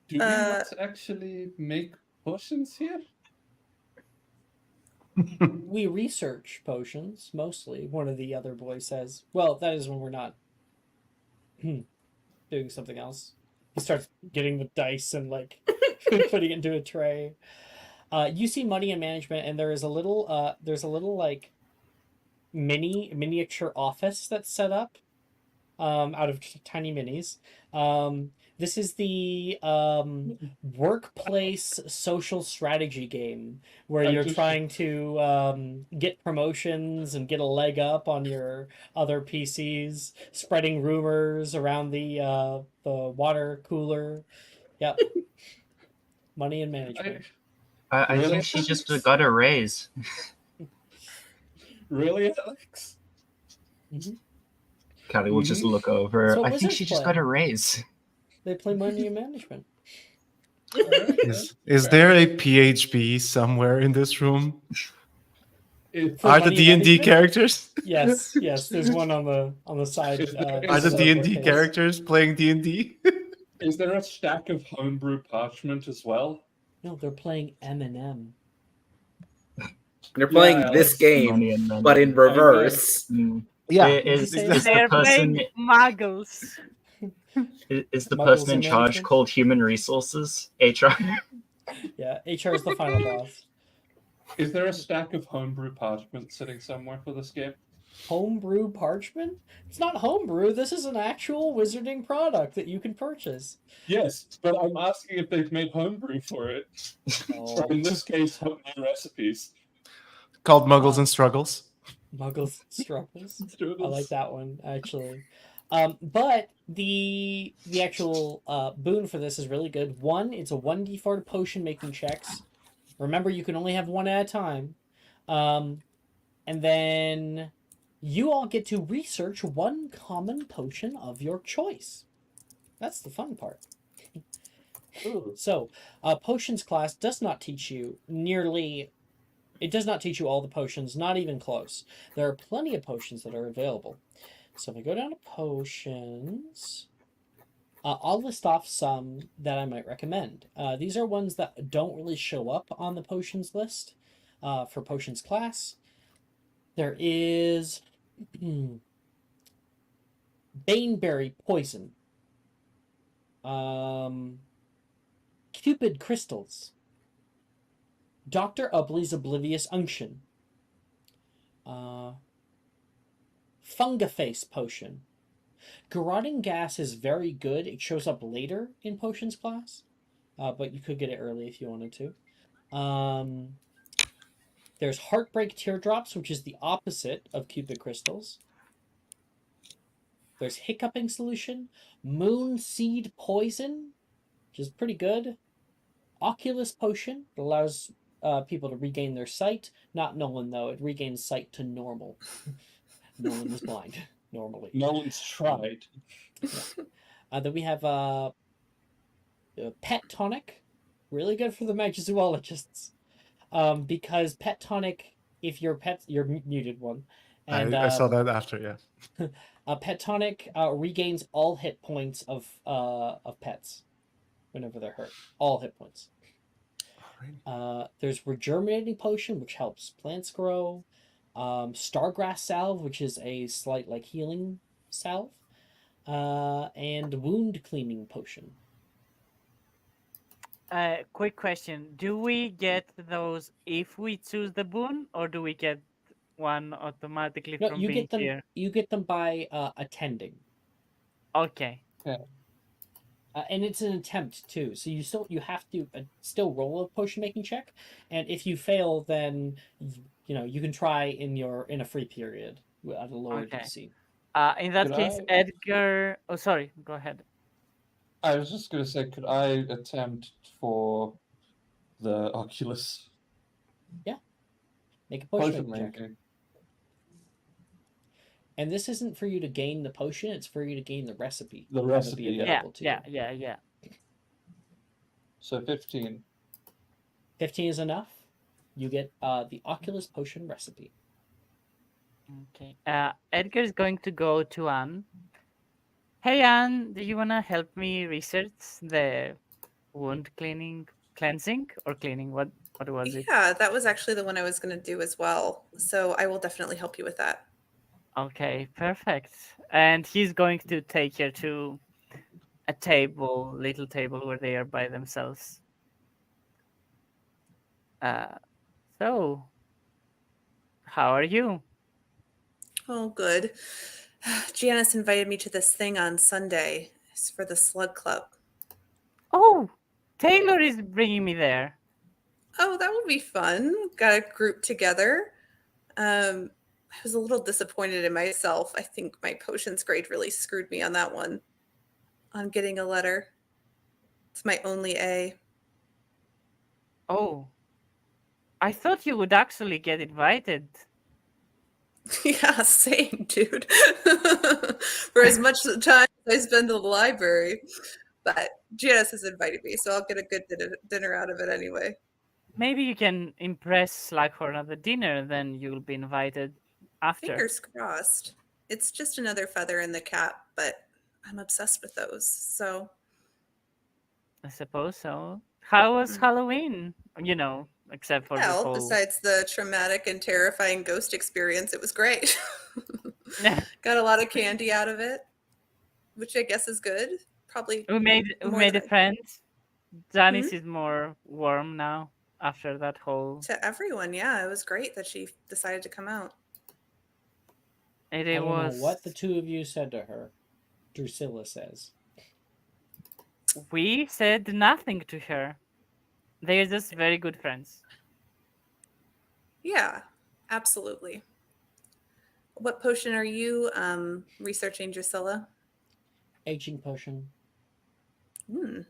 Do we not actually make potions here? We research potions, mostly, one of the other boys says. Well, that is when we're not doing something else. He starts getting the dice and, like, putting it into a tray. You see Money and Management, and there is a little, like, miniature office that's set up out of tiny minis. This is the workplace social strategy game where you're trying to get promotions and get a leg up on your other PCs, spreading rumors around the water cooler. Yep. Money and Management. I Really? think she just got a raise. Really, Alex? Callie will just look over. That's what I think wizards she just play. got a raise. They play Money and Management. Is there a PHB somewhere in this room? For Are the Money and D&D Management? characters? Yes, there's one on the side. Are the Is D&D bookcase. characters playing D&D? Is there a stack of homebrew parchment as well? No, they're playing M&M. They're playing Yeah, this Alex. Money game, and but in reverse. Yeah. Is Did you the say They're person playing muggles. is the Muggles person in and charge management? called Human Resources? HR? Yeah, HR is the final boss. Is there a stack of homebrew parchment sitting somewhere for this game? Homebrew parchment? It's not homebrew. This is an actual wizarding product that you can purchase. Yes, but I'm asking if they've made homebrew for it. Or in this case, homemade recipes. Called Muggles and Struggles. Muggles struggles. I Struggles. like that one actually. But the actual boon for this is really good. One, it's a 1d4 to potion making checks. Remember, you can only have one at a time. And then you all get to research one common potion of your choice. That's the fun part. So, potions class does not teach you it does not teach you all the potions, not even close. There are plenty of potions that are available. So if I go down to potions, I'll list off some that I might recommend. These are ones that don't really show up on the potions list for potions class. There is Baneberry Poison, Cupid Crystals, Dr. Ubley's Oblivious Unction, Fungaface Potion. Garroting Gas is very good. It shows up later in Potions class, but you could get it early if you wanted to. There's Heartbreak Teardrops, which is the opposite of Cupid Crystals. There's Hiccuping Solution, Moon Seed Poison, which is pretty good. Oculus Potion, it allows people to regain their sight. Not Nolan, though. It regains sight to normal. Nolan is blind, normally. Nolan's tried. Then we have Pet Tonic. Really good for the Magizoologists. Because Pet Tonic, if your pet... You're muted one. And, I saw that after, yeah. Pet Tonic regains all hit points of pets whenever they're hurt. All hit points. There's Regerminating Potion, which helps plants grow. Stargrass Salve, which is a slight healing salve. And Wound Cleaning Potion. Quick question. Do we get those if we choose the boon, or do we get one automatically No, from you being get them. here? You get them by attending. Okay. Yeah. And it's an attempt too, so you have to still roll a potion making check, and if you fail, then you can try in a free period at a lower Okay. DC. In that Could case, I- Edgar. Oh, sorry. Go ahead. I was just going to say, could I attempt for the Oculus Make a potion potion making check. making? And this isn't for you to gain the potion; it's for you to gain the recipe. The Have it be recipe, yeah. Yeah, available to yeah, you. yeah. So 15. 15 is enough. You get the Oculus potion recipe. Okay. Edgar is going to go to Anne. Hey, Anne, do you want to help me research the wound cleansing or cleaning? What was it? Yeah, that was actually the one I was going to do as well. So I will definitely help you with that. Okay, perfect. And he's going to take her to a little table where they are by themselves. So, how are you? Oh, good. Janice invited me to this thing on Sunday. It's for the Slug Club. Oh, Taylor is bringing me there. Oh, that would be fun. Got a group together. I was a little disappointed in myself. I think my potions grade really screwed me on that one. On getting a letter. It's my only A. Oh, I thought you would actually get invited. Yeah, same, dude. For as much time as I spend in the library. But Janice has invited me, so I'll get a good dinner out of it anyway. Maybe you can impress Slack for another dinner, then you'll be invited after. Fingers crossed. It's just another feather in the cap, but I'm obsessed with those. So I suppose so. How was Halloween? Except for the well, whole... besides the traumatic and terrifying ghost experience, it was great. Got a lot of candy out of it, which I guess is good. Probably We made more a than I- friend. Janice is more warm now. after that whole. To everyone, yeah, it was great that she decided to come out. It I don't was. know what the two of you said to her. Drusilla says. We said nothing to her. They're just very good friends. Yeah, absolutely. What potion are you researching, Drusilla? Aging potion. Hmm.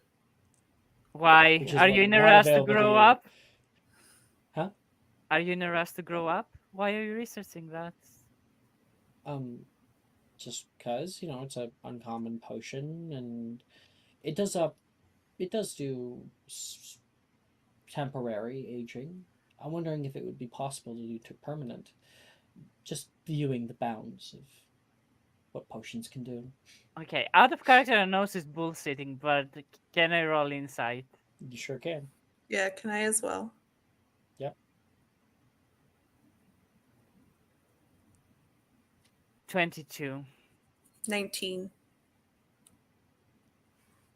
Why? Which is Are you in a not rush to available to grow you. up? Huh? Are you in a rush to grow up? Why are you researching that? Just because, it's an uncommon potion, and it does do temporary aging. I'm wondering if it would be possible to do permanent. Just viewing the bounds of what potions can do. Okay, out of character, I know this is bullshitting, but can I roll insight? You sure can. Yeah, can I as well? Yep. 22. 19.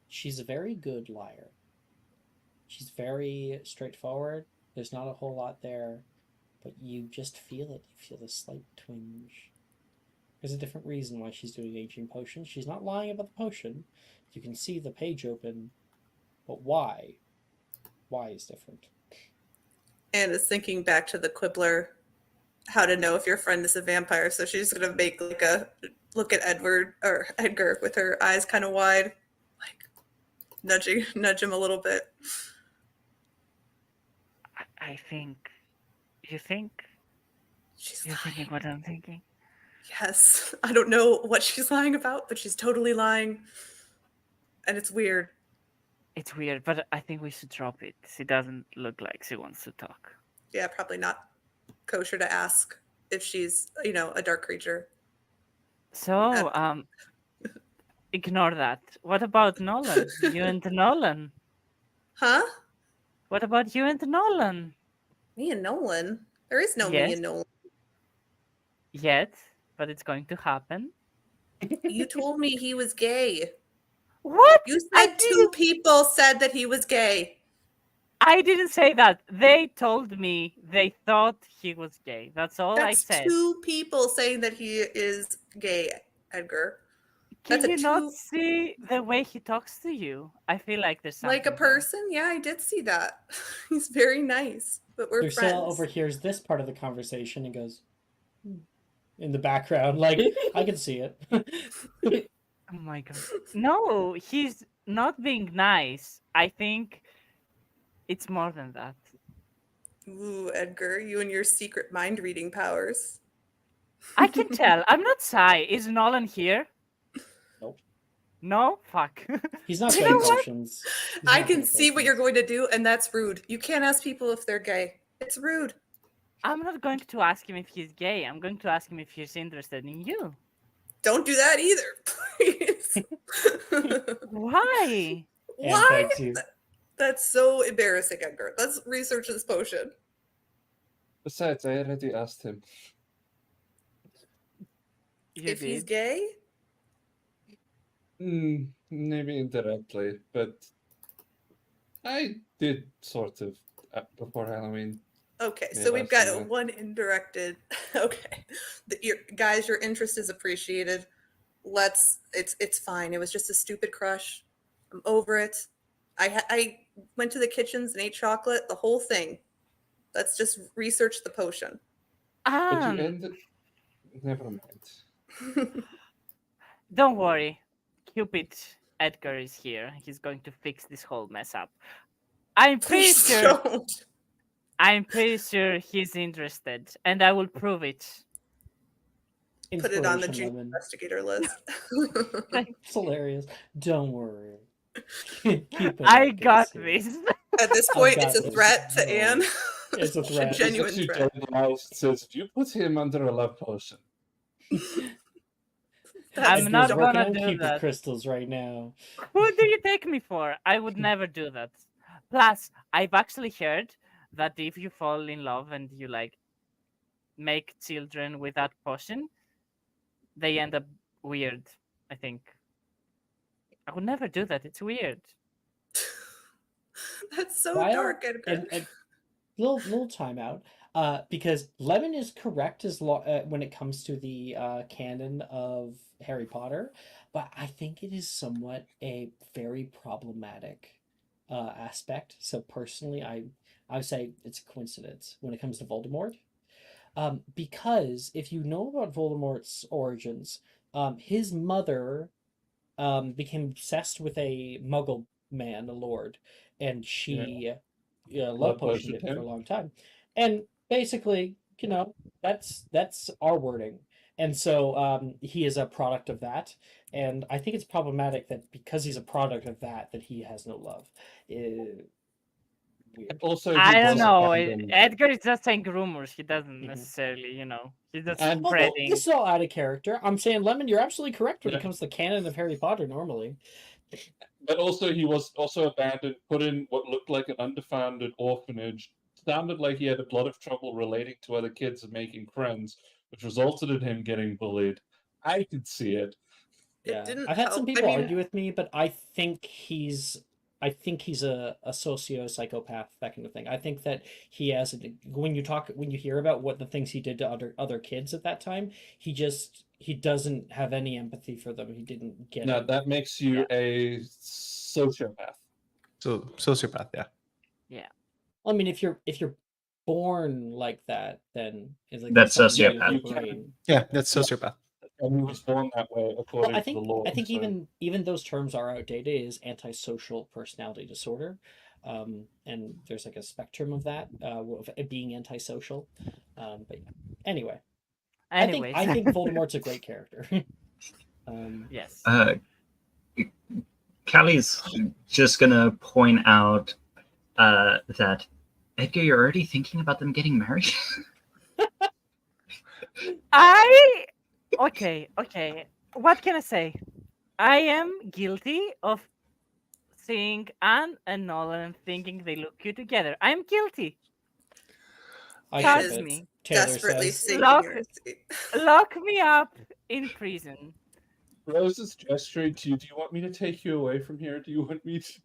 She's a very good liar. She's very straightforward. There's not a whole lot there, but you just feel it. You feel a slight twinge. There's a different reason why she's doing aging potions. She's not lying about the potion. You can see the page open, but why? Why is different. And is thinking back to the Quibbler, how to know if your friend is a vampire. So she's gonna make like a look at Edgar with her eyes kind of wide, like nudge him a little bit. I think. You think? You're thinking what I'm thinking? Yes. I don't know what she's lying about, but she's totally lying. And it's weird. It's weird, but I think we should drop it. She doesn't look like she wants to talk. Yeah, probably not kosher to ask if she's, a dark creature. So, ignore that. What about Nolan? You and Nolan? Huh? What about you and Nolan? Me and Nolan? There is no me Yes. and Nolan. Yet, but it's going to happen. You told me he was gay. What? You said two people said that he was gay. I didn't say that. They told me they thought he was gay. That's all I That's said. two people saying that he is gay, Edgar. Can That's you not see the way he talks to you? I feel like there's something like a person? Yeah, I did see that. He's very nice, but we're Drusilla friends. overhears this part of the conversation and goes, in the background, like, I can see it. Oh my god. No, he's not being nice. I think it's more than that. Ooh, Edgar, you and your secret mind reading powers. I can tell. I'm not shy. Is Nolan here? Nope. No? Fuck. He's not You getting know what? potions. He's I not can getting see what potions. you're going to do, and that's rude. You can't ask people if they're gay. It's rude. I'm not going to ask him if he's gay. I'm going to ask him if he's interested in you. Don't do that either, please. Why? Why? You. That's so embarrassing, Edgar. Let's research this potion. Besides, I already asked him. If he's gay? Maybe indirectly, but I did sort of before Halloween. Okay, Yeah, so we've that's got one indirected. Okay, guys, your interest is appreciated. It's fine. It was just a stupid crush. I'm over it. I went to the kitchens and ate chocolate. The whole thing. Let's just research the potion. But you ended. Never mind. Don't worry. Cupid Edgar is here. He's going to fix this whole mess up. I'm pretty Please sure. don't. I'm pretty sure he's interested, and I will prove it. Put it on the Inspiration junior lemon. investigator list. It's hilarious. Don't worry. Keep it I up, got Casey. this. At this I've point, got it's a this. threat to No. Anne. It's a threat. Genuine It's threat. actually Jordan Mouse says, "You put him under a love potion." I'm Edgar's not working gonna on do Cupid that. crystals right now. Who do you take me for? I would never do that. Plus, I've actually heard that if you fall in love and you make children with that potion, they end up weird, I think. I would never do that. It's weird. That's so While- dark, Edgar. And little timeout. Because Lemon is correct when it comes to the canon of Harry Potter, but I think it is somewhat a very problematic aspect. So personally, I would say it's a coincidence when it comes to Voldemort. Because if you know about Voldemort's origins, his mother became obsessed with a Muggle man, a lord, and she love potioned him for a long time. And basically, that's our wording. And so he is a product of that. And I think it's problematic that because he's a product of that, that he has no love. Weird. Also, I don't know. Edgar is just saying rumors. He doesn't Mhm. necessarily, he's just And- Well, spreading. this is all out of character. I'm saying, Lemon, you're absolutely correct when Yeah. it comes to the canon of Harry Potter normally. But also, he was also abandoned, put in what looked like an underfunded orphanage. Sounded like he had a lot of trouble relating to other kids and making friends, which resulted in him getting bullied. I could see it. Yeah, didn't I've had some help. I people mean- argue with me, but I think he's a socio-psychopath, that kind of thing. I think that he has when you hear about what the things he did to other kids at that time, he doesn't have any empathy for them. He didn't get Now it. that makes you a sociopath. So sociopath, yeah. I mean, if you're born like that, then it's like That's something to do with sociopath. your brain. Yeah, that's sociopath. And he was born that way according Well, to the law. I think so- even those terms are outdated. Is antisocial personality disorder, and there's like a spectrum of that of it being antisocial. But yeah. Anyway, Anyways, I think Voldemort's a great character. yes. Callie's just gonna point out that Edgar, you're already thinking about them getting married. Okay. What can I say? I am guilty of seeing Anne and Nolan thinking they look cute together. I'm guilty. I Touch ship it. me. Taylor Desperately says. seeking Lock- your seat. Lock me up in prison. Rose is gesturing to you. Do you want me to take you away from here? Do you want me to?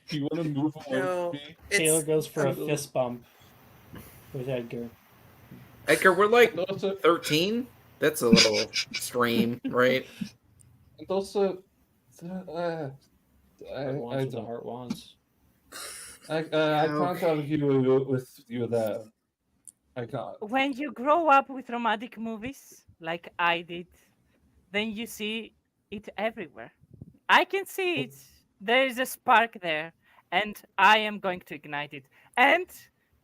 Do you want to move away No. from me? Taylor It's goes for a little- fist bump with Edgar. Edgar, we're like And also, 13. That's a little extreme, right? and also, Heart wants I what the don't. heart wants. I can't argue with you there. I can't. When you grow up with romantic movies, like I did, then you see it everywhere. I can see it. There is a spark there, and I am going to ignite it. And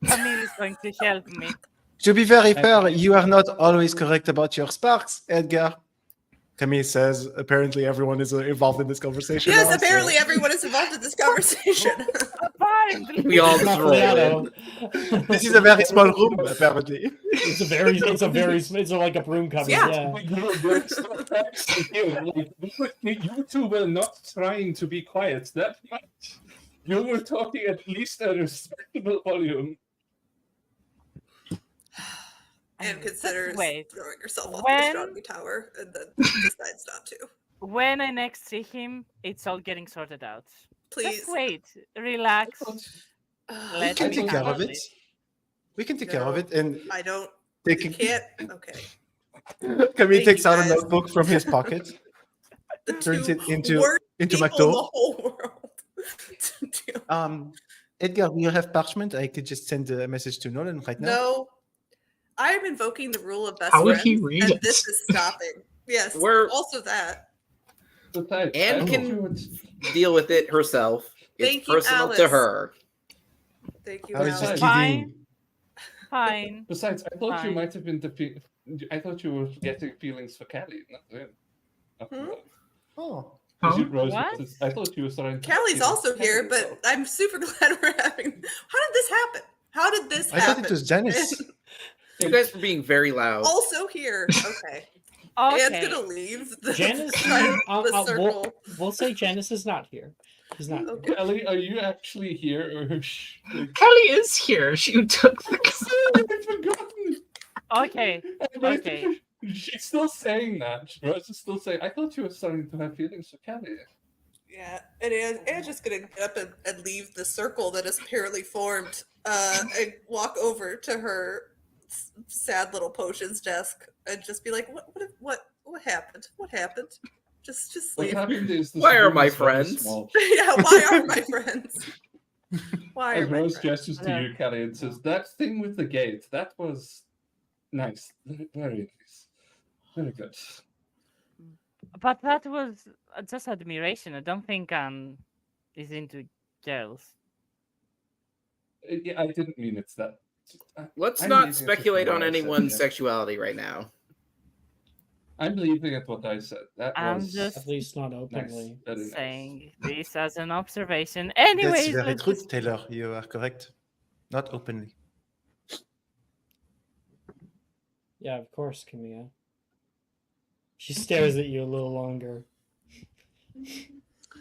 Camille is going to help me. To be very fair, you are not always correct about your sparks, Edgar. Camille says, apparently everyone is involved in this conversation. Yes, now, so- apparently everyone is involved in this conversation. Apparently, We all just Not roll Leonardo. in. This is a very small room, apparently. It's like a broom cupboard. Yeah. You two were not trying to be quiet that much. You were talking at least at a respectable volume. And Just considers wait. throwing yourself off the When- astronomy tower and then decides not to. When I next see him, it's all getting sorted out. Please. Just wait, relax. We Let can me take care of handle it. We can take care of No. it. And I don't. take You can't. Okay. Camille Thank takes you, out a guys. notebook from his pocket, The turns two it into worst people in the Macdo. whole world. to deal. Edgar, you have parchment? I could just send a message to Nolan right now. No, I am invoking the rule of best How would friends, he read and it? this is stopping. Yes, We're- also that. Besides, Anne I can thought you deal with it herself. Thank It's you, personal to Alice. her. Thank you, I was just Alex. Fine. kidding. Fine. Besides, I thought you Fine. might have been I thought you were getting feelings for Callie. Hmm? Oh. Because Huh? you Rose, What? I thought you were starting. to Callie's feel also Callie, here, but though. I'm super glad we're having. How did this happen? How did this I happen? thought it was Janice. You guys were being very loud. Also here. Okay. Anne's Okay. gonna leave the, Janice, the circle. we'll say Janice is not here. He's not. Okay. Callie, are you actually here, or like, Kelly is here. She took the. I've forgotten. Okay. Okay. She's still saying that. Rose is still saying. I thought you were starting to have feelings for Callie. Yeah, and Anne's just gonna get up and leave the circle that is apparently formed, and walk over to her sad little potions desk and just be like, what happened? What happened? Just What leave. happened is this Why are room my is very friends? small. Yeah, why are my friends? Why are And my Rose friends? gestures to you, Callie, and says, "That thing with the gate, that was nice. Very nice. Very good." But that was just admiration. I don't think is into girls. Yeah, I didn't mean it's that. Let's I'm not leaving it with speculate what on I said, anyone's yeah. sexuality right now. I'm leaving it what I said. That I'm was just At least not nice. openly. Very nice. saying this as an observation. That's Anyways, very let's true, just... Taylor. You are correct. Not openly. Yeah, of course, Camilla. She stares at you a little longer.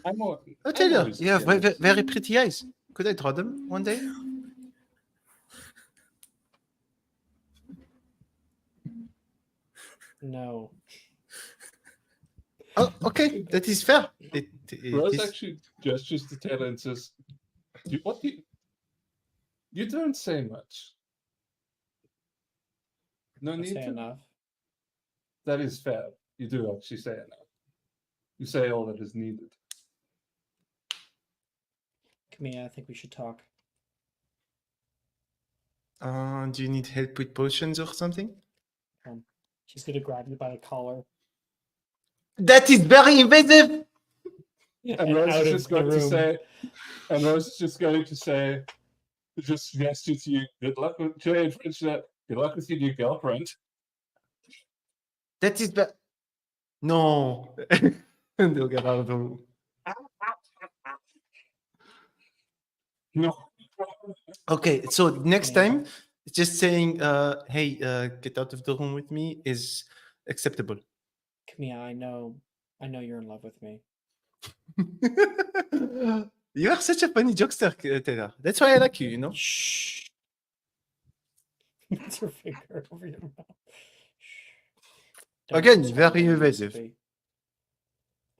I'm more. Oh, I'm Taylor, always you have very, jealous. very pretty eyes. Could I draw them one day? No. Oh, okay. That is fair. It Rose is. actually gestures to Taylor and says, "What do you don't say much. No I need say to. enough. That is fair. You do actually say enough. You say all that is needed." Camilla, I think we should talk. Do you need help with potions or something? She's gonna grab you by the collar. That is very invasive. And Rose out is of just the going to room. say, and Rose is just going to say, just gesture to you, "Good luck with Jay French. Good luck with your new girlfriend." That is no. And they'll get out of the room. No. Okay, so next Yeah. time, just saying, "Hey, get out of the room with me" is acceptable. Camilla, I know you're in love with me. You are such a funny jokester, Taylor. That's why I like you. You know. Shh. It's her finger over your mouth. Shh. Again, whisper very where you're supposed to invasive. be.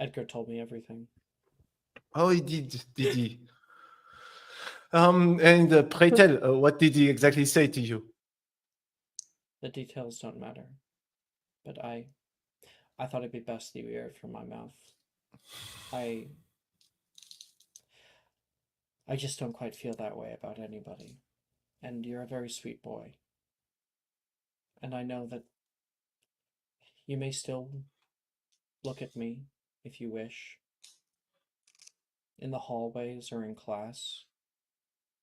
Edgar told me everything. Oh, he did he? And pray tell, what did he exactly say to you? The details don't matter. But I thought it'd be best that you hear it from my mouth. I just don't quite feel that way about anybody. And you're a very sweet boy. And I know that you may still look at me if you wish. In the hallways or in class.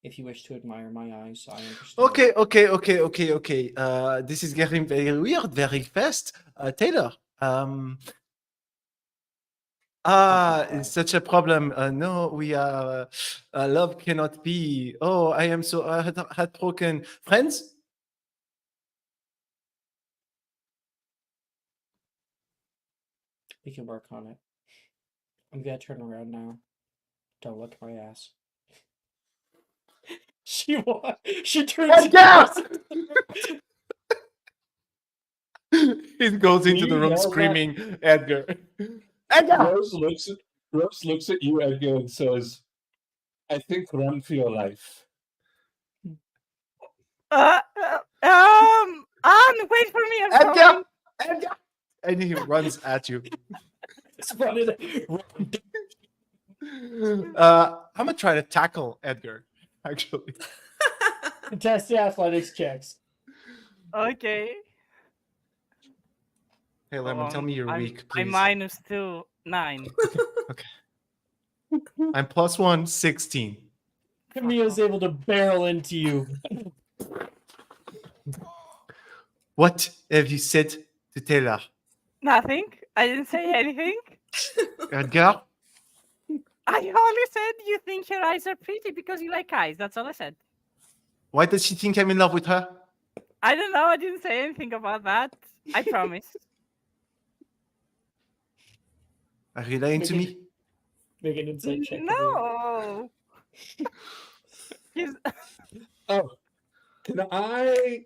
If you wish to admire my eyes, I understand. Okay. This is getting very weird very fast. Taylor, it's such a problem. No, we are. Love cannot be. Oh, I am so heartbroken. Friends? We can work on it. I'm gonna turn around now. Don't look at my ass. She turns. He goes into the You room yell that- screaming, Edgar. Edgar! Rose looks at you, Edgar, and says, "I think run for your life." Wait for me. I'm Edgar! coming. Edgar! And he runs at you. I'm gonna try to tackle Edgar, actually. Test the athletics checks. Okay. Hey, Lemon, tell me you're weak, I'm please. -2, 9. Okay. I'm +1, 16. Camilla's able to barrel into you. What have you said to Taylor? Nothing. I didn't say anything. Edgar? I only said you think your eyes are pretty because you like eyes. That's all I said. Why does she think I'm in love with her? I don't know. I didn't say anything about that. I promise. Are you lying to me? Make an insight check. No. Oh, can I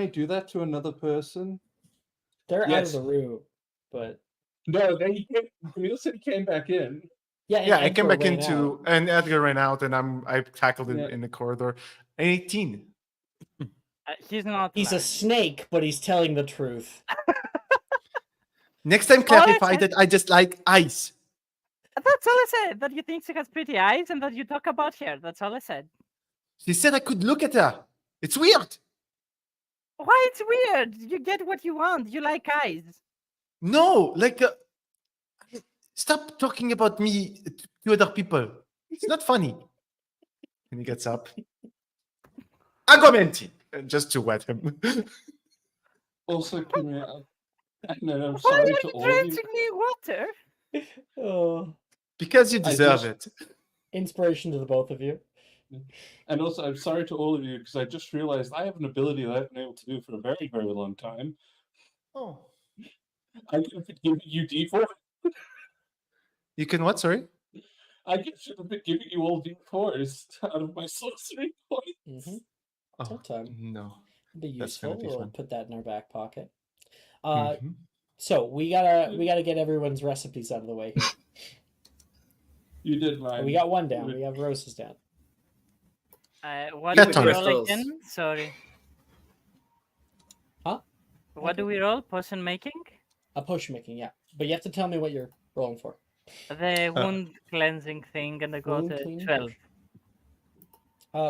do that to another person? They're out of Yes. the room, but No, then Camille said he came back in. Yeah, and Yeah, I came Edgar back ran into out. and Edgar ran out, and I tackled him Yeah. in the corridor. 18. He's not. He's a lying. snake, but he's telling the truth. Next time, All I clarify said- that I just like ice. That's all I said. That you think she has pretty eyes and that you talk about her. That's all I said. She said I could look at her. It's weird. Why it's weird? You get what you want. You like eyes. No, like, stop talking about me to other people. It's not funny. And he gets up. Argumenti, just to wet him. Also, Camille, and then I'm Why sorry are to you all of you. drenching me in water? Oh, Because you I deserve just- it. inspiration to the both of you. And also, I'm sorry to all of you because I just realized I have an ability that I've been able to do for a very, very long time. Oh. I could have been giving you D4. You can what, sorry? I should have been giving you all D4s out of my sorcery points. Mm-hmm. Oh, Sometime. no. It'd be That's gonna useful. be We'll fun. put that in our back pocket. Mhm. So we gotta get everyone's recipes out of the way here. You did mine. We got one down. We have Rose's down. What Pet do we tonic. roll again? Sorry. Huh? What do we roll? Potion making? A potion making, yeah. But you have to tell me what you're rolling for. The wound cleansing thing, and I got Wound a cleaning 12.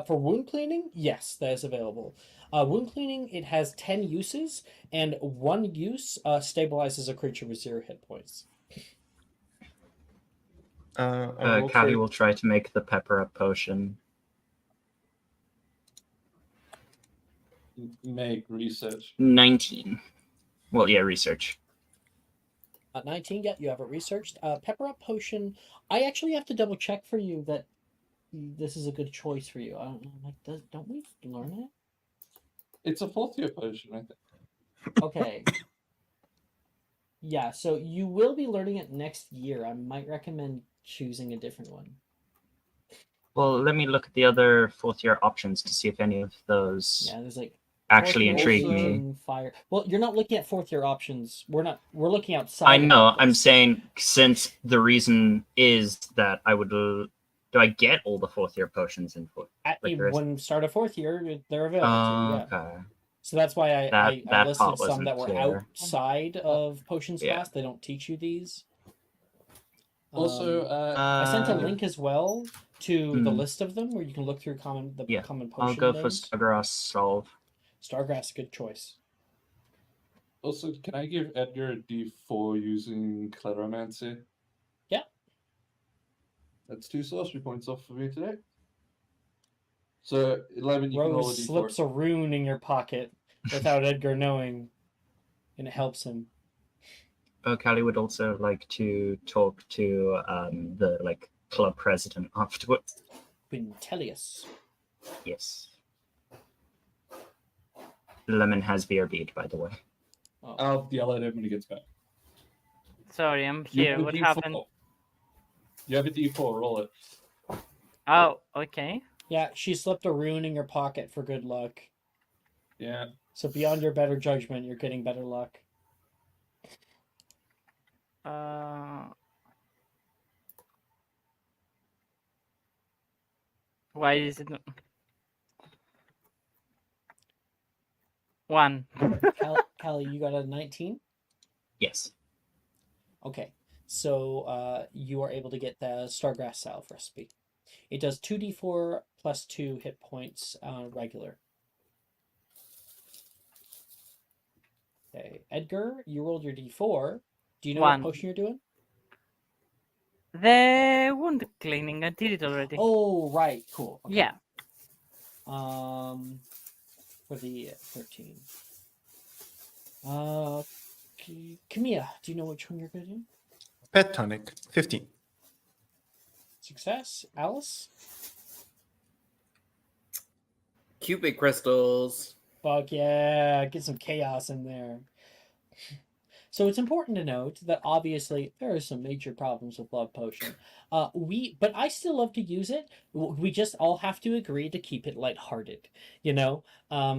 For wound cleaning, yes, that is available. Wound cleaning, it has 10 uses, and one use stabilizes a creature with 0 hit points. I rolled Callie for- will try to make the pepper up potion. Make research. 19. Well, yeah, research. 19, yeah, you have it researched. Pepper up potion, I actually have to double check for you that this is a good choice for you. I don't know, like, don't we learn it? It's a 4th year potion, I think. Okay. Yeah, so you will be learning it next year. I might recommend choosing a different one. Well, let me look at the other fourth year options to see if any of those Yeah, there's like actually fourth year intrigue me. aging, Fire. Well, you're not looking at 4th year options. We're looking outside. I of know. that I'm list. saying since the reason is that I would. Do I get all the fourth year potions in fourth? When start a 4th year, they're available to you, yeah. Okay. So that's why I That listed part some wasn't that were clear. outside of potions Yeah. class. They don't teach you these. Also, I sent a Uh, link as well to the Hmm. list of them where you can look through common Yeah, potion I'll go for names. Stargrass Solve. Stargrass, good choice. also, can I give Edgar a D4 using Cleromancy? Yeah. That's 2 sorcery points off for me today. So 11, you can roll a Rose D4. slips a rune in your pocket without Edgar knowing, and it helps him. Callie would also like to talk to the club president afterwards. Quintelius. Yes. Lemon has VRB'd, by the way. Oh. I'll yell at him when he gets back. Sorry, I'm You here. have a What D4. happened? You have a D4, roll it. Oh, okay. Yeah, she slipped a rune in your pocket for good luck. Yeah. So beyond your better judgment, you're getting better luck. Why is it? 1. Callie, you got a 19? Yes. Okay, so you are able to get the Stargrass Salve recipe. It does 2d4 plus 2 hit points regular. Okay, Edgar, you rolled your d4. Do you know 1. what potion you're doing? The wound cleaning. I did it already. Oh, right, cool. Okay. Yeah. For the 13. Camilla, do you know which one you're gonna do? Pet tonic, 15. Success. Alice? Cupid crystals. Fuck yeah, get some chaos in there. So it's important to note that obviously there are some major problems with Love Potion. But I still love to use it. We just all have to agree to keep it lighthearted, you know.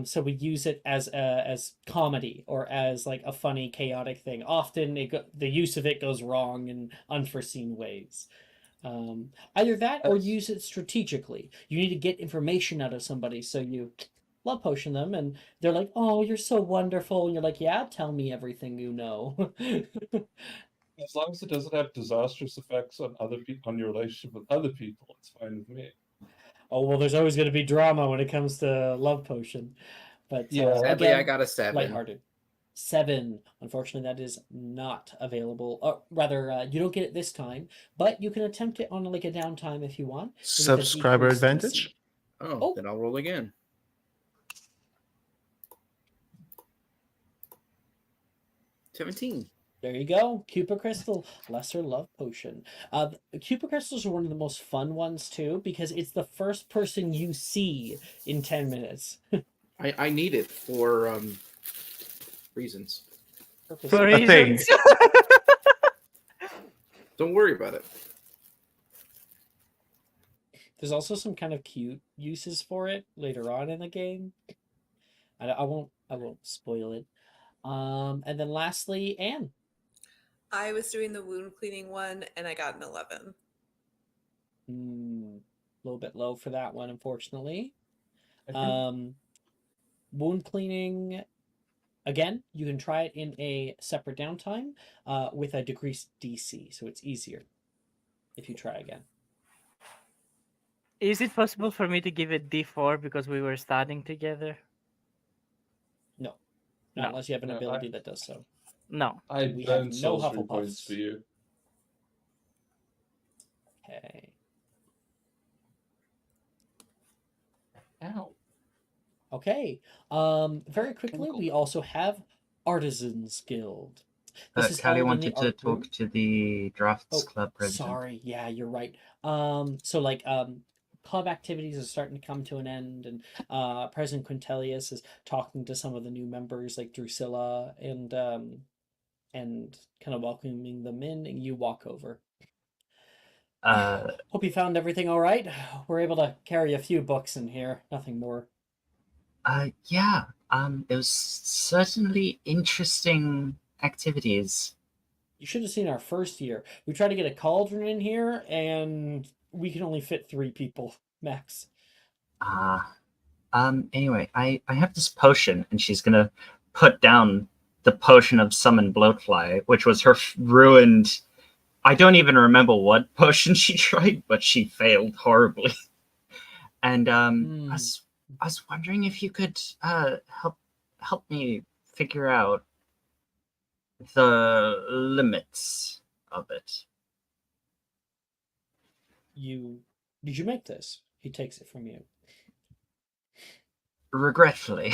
So we use it as comedy or as like a funny, chaotic thing. Often the use of it goes wrong in unforeseen ways. Either that or use it strategically. You need to get information out of somebody, so you love potion them, and they're like, "Oh, you're so wonderful," and you're like, "Yeah, tell me everything you know." As long as it doesn't have disastrous effects on other people, on your relationship with other people, it's fine with me. Oh well, there's always going to be drama when it comes to love potion, but Yeah. Sadly, again, I got a 7. lighthearted. 7. Unfortunately, that is not available. Or rather, you don't get it this time, but you can attempt it on like a downtime if you want. with a Subscriber decreased advantage? DC. Oh, Oh. then I'll roll again. $17. There you go. Cupid Crystal, Lesser Love Potion. Cupid Crystals are one of the most fun ones too, because it's the first person you see in 10 minutes. I need it for reasons. For A thing. reasons. Don't worry about it. There's also some kind of cute uses for it later on in the game. I won't spoil it. And then lastly, Anne. I was doing the wound cleaning one and I got an 11. A little bit low for that one, unfortunately. I think Wound cleaning, again, you can try it in a separate downtime with a decreased DC, so it's easier if you try again. Is it possible for me to give it D4 because we were studying together? No, No. not unless you have an No, ability that does so. No. I We have burn no sorcery points Hufflepuffs. for you. Okay. Ow. Okay. Very quickly, we also have Artisans Guild. This is Callie held in the wanted to art room. talk to the Drafts Oh, Club president. sorry. Yeah, you're right. So like club activities are starting to come to an end, and President Quintilius is talking to some of the new members like Drusilla and kind of welcoming them in, and you walk over. Hope you found everything all right. We're able to carry a few books in here, nothing more. Yeah. It was certainly interesting activities. You should have seen our first year. We tried to get a cauldron in here, and we can only fit 3 people max. Anyway, I have this potion, and she's gonna put down the potion of summon bloatfly, which was her ruined. I don't even remember what potion she tried, but she failed horribly. And I was wondering if you could help me figure out the limits of it. Did you make this? He takes it from you. Regretfully.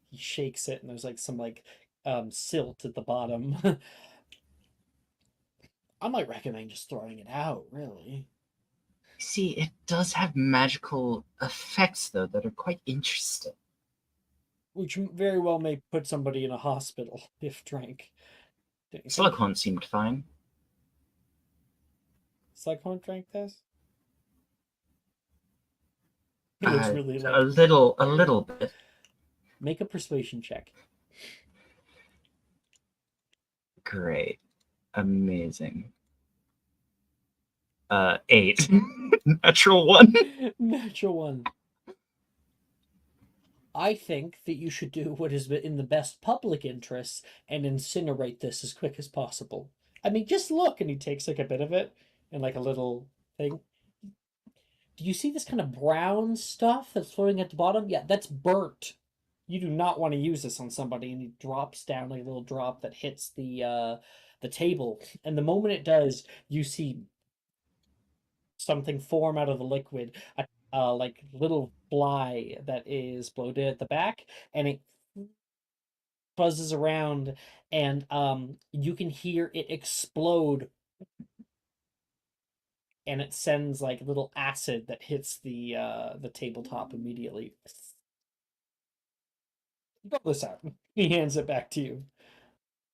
He shakes it, and there's like some silt at the bottom. I might recommend just throwing it out, really. See, it does have magical effects, though, that are quite interesting. Which very well may put somebody in a hospital if drank. Slughorn seemed fine. Slughorn drank this? It looks really like... A little bit. Make a persuasion check. Great. Amazing. 8. Natural 1. Natural 1. I think that you should do what is in the best public interest and incinerate this as quick as possible. I mean, just look, and he takes like a bit of it and like a little thing. Do you see this kind of brown stuff that's floating at the bottom? Yeah, that's burnt. You do not want to use this on somebody, and he drops down like a little drop that hits the table. And the moment it does, you see something form out of the liquid, a like little fly that is bloated at the back, and it buzzes around, and you can hear it explode, and it sends like little acid that hits the tabletop immediately. Fill this out. He hands it back to you.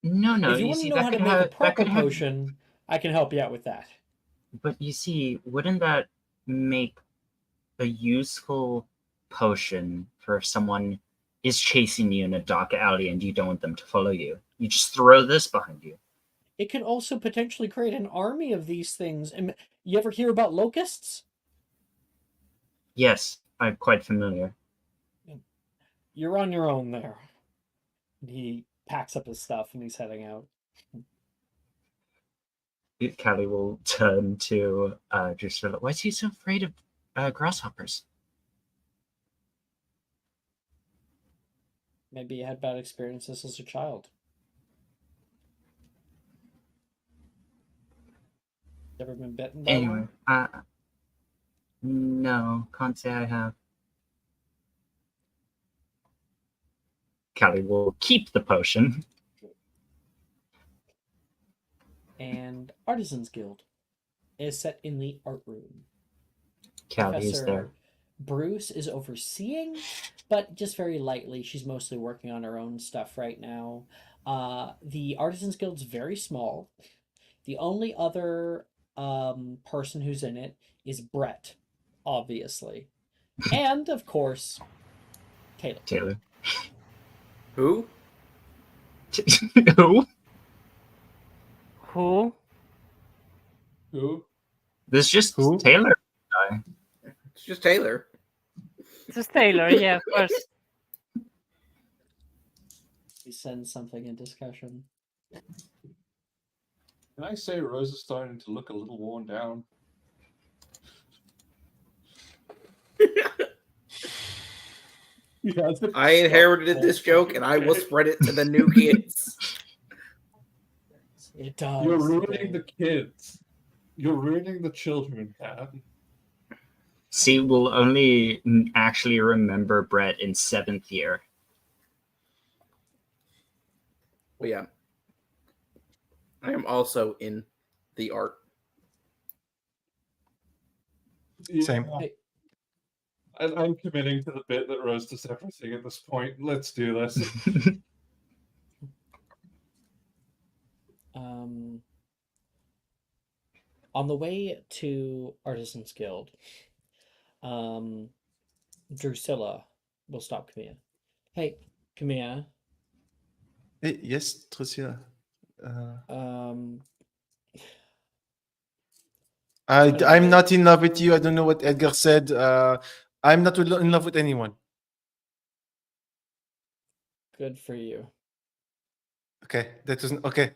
No, If you you want to see, know that how to could make a have that proper could have. potion, I can help you out with that. But you see, wouldn't that make a useful potion for if someone is chasing you in a dark alley and you don't want them to follow you? You just throw this behind you. It could also potentially create an army of these things. And you ever hear about locusts? Yes, I'm quite familiar. You're on your own there. He packs up his stuff and he's heading out. Callie will turn to Drusilla. Why is he so afraid of grasshoppers? Maybe you had bad experiences as a child. Ever been bitten by Anyway, one? no, can't say I have. Callie will keep the potion. And Artisans Guild is set in the art room. Callie is there. Professor Bruce is overseeing, but just very lightly. She's mostly working on her own stuff right now. The Artisans Guild's very small. The only other person who's in it is Brett, obviously. And, of course, Taylor. Who? Who? Who? Who? This is just Who? Taylor. It's just Taylor. This is Taylor, yeah, of course. He sends something in discussion. Can I say Rose is starting to look a little worn down? Yeah, I inherited this joke and I will spread it to the new kids. It does. You're ruining the kids. You're ruining the children, Kat. See, we'll only actually remember Brett in 7th year. Well, yeah. I am also in the art. Same. Yeah. I'm committing to the bit that Rose does everything at this point. Let's do this. On the way to Artisans Guild, Drusilla will stop Camilla. Hey, Camilla. Hey, yes, Drusilla. I'm not in love with you. I don't know what Edgar said. I'm not in love with anyone. Good for you. Okay, that wasn't okay.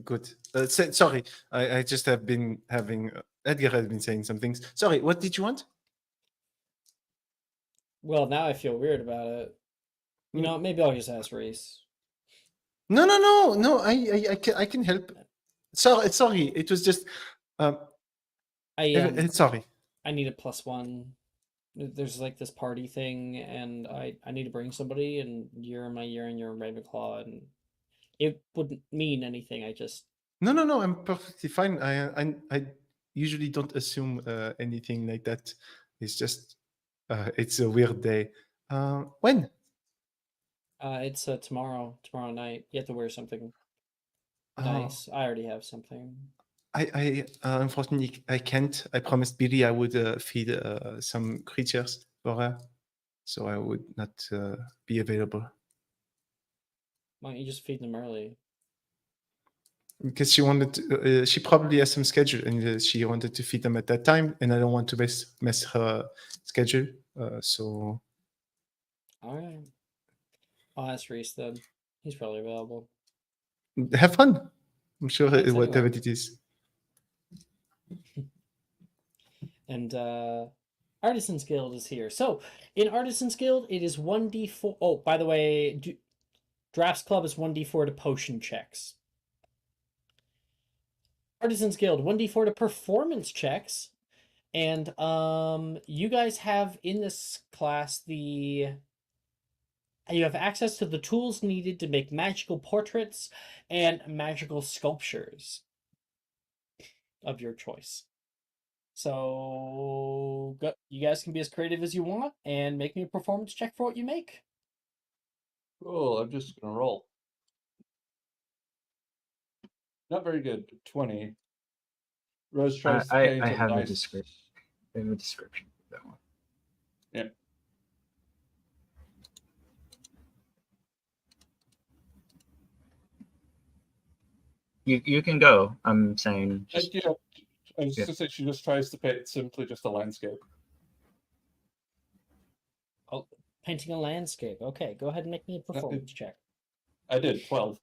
Good. Sorry, I just have been having Edgar has been saying some things. Sorry, what did you want? Well, now I feel weird about it. You know, maybe I'll just ask Reese. No. I can help. Sorry. It was just. Sorry. I need a +1. There's like this party thing, and I need to bring somebody, and you're in my year, and you're in Ravenclaw, and it wouldn't mean anything. I just. No. I'm perfectly fine. I usually don't assume anything like that. It's just. It's a weird day. When? It's tomorrow night. You have to wear something nice. I already have something. I unfortunately I can't. I promised Billy I would feed some creatures for her, so I would not be available. Why don't you just feed them early? Because she wanted to, she probably has some schedule and she wanted to feed them at that time, and I don't want to mess her schedule. So. All right. I'll ask Reese then. He's probably available. Have fun. I'm sure Thanks whatever anyway. it is. And Artisans Guild is here. So in Artisans Guild, it is 1d4. Oh, by the way, Drafts Club is 1d4 to potion checks. Artisans Guild 1d4 to performance checks. And you guys have in this class you have access to the tools needed to make magical portraits and magical sculptures of your choice. So you guys can be as creative as you want and make me a performance check for what you make. Cool. I'm just gonna roll. Not very good. 20. Rose tries to paint I a have a nice. description. I have a description for that one. Yeah. You can go. I'm saying just Yeah, I was Yeah. just gonna say she just tries to paint simply just a landscape. Oh, painting a landscape. Okay, go ahead and make me a performance check. I did 12.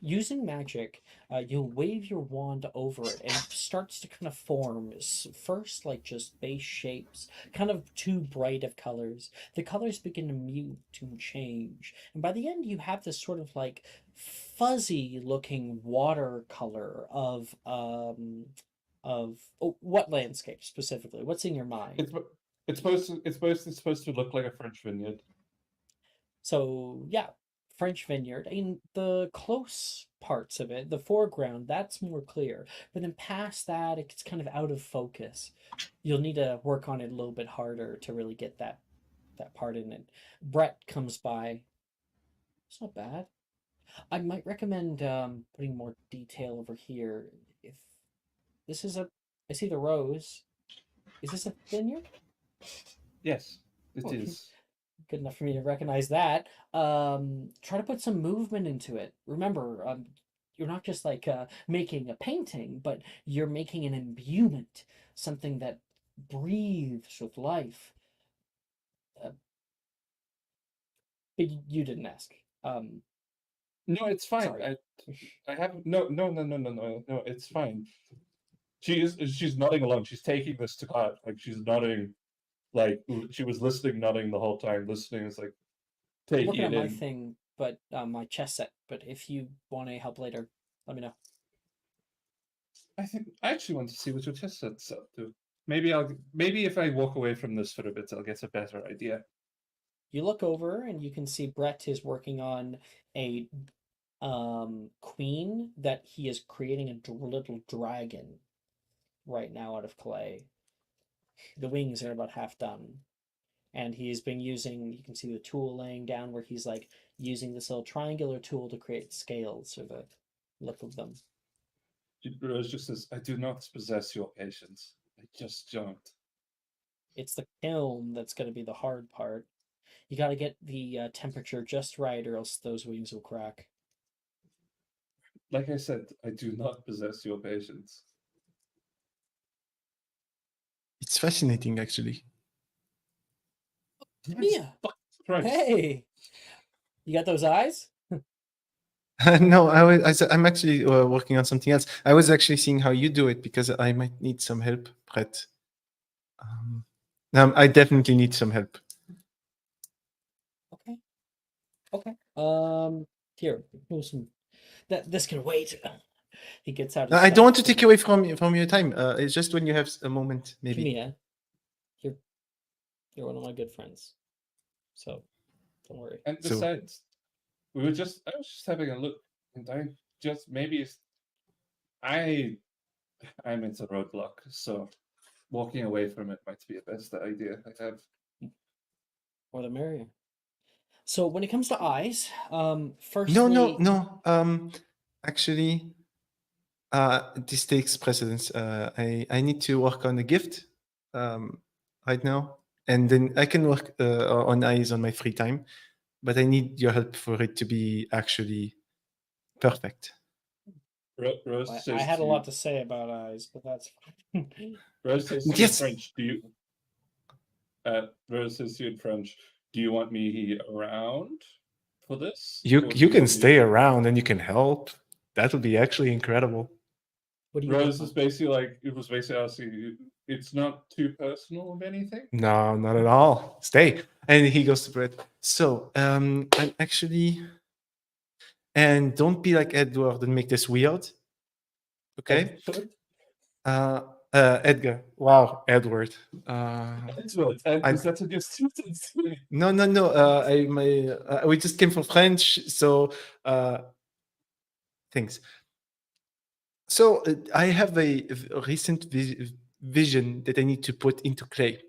Using magic, you'll wave your wand over it, and it starts to kind of form first like just base shapes, kind of too bright of colors. The colors begin to mute and change, and by the end, you have this sort of like fuzzy looking watercolor of what landscape specifically? What's in your mind? It's supposed to look like a French vineyard. So yeah, French vineyard. In the close parts of it, the foreground, that's more clear. But then past that, it gets kind of out of focus. You'll need to work on it a little bit harder to really get that part in it. Brett comes by. It's not bad. I might recommend putting more detail over here. If this is I see the rose. Is this a vineyard? Yes, it Oh, is. good enough for me to recognize that. Try to put some movement into it. Remember, you're not just like making a painting, but you're making an imbuement, something that breathes with life. But you didn't ask. No, it's fine. Sorry. I haven't. No. It's fine. She's nodding along. She's taking this to heart. Like she's nodding, like she was listening, nodding the whole time. Listening is like I'm taking working it on my in. thing, but my chess set. But if you want any help later, let me know. I actually want to see what your chess set's up to. Maybe if I walk away from this for a bit, I'll get a better idea. You look over and you can see Brett is working on a queen that he is creating a little dragon right now out of clay. The wings are about half done. And he's been using, you can see the tool laying down where he's like using this little triangular tool to create scales for the look of them. Rose just says, "I do not possess your patience. I just don't." It's the kiln that's going to be the hard part. You got to get the temperature just right, or else those wings will crack. Like I said, I do not possess your patience. It's fascinating, actually. Mia! Christ. Hey! You got those eyes? No, I'm actually working on something else. I was actually seeing how you do it because I might need some help, Brett. I definitely need some help. Okay. Here, here's some. This can wait. He gets out. I don't want to take away from your time. It's just when you have a moment, maybe. Mia, you're one of my good friends, so don't worry. And besides, I was just having a look, and I'm into roadblock, so walking away from it might be a best idea. I have More the merrier. So when it comes to eyes, firstly, no. Actually, this takes precedence. I need to work on a gift right now, and then I can work on eyes on my free time. But I need your help for it to be actually perfect. Rose says I had a lot to say about eyes, but that's fine. Rose says to you in French, Rose says to you in French, do you want me around for this? You can stay around and you can help. That would be actually incredible. What do you Rose is basically asking you, it's not too personal of anything? No, not at all. Stay. And he goes to Brett. So, I'm actually, and don't be like Edward and make this weird. Okay? Edgar. Wow, Edward. Edward. Is that a new student? No. We just came from French, so thanks. So I have a recent vision that I need to put into clay.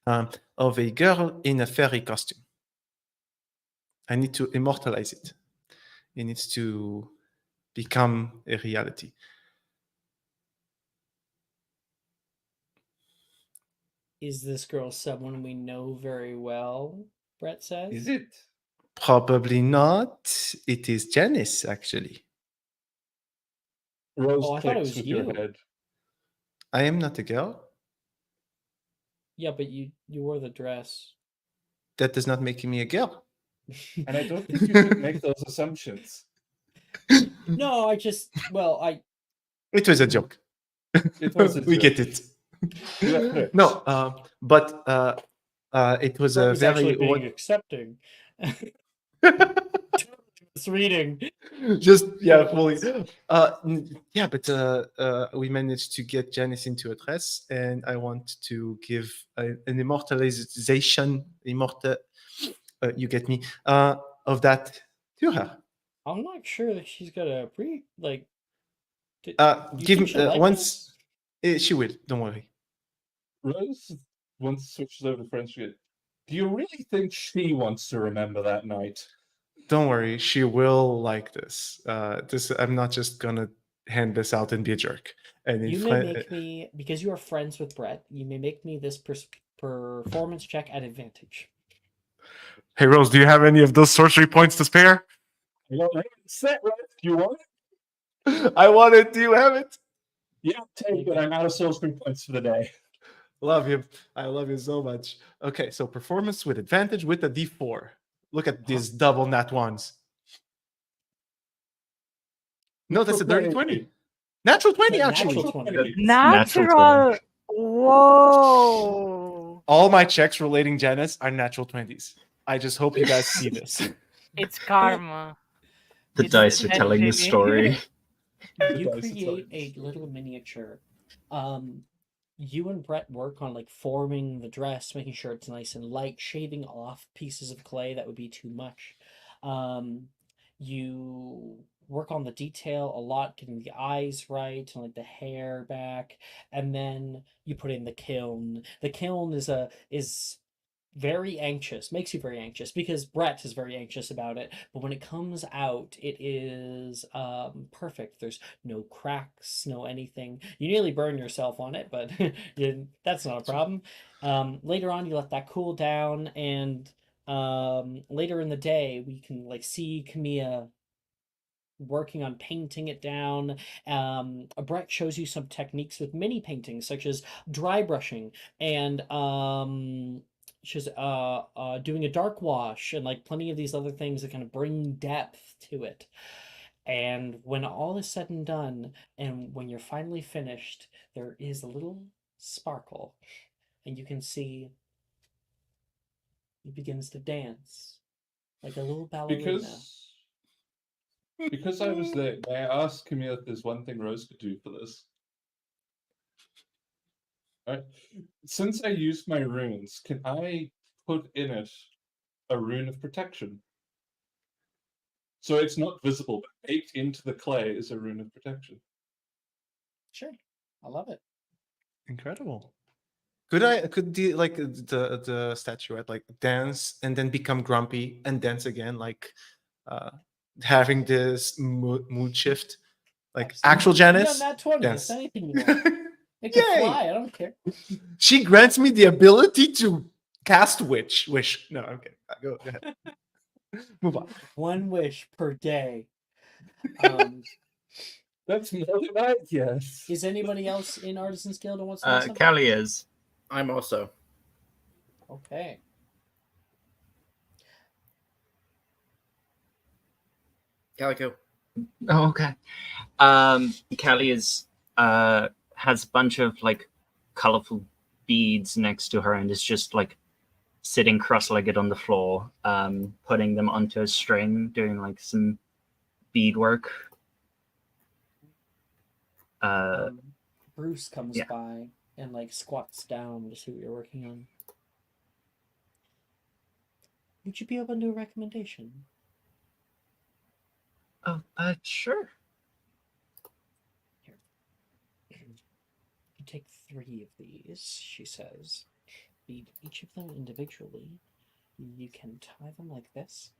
of a girl in a fairy costume. I need to immortalize it. It needs to become a reality. Is this girl someone we know very well? Brett says. Is it? Probably not. It is Janice, actually. Rose Oh, I thought it clicks was with your you. head. I am not a girl. Yeah, but you wore the dress. That does not make me a girl. And I don't think you should make those assumptions. No, I just It was a joke. It was a We joke. get it. Yeah, correct. No, but it was Brett a was very. actually being accepting. It's reading. Just fully. Yeah, but we managed to get Janice into a dress, and I want to give an immortalization, you get me, of that to her. I'm not sure that she's got a you Give think me she'll like once. She will. Don't worry. Rose once switches over to French. Do you really think she wants to remember that night? Don't worry. She will like this. I'm not just gonna hand this out and be a jerk. And You may make me, because you are friends with Brett, you may make me this performance check at advantage. Hey Rose, do you have any of those sorcery points to spare? Set, right? Do you want it? I want it. Do you have it? Yeah, take it. I'm out of sorcery points for the day. Love you. I love you so much. Okay, so performance with advantage with a D4. Look at these double nat ones. No, that's a dirty 20. Natural 20, actually. Natural 20. Natural. Whoa. All my checks relating Janice are natural 20s. I just hope you guys see this. It's karma. The It's dice are telling the destiny. story. You create a little miniature. You and Brett work on forming the dress, making sure it's nice and light, shaving off pieces of clay that would be too much. You work on the detail a lot, getting the eyes right and the hair back, and then you put in the kiln. The kiln is very anxious, makes you very anxious because Brett is very anxious about it. But when it comes out, it is perfect. There's no cracks, no anything. You nearly burn yourself on it, but that's not a problem. Later on, you let that cool down, and later in the day, we can see Camilla working on painting it down. Brett shows you some techniques with mini paintings, such as dry brushing and she's doing a dark wash and plenty of these other things that kind of bring depth to it. And when all is said and done, and when you're finally finished, there is a little sparkle, and you can see it begins to dance like a little ballerina. Because I was there, may I ask Camille if there's one thing Rose could do for this? Right. Since I used my runes, can I put in it a rune of protection? So it's not visible, but baked into the clay is a rune of protection. Sure. I love it. Incredible. Could the statuette dance and then become grumpy and dance again, having this mood shift, actual Janice? Not 20. Dance. It's anything you want. It can Yay! fly. I don't care. She grants me the ability to cast wish. No, okay. Go ahead. Move on. One wish per day. That's more than I guess. Is anybody else in Artisan's Guild who wants to know something? Callie is. I'm also. Okay. Calico. Oh, okay. Callie is has a bunch of colorful beads next to her and is just sitting cross-legged on the floor, putting them onto a string, doing some beadwork. Bruce comes by and squats down to see what you're working on. Would you be open to a recommendation? Oh, sure. Here. You take 3 of these, she says. bead each of them individually. You can tie them like this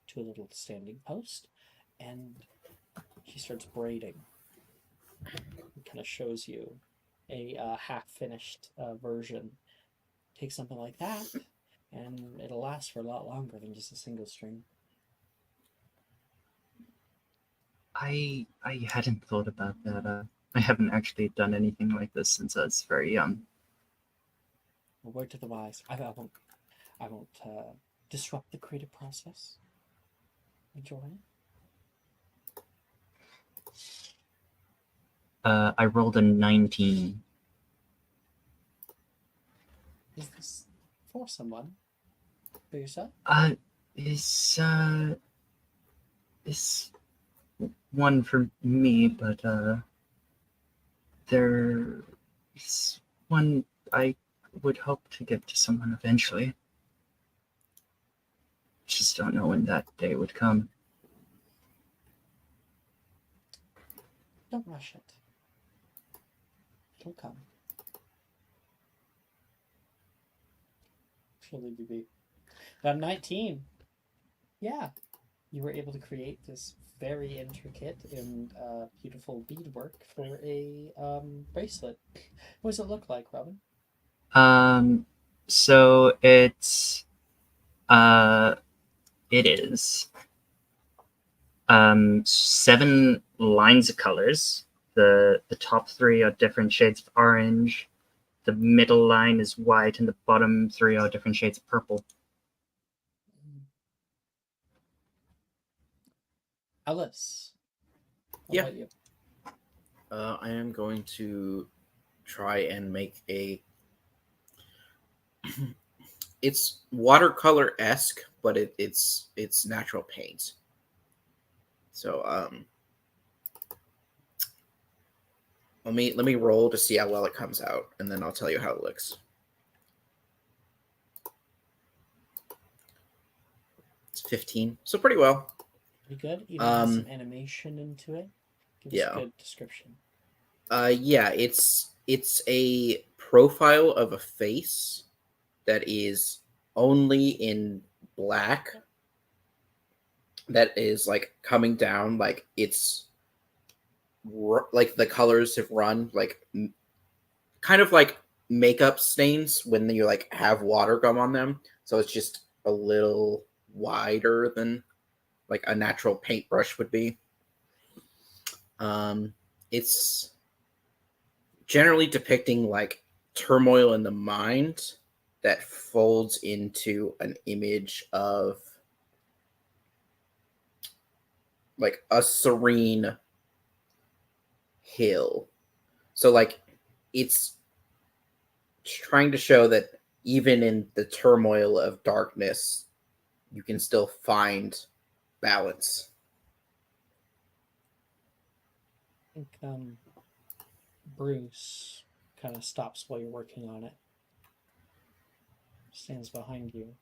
to a little standing post, and he starts braiding. He kind of shows you a half-finished version. Take something like that, and it'll last for a lot longer than just a single string. I hadn't thought about that. I haven't actually done anything like this since I was very young. A word to the wise. I won't disrupt the creative process. Enjoy it. I rolled a 19. Is this for someone? For yourself? Is one for me, but there's one I would hope to give to someone eventually. Just don't know when that day would come. Don't rush it. It'll come. Surely, BB. About 19. Yeah. You were able to create this very intricate and beautiful beadwork for a bracelet. What does it look like, Robin? So it is 7 lines of colors. The top 3 are different shades of orange. The middle line is white, and the bottom 3 are different shades of purple. Alice. Yeah. About you? I am going to try and make a. It's watercolor-esque, but it's natural paint. So let me roll to see how well it comes out, and then I'll tell you how it looks. It's 15, so pretty well. Pretty good. Even has some animation into it. Gives yeah. a good description. Yeah, it's a profile of a face that is only in black. That is like coming down, like it's like the colors have run, like kind of like makeup stains when you like have water gum on them. So it's just a little wider than like a natural paintbrush would be. It's generally depicting like turmoil in the mind that folds into an image of like a serene hill. So like it's trying to show that even in the turmoil of darkness, you can still find balance. I think Bruce kind of stops while you're working on it. Stands behind you.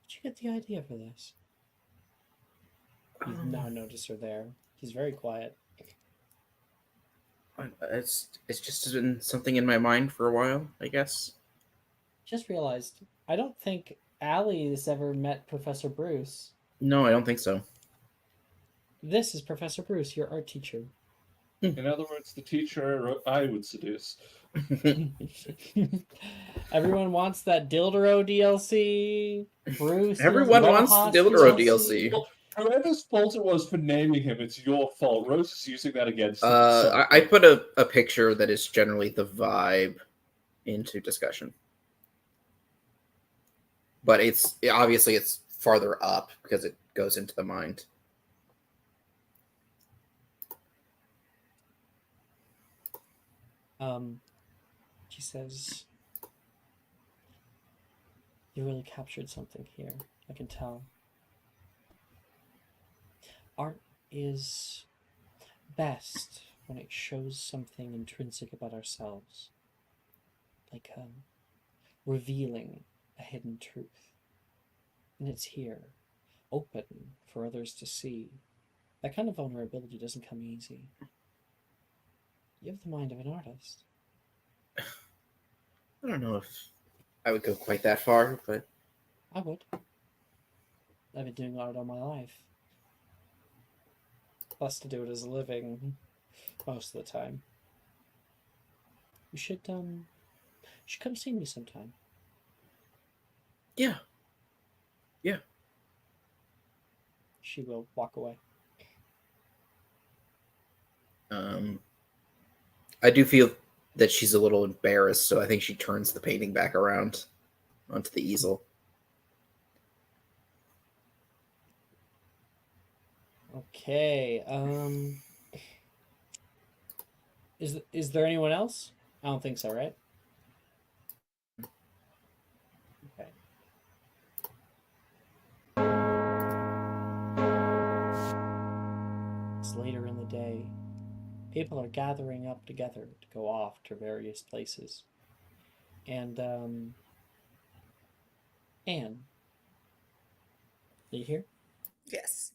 Did you get the idea for this? You've now noticed her there. He's very quiet. It's just been something in my mind for a while, I guess. Just realized, I don't think Allie has ever met Professor Bruce. No, I don't think so. This is Professor Bruce, your art teacher. In other words, the teacher I would seduce. Everyone wants that Dildero DLC. Bruce. Everyone wants the Dildero DLC. Well, whoever's fault it was for naming him, it's your fault. Rose is using that against him. I put a picture that is generally the vibe into discussion. But obviously it's farther up because it goes into the mind. She says, "You really captured something here. I can tell. Art is best when it shows something intrinsic about ourselves, like revealing a hidden truth. And it's here, open for others to see. That kind of vulnerability doesn't come easy. You have the mind of an artist. I don't know if I would go quite that far, but I would. I've been doing art all my life. Plus, to do it as a living most of the time. You should come see me sometime. yeah. She will walk away. I do feel that she's a little embarrassed, so I think she turns the painting back around onto the easel. Okay. Is there anyone else? I don't think so, right? Okay. It's later in the day. People are gathering up together to go off to various places. And Anne, are you here? Yes.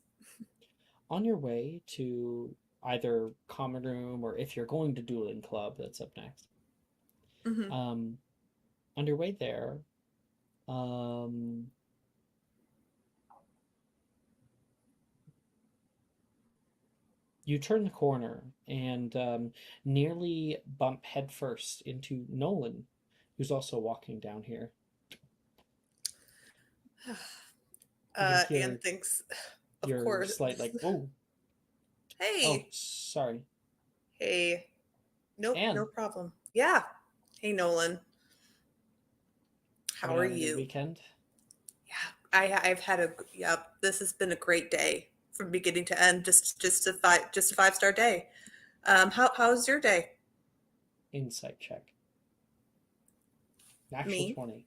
On your way to either common room, or if you're going to dueling club, that's up next. Mm-hmm. On your way there, you turn the corner and nearly bump headfirst into Nolan, who's also walking down here. can hear Anne thinks, of Your course. slight like, oh, Hey. oh, sorry. Hey. Nope, Anne. no problem. Yeah. Hey, Nolan. How Having are a good you? weekend? Yeah, I've had this has been a great day from beginning to end. Just a 5-star day. How's your day? Insight check. Natural Me? 20.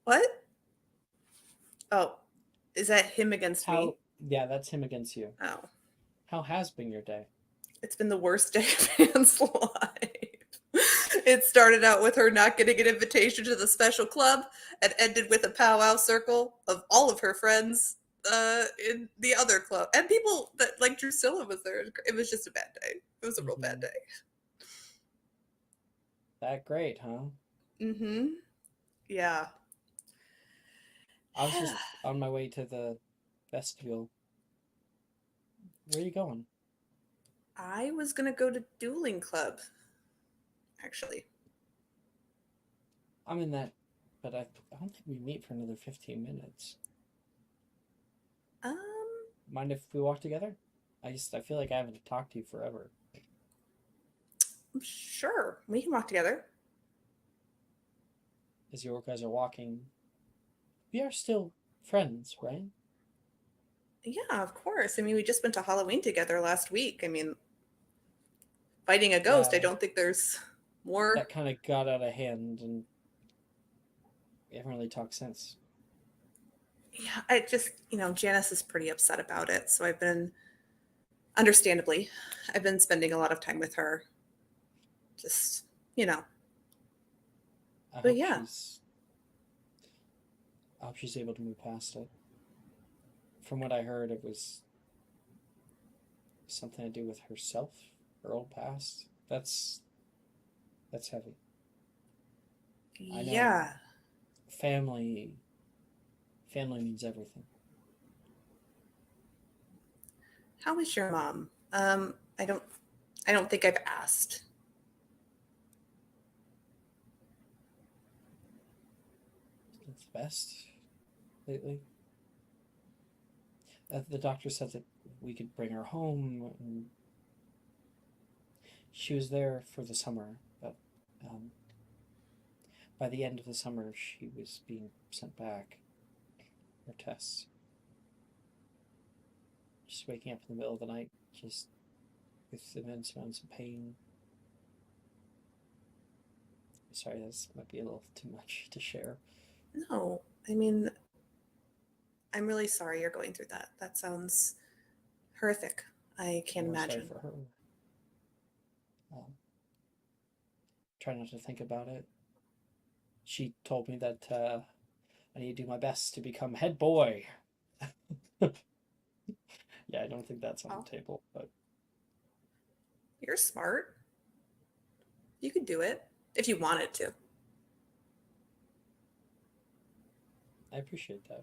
What? Oh, is that him against me? Yeah, that's him against you. Oh. How has been your day? It's been the worst day of Anne's life. It started out with her not getting an invitation to the special club and ended with a powwow circle of all of her friends in the other club. And people that, like, Drusilla was there. It was just a bad day. It was a real bad day. That great, huh? Mm-hmm. Yeah. I was just on my way to the vestibule. Where are you going? I was going to go to dueling club, actually. I'm in that, but I don't think we meet for another 15 minutes. Mind if we walk together? I feel like I haven't talked to you forever. Sure, we can walk together. As you guys are walking, we are still friends, right? Yeah, of course. I mean, we just went to Halloween together last week. I mean, fighting a ghost, Yeah. I don't think there's more. That kind of got out of hand, and we haven't really talked since. Yeah, I just, Janice is pretty upset about it. So understandably, I've been spending a lot of time with her. Just, But yeah. I hope she's able to move past it. From what I heard, it was something to do with herself, her old past. That's heavy. I know. Yeah. Family means everything. How is your mom? I don't think I've asked. It's best lately. The doctor said that we could bring her home, and she was there for the summer, but by the end of the summer she was being sent back for tests. Just waking up in the middle of the night, just with immense amounts of pain. Sorry, this might be a little too much to share. No, I mean, I'm really sorry you're going through that. That sounds horrific. I can't imagine. Sorry for her. Try not to think about it. She told me that I need to do my best to become head boy. Yeah, I don't think that's on the table, but you're smart. You could do it if you wanted to. I appreciate that.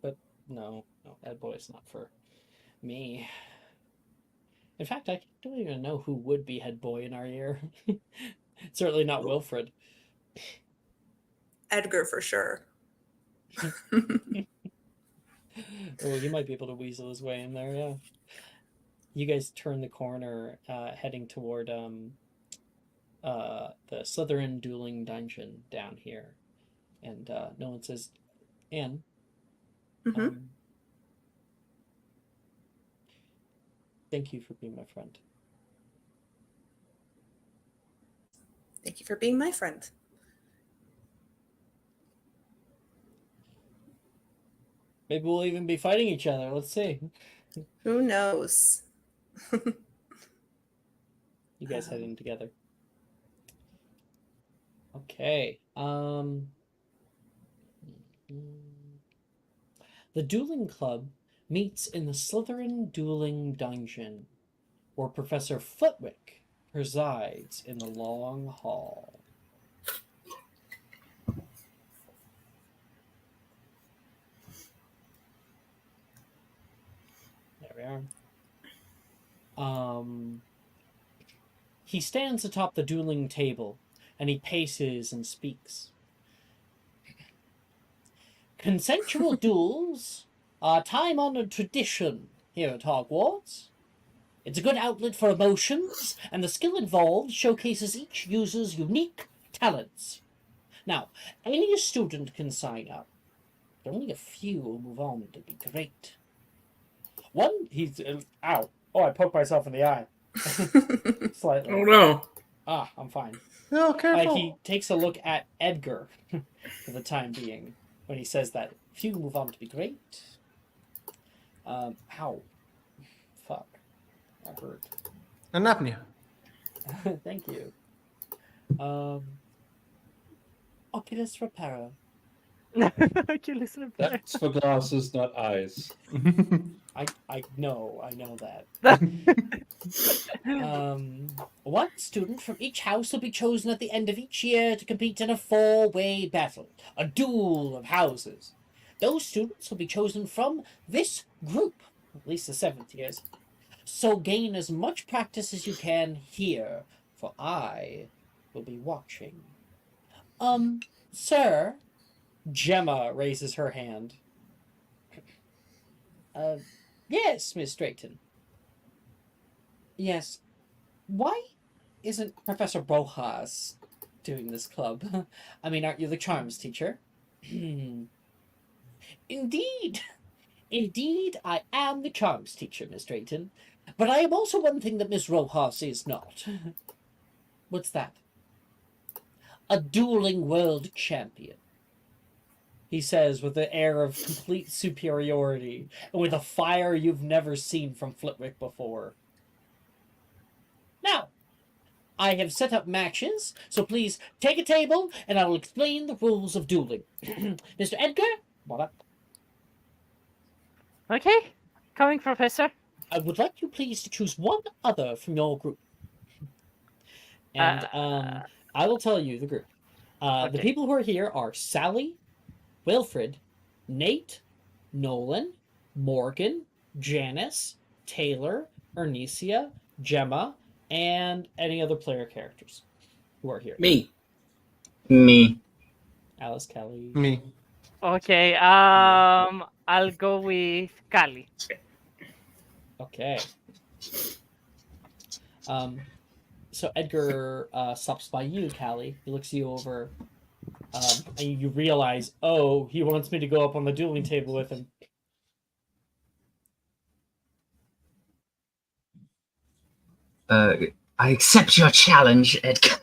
But no, that boy's not for me. In fact, I don't even know who would be head boy in our year. Certainly not Wilfred. Edgar for sure. Oh, he might be able to weasel his way in there, yeah. You guys turn the corner, heading toward the Slytherin dueling dungeon down here. And Nolan says, Anne, Mhm. thank you for being my friend. Thank you for being my friend. Maybe we'll even be fighting each other. Let's see. Who knows? You guys head in together. Okay. The Dueling Club meets in the Slytherin Dueling Dungeon, where Professor Flitwick presides in the long hall. There we are. He stands atop the dueling table, and he paces and speaks. Consensual duels are a time-honored tradition here at Hogwarts. It's a good outlet for emotions, and the skill involved showcases each user's unique talents. Now, any student can sign up, but only a few will move on to be great. He's ow! Oh, I poked myself in the eye. Slightly. Oh no. Ah, I'm fine. No, careful. He takes a look at Edgar for the time being when he says that. Few move on to be great. Ow. Fuck. That hurt. An apnea. Thank you. Oculus Reparo. Oculus Reparo. That's for glasses, not eyes. I know that. One student from each house will be chosen at the end of each year to compete in a 4-way battle, a duel of houses. Those students will be chosen from this group, at least the 7th years. So gain as much practice as you can here, for I will be watching. Sir, Gemma raises her hand. Yes, Miss Drayton. Yes. Why isn't Professor Rojas doing this club? I mean, aren't you the charms teacher? Indeed. Indeed, I am the charms teacher, Miss Drayton. But I am also one thing that Miss Rojas is not. What's that? A dueling world champion. He says with an air of complete superiority and with a fire you've never seen from Flitwick before. Now, I have set up matches, so please take a table and I will explain the rules of dueling. Mr. Edgar, what up? Okay, coming, Professor. I would like you please to choose one other from your group. And I will tell you the group. The Okay. people who are here are Sally, Wilfred, Nate, Nolan, Morgan, Janice, Taylor, Ernesia, Gemma, and any other player characters who are here. Me. Me. Alice, Kelly. Me. Okay, I'll go with Kali. Okay. So Edgar stops by you, Callie. He looks you over, and you realize, oh, he wants me to go up on the dueling table with him. I accept your challenge, Edgar.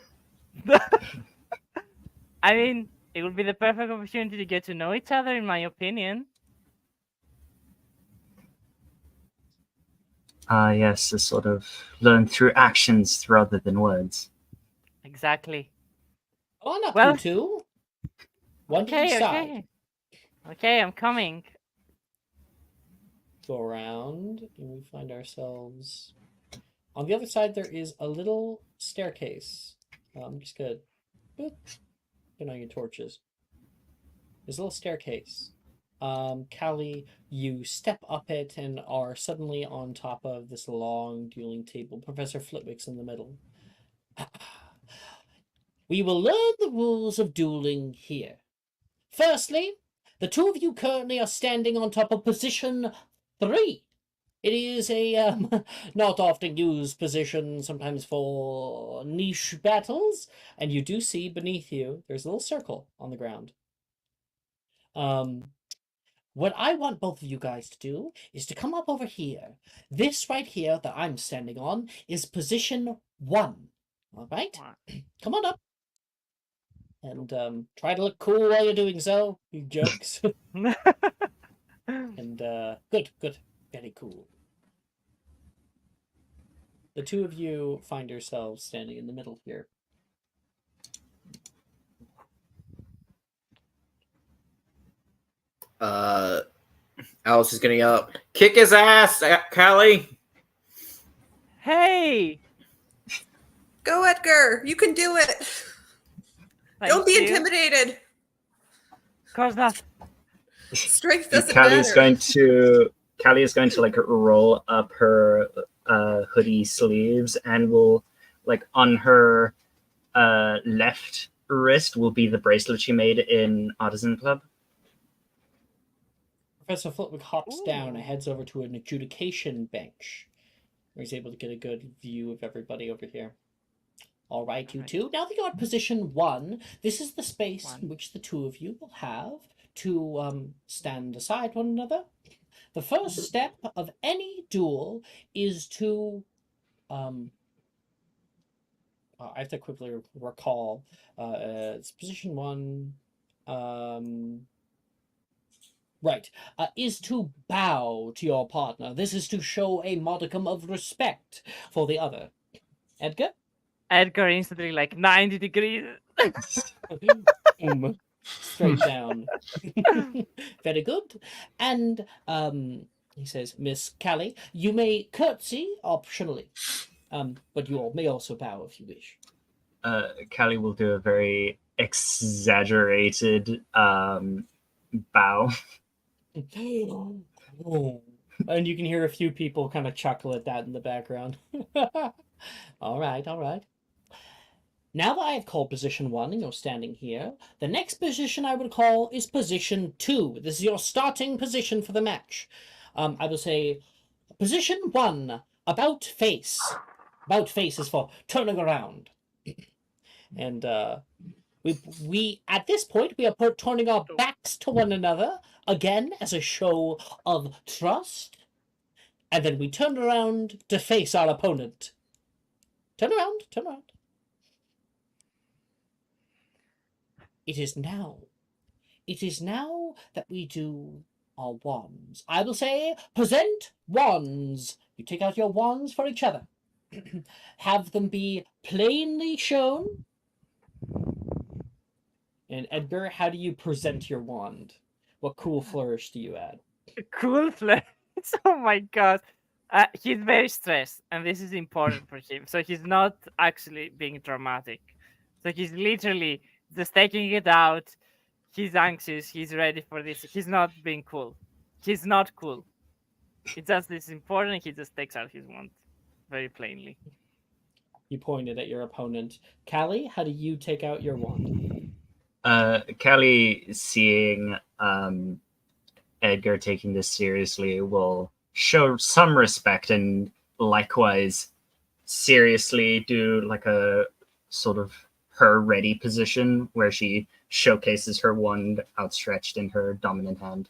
I mean, it would be the perfect opportunity to get to know each other, in my opinion. Yes, to sort of learn through actions rather than words. Exactly. On up, Well- you two. One to each Okay, side. okay. Okay, I'm coming. Go around, and we find ourselves on the other side. There is a little staircase. I'm just gonna boop, turn on your torches. There's a little staircase. Callie, you step up it and are suddenly on top of this long dueling table. Professor Flitwick's in the middle. We will learn the rules of dueling here. Firstly, the two of you currently are standing on top of position 3. It is a not often used position, sometimes for niche battles, and you do see beneath you, there's a little circle on the ground. What I want both of you guys to do is to come up over here. This right here that I'm standing on is position 1. All right? Come on up. And try to look cool while you're doing so. You jokes. And good. Very cool. The two of you find yourselves standing in the middle here. Alice is gonna yell out, "Kick his ass, Callie!" Hey! Go, Edgar. You can do it. Don't be intimidated. Of course not. Strength doesn't Callie is going to like roll up her hoodie sleeves and will like on her left wrist will be the bracelet she made in Artisan Club. Professor Flitwick hops down and heads over to an adjudication bench, where he's able to get a good view of everybody over here. All right, you two. Now that you're at position 1, this is the space in which the two of you will have to stand aside one another. The first step of any duel is to I have to quickly recall. It's position 1. Right. Is to bow to your partner. This is to show a modicum of respect for the other. Edgar? Edgar instantly like 90 degrees. Straight down. Very good. And he says, Miss Callie, you may curtsy optionally. But you may also bow if you wish. Callie will do a very exaggerated bow. And you can hear a few people kind of chuckle at that in the background. All right. Now that I have called position 1 and you're standing here, the next position I would call is position 2. This is your starting position for the match. I will say position 1, about face. About face is for turning around. And we at this point, we are turning our backs to one another, again, as a show of trust. And then we turn around to face our opponent. Turn around. It is now that we do our wands. I will say, present wands. You take out your wands for each other. Have them be plainly shown. And Edgar, how do you present your wand? What cool flourish do you add? Cool flourish. Oh my god. He's very stressed, and this is important for him. So he's not actually being dramatic. So he's literally just taking it out. He's anxious. He's ready for this. He's not being cool. He's not cool. It just is important. He just takes out his wand very plainly. You pointed at your opponent. Callie, how do you take out your wand? Callie, seeing Edgar taking this seriously, will show some respect and likewise seriously do like a sort of her ready position where she showcases her wand outstretched in her dominant hand.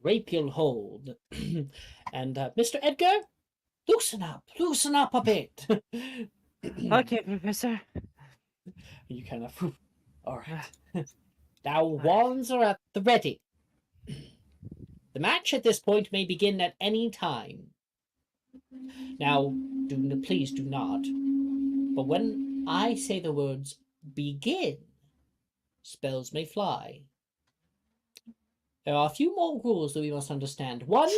Rapier hold. And Mr. Edgar, loosen up a bit. Okay, Professor. You kind of, all right. Now wands are at the ready. The match at this point may begin at any time. Now, please do not. But when I say the words begin, spells may fly. There are a few more rules that we must understand. 1,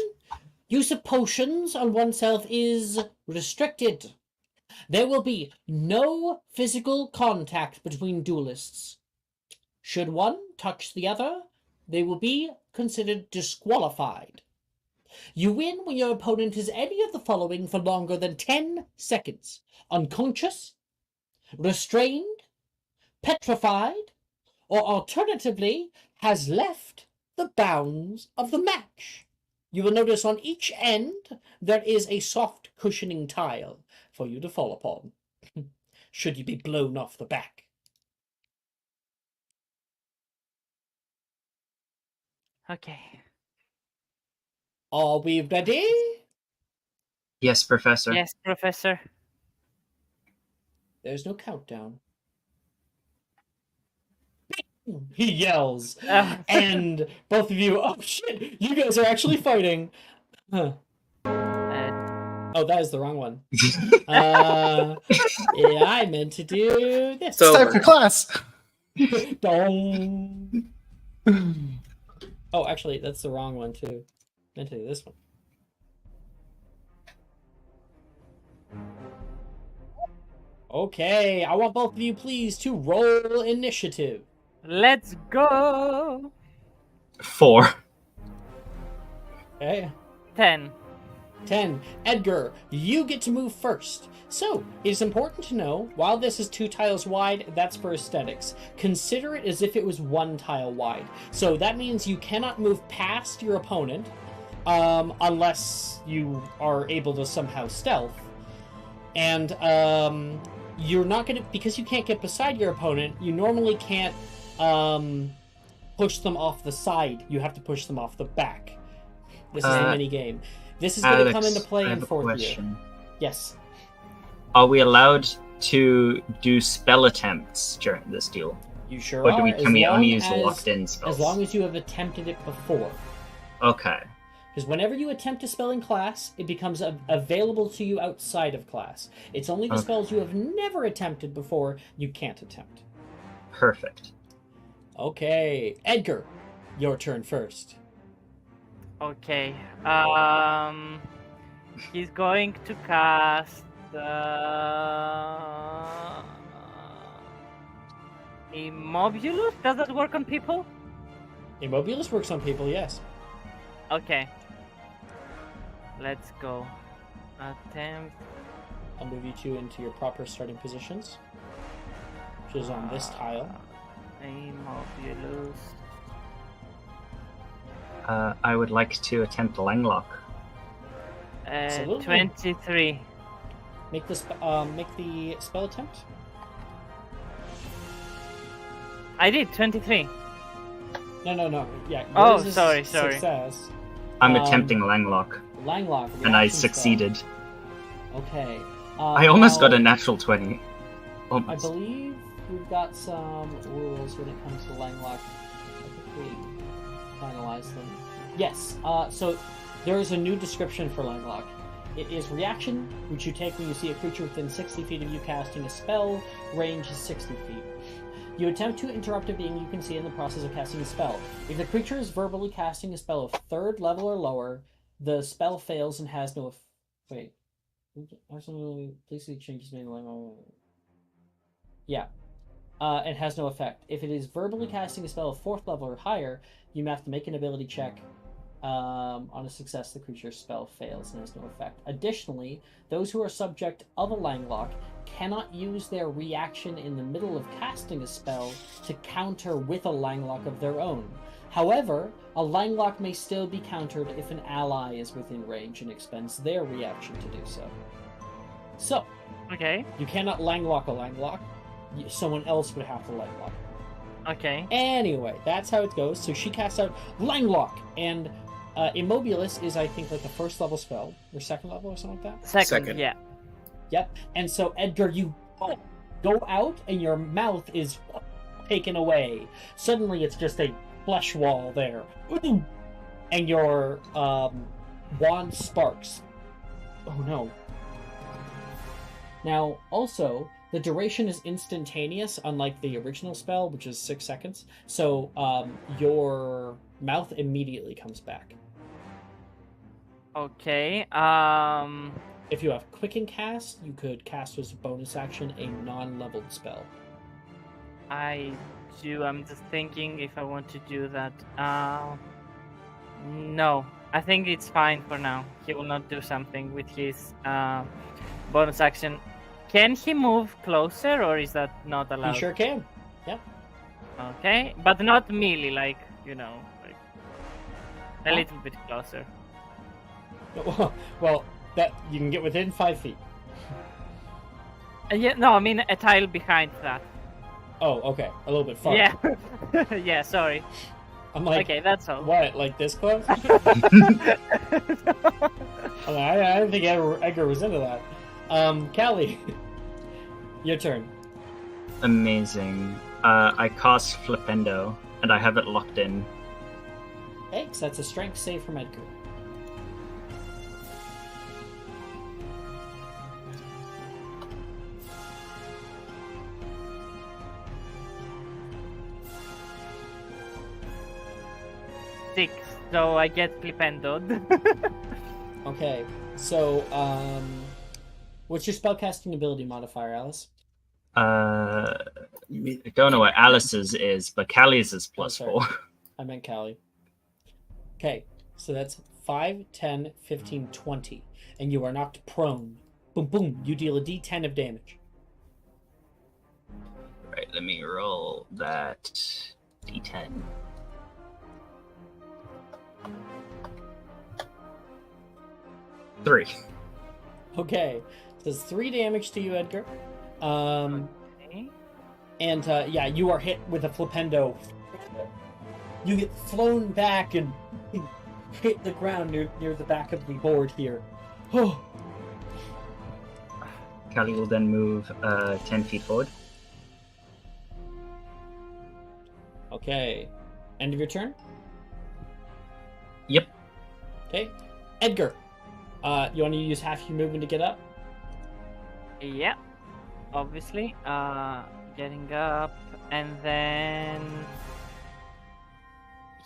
use of potions on oneself is restricted. There will be no physical contact between duelists. Should one touch the other, they will be considered disqualified. You win when your opponent is any of the following for longer than 10 seconds. Unconscious, restrained, petrified, or alternatively has left the bounds of the match. You will notice on each end there is a soft cushioning tile for you to fall upon, should you be blown off the back. Okay. Are we ready? Yes, Professor. Yes, Professor. There's no countdown. He yells, Oh. and both of you, oh shit, you guys are actually fighting. Huh. Oh, that is the wrong one. Yeah, I meant to do this. So- It's time for class. Dong. Oh, actually, that's the wrong one too. I meant to do this one. Okay, I want both of you please to roll initiative. Let's go. 4. Okay. 10. 10. Edgar, you get to move first. So, it is important to know, while this is 2 tiles wide, that's for aesthetics. Consider it as if it was 1 tile wide. So that means you cannot move past your opponent, unless you are able to somehow stealth. And, you're not gonna, because you can't get beside your opponent, you normally can't, push them off the side. You have to push them off the back. This is the mini game. This is going to come into play I in have a 4th year. question. Yes. Are we allowed to do spell attempts during this duel? You sure Or are. can we only use as- locked-in spells? As long as you have attempted it before. Okay. Because whenever you attempt a spell in class, it becomes available to you outside of class. It's only the Okay. spells you have never attempted before you can't attempt. Perfect. Okay. Edgar, your turn first. Okay. He's going to cast Immobulus. Does that work on people? Immobulus works on people, yes. Okay. Let's go. Attempt. I'll move you 2 into your proper starting positions, which is on this tile. Immobulus. I would like to attempt Langlock. Absolutely. 23. Make the spell attempt. I did 23. No. Yeah. Oh, yours is sorry. Success. I'm attempting Langlock, Langlock. and I reaction spell. succeeded. Okay. I almost now, got a natural 20. I Almost. believe we've got some rules when it comes to Langlock. I think we finalized them. Yes. So there is a new description for Langlock. It is reaction, which you take when you see a creature within 60 feet of you casting a spell. Range is 60 feet. You attempt to interrupt a being you can see in the process of casting a spell. If the creature is verbally casting a spell of 3rd level or lower, the spell fails and has no... Wait. Please see changes made in Yeah. It has no effect. If it is verbally casting a spell of 4th level or higher, you have to make an ability check. On a success, the creature's spell fails and has no effect. Additionally, those who are subject of a Langlock cannot use their reaction in the middle of casting a spell to counter with a Langlock of their own. However, a Langlock may still be countered if an ally is within range and expends their reaction to do so. So, Okay. you cannot Langlock a Langlock. Someone else would have to Langlock. Okay. Anyway, that's how it goes. So she casts out Langlock, and Immobulus is, I think, like a 1st level spell, or 2nd level, or something like that. Second. Yeah. Yep. And so, Edgar, you go out, and your mouth is taken away. Suddenly, it's just a flesh wall there. And your wand sparks. Oh, no. Now, also, the duration is instantaneous, unlike the original spell, which is 6 seconds. So, your mouth immediately comes back. Okay. If you have Quicken Cast, you could cast as a bonus action a non-leveled spell. I do. I'm just thinking if I want to do that. No. I think it's fine for now. He will not do something with his bonus action. Can he move closer, or is that not allowed? You sure can. Okay, but not melee, like, like a Huh? little bit closer. Well, that you can get within 5 feet. Yeah, no, I mean a tile behind that. Oh, okay. A little bit far. Yeah. Yeah, sorry. I'm like, Okay, that's all. what? Like this close? I didn't think Edgar was into that. Callie, your turn. Amazing. I cast Flipendo, and I have it locked in. Okay, so that's a strength save from Edgar. Six, so I get flipendoed. Okay, so what's your spellcasting ability modifier, Alice? I don't know what Alice's is, but Callie's is plus sorry. 4. I meant Callie. Okay, so that's 5, 10, 15, 20, and you are knocked prone. Boom, boom. You deal a D10 of damage. Right, let me roll that D10. Three. Okay, so it's 3 damage to you, Edgar. Okay. And yeah, you are hit with a flipendo. You get flown back and hit the ground near the back of the board here. Oh, Callie will then move 10 feet forward. okay. End of your turn? Yep. Okay. Edgar, you want to use half your movement to get up? Yeah, obviously. Getting up, and then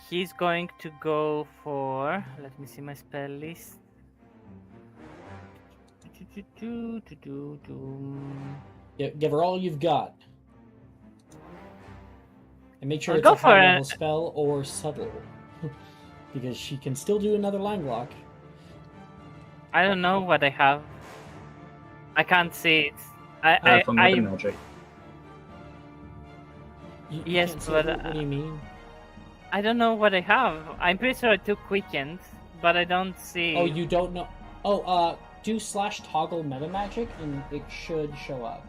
he's going to go for. Let me see my spell list. Give her all you've got. And make sure I'll it's go a for high it. level spell or subtle. Because she can still do another line block. I don't know what I have. I can't see it. For Meta Magic. You Yes, can't see but, it? What do you mean? I don't know what I have. I'm pretty sure I took Quickens, but I don't see. Oh, you don't know? Oh, do /toggle meta magic and it should show up.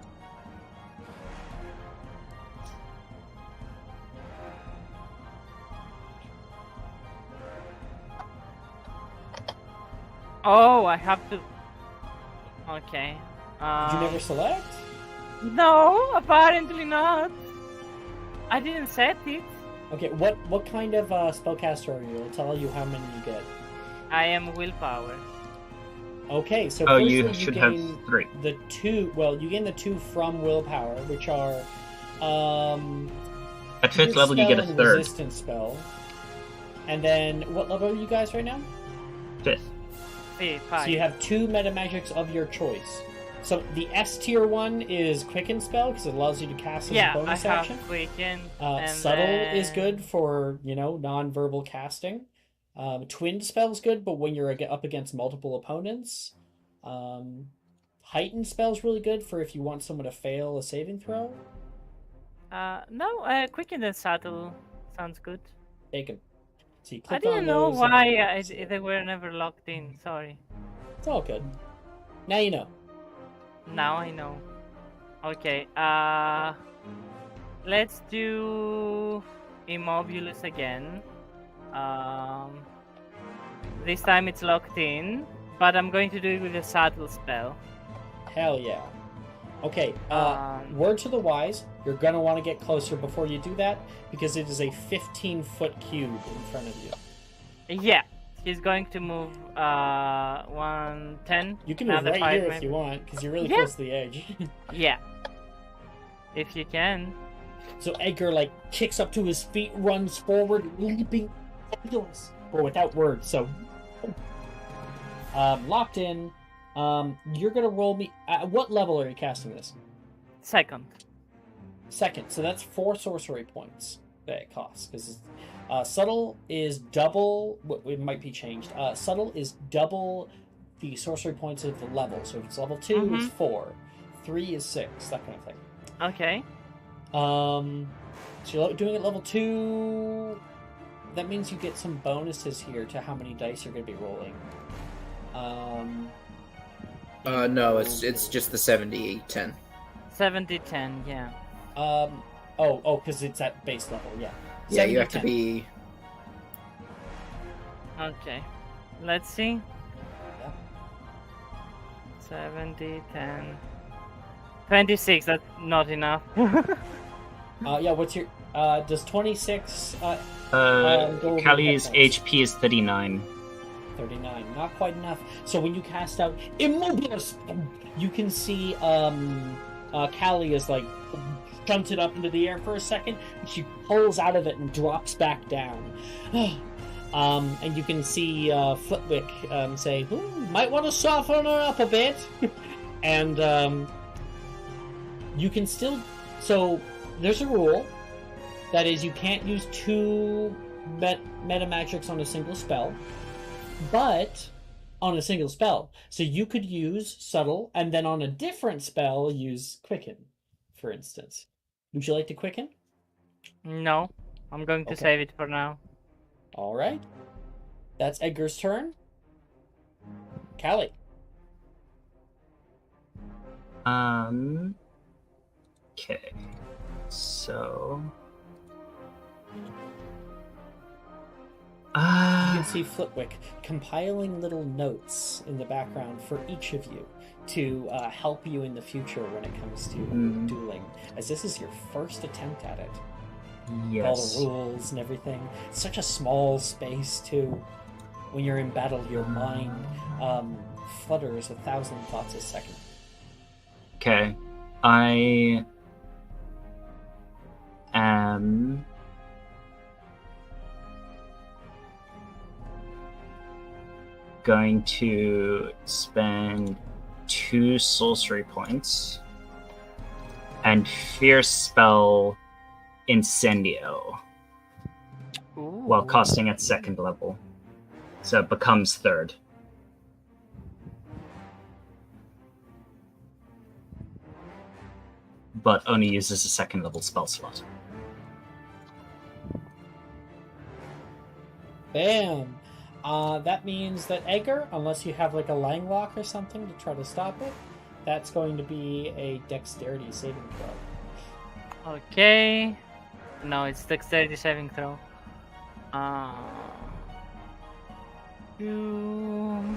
Oh, I have to. Okay. Did you never select? No, apparently not. I didn't set it. Okay, what kind of spellcaster are you? It'll tell you how many you get. I am willpower. Okay, so Oh, firstly, you should have gain 3. the 2. Well, you gain the 2 from willpower, which are At 5th Root level, you get a spell and 3rd. resistance spell. And then what level are you guys right now? 5th. See, So you have 2 meta magics of your choice. So the S tier one is Quicken spell because it allows you to cast as yeah, a bonus I have action. Quicken. And Subtle is then- good for non-verbal casting. Twin spell is good, but when you're up against multiple opponents. Heightened spell is really good for if you want someone to fail a saving throw. No, Quicken and Subtle sounds good. Take 'em. So you I click didn't on know those why they were never locked in. Sorry. It's all good. Now you know. Now I know. Okay, let's do Immobulus again. This time it's locked in, but I'm going to do it with a subtle spell. Hell yeah. Okay, word to the wise, you're gonna want to get closer before you do that, because it is a 15-foot cube in front of you. Yeah, he's going to move 110. You can move another right 5 here if maybe. you want, because you're really Yeah. close to the edge. Yeah. If you can. So Edgar, kicks up to his feet, runs forward, leaping, fabulous. Or without words, so... locked in. You're gonna roll me... At what level are you casting this? 2nd. second. So that's 4 sorcery points that it costs. Because subtle is double. It might be changed. Subtle is double the sorcery points of the level. So if it's level 2, it's 4. 3 is 6. That kind of thing. Okay. So you're doing it level 2. That means you get some bonuses here to how many dice you're going to be rolling. No, it's just the 70-10. 70-10, yeah. Because it's at base level, yeah. Yeah, you have to 70-10. be. Okay. Let's see. Yeah. 70-10. 26, that's not enough. Yeah, what's your... does 26... go over Kali's hit points? HP is 39. 39, not quite enough. So when you cast out Immobilus, you can see Callie is like shunted up into the air for a second, and she pulls out of it and drops back down. And you can see Flitwick say, might want to soften her up a bit. And you can still... So there's a rule that is you can't use 2 meta magics on a single spell. But on a single spell. So you could use Subtle, and then on a different spell, use Quicken, for instance. Would you like to Quicken? No, I'm going to Okay. save it for now. All right. That's Edgar's turn. Callie. Okay. So. You can see Flitwick compiling little notes in the background for each of you to help you in the future when it comes to dueling, as this is your first attempt at it. Yes. All the rules and everything. It's such a small space, too. When you're in battle, your mind flutters 1,000 thoughts a second. Okay. I am going to spend 2 sorcery points and Fierce Spell Incendio while casting at 2nd level. So it becomes 3rd. But only uses a 2nd level spell slot. Bam! That means that Edgar, unless you have like a Lang Lock or something to try to stop it, that's going to be a dexterity saving throw. Okay. No, it's dexterity saving throw. 2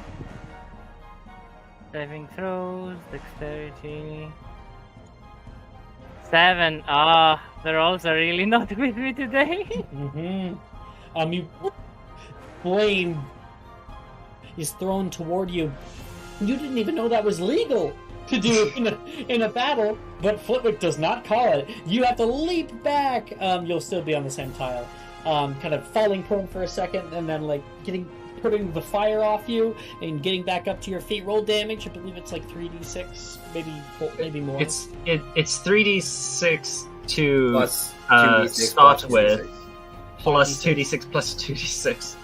saving throws, dexterity. 7. The rolls are really not with me today. You blame is thrown toward you. You didn't even know that was legal to do in a battle, but Flitwick does not call it. You have to leap back. You'll still be on the same tile, kind of falling prone for a second, and then like putting the fire off you and getting back up to your feet. Roll damage. I believe it's like 3d6, maybe more. It's 3d6 to Plus 2d6 start plus with, 2d6. plus 2d6 plus 2d6.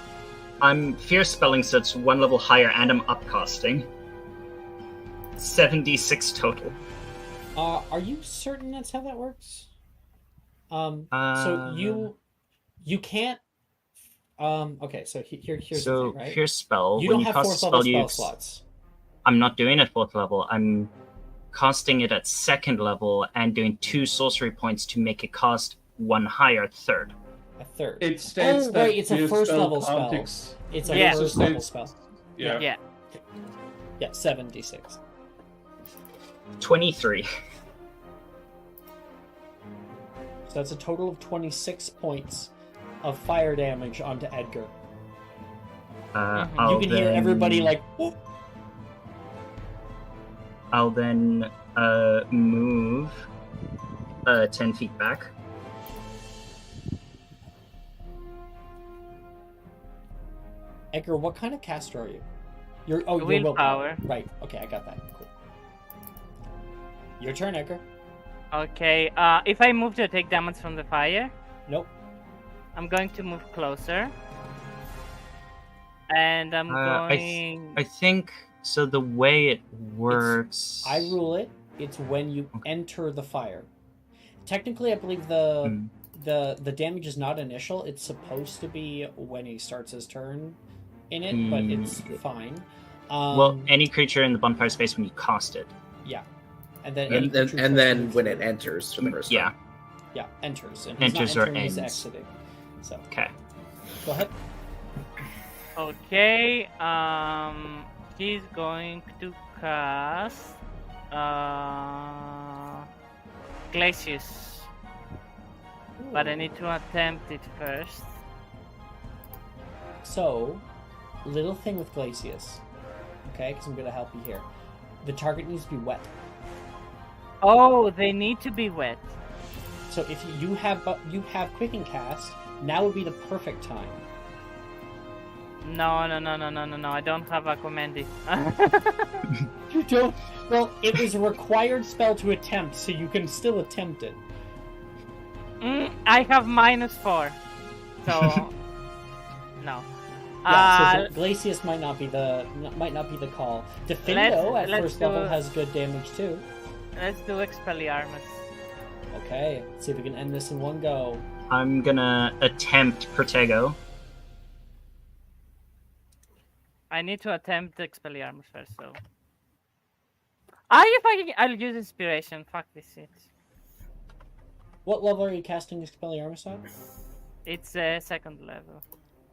I'm Fierce Spelling, so it's 1 level higher, and I'm upcasting. 7d6 total. Are you certain that's how that works? So you can't. Okay, so here's the thing, right? Fierce Spell. You when don't you have cast 4th a level spell, spell slots. I'm not doing it 4th level. I'm casting it at 2nd level and doing 2 sorcery points to make it cast 1 higher, 3rd. A 3rd. It states that right, it's a your first spell level can't spell. It's a Yeah. first level spell. Yeah. Yeah. Yeah, 7d6. 23. So that's a total of 26 points of fire damage onto Edgar. You can hear everybody like, whoop. I'll then move 10 feet back. Edgar, what kind of caster are you? You're Willpower. Right. Okay, I got that. Cool. Your turn, Edgar. Okay. If I move to take damage from the fire, Nope. I'm going to move closer. And I'm going. I think so. The way it works, I rule it. It's when you enter the fire. Technically, I believe the damage is not initial. It's supposed to be when he starts his turn in it, but it's fine. Well, any creature in the bonfire space when you cast it. Yeah, and then and then when it enters for the first Yeah. time. Yeah, enters. And he's Enters not or entering, he's ends. exiting. So Okay. go ahead. Okay. He's going to cast. Glacius. But I need to attempt it first. So, little thing with Glacius, okay? Because I'm going to help you here. The target needs to be wet. Oh, they need to be wet. So if you have Quicken Cast, now would be the perfect time. No. I don't have Aquamendi. You don't. Well, it was a required spell to attempt, so you can still attempt it. I have -4, so no. Yeah, so Glacius might not be the call. Defindo at let's first level do- has good damage too. Let's do Expelliarmus. Okay, let's see if we can end this in one go. I'm gonna attempt Protego. I need to attempt Expelliarmus first, so. I'll use Inspiration. Fuck this shit. What level are you casting Expelliarmus at? It's 2nd level.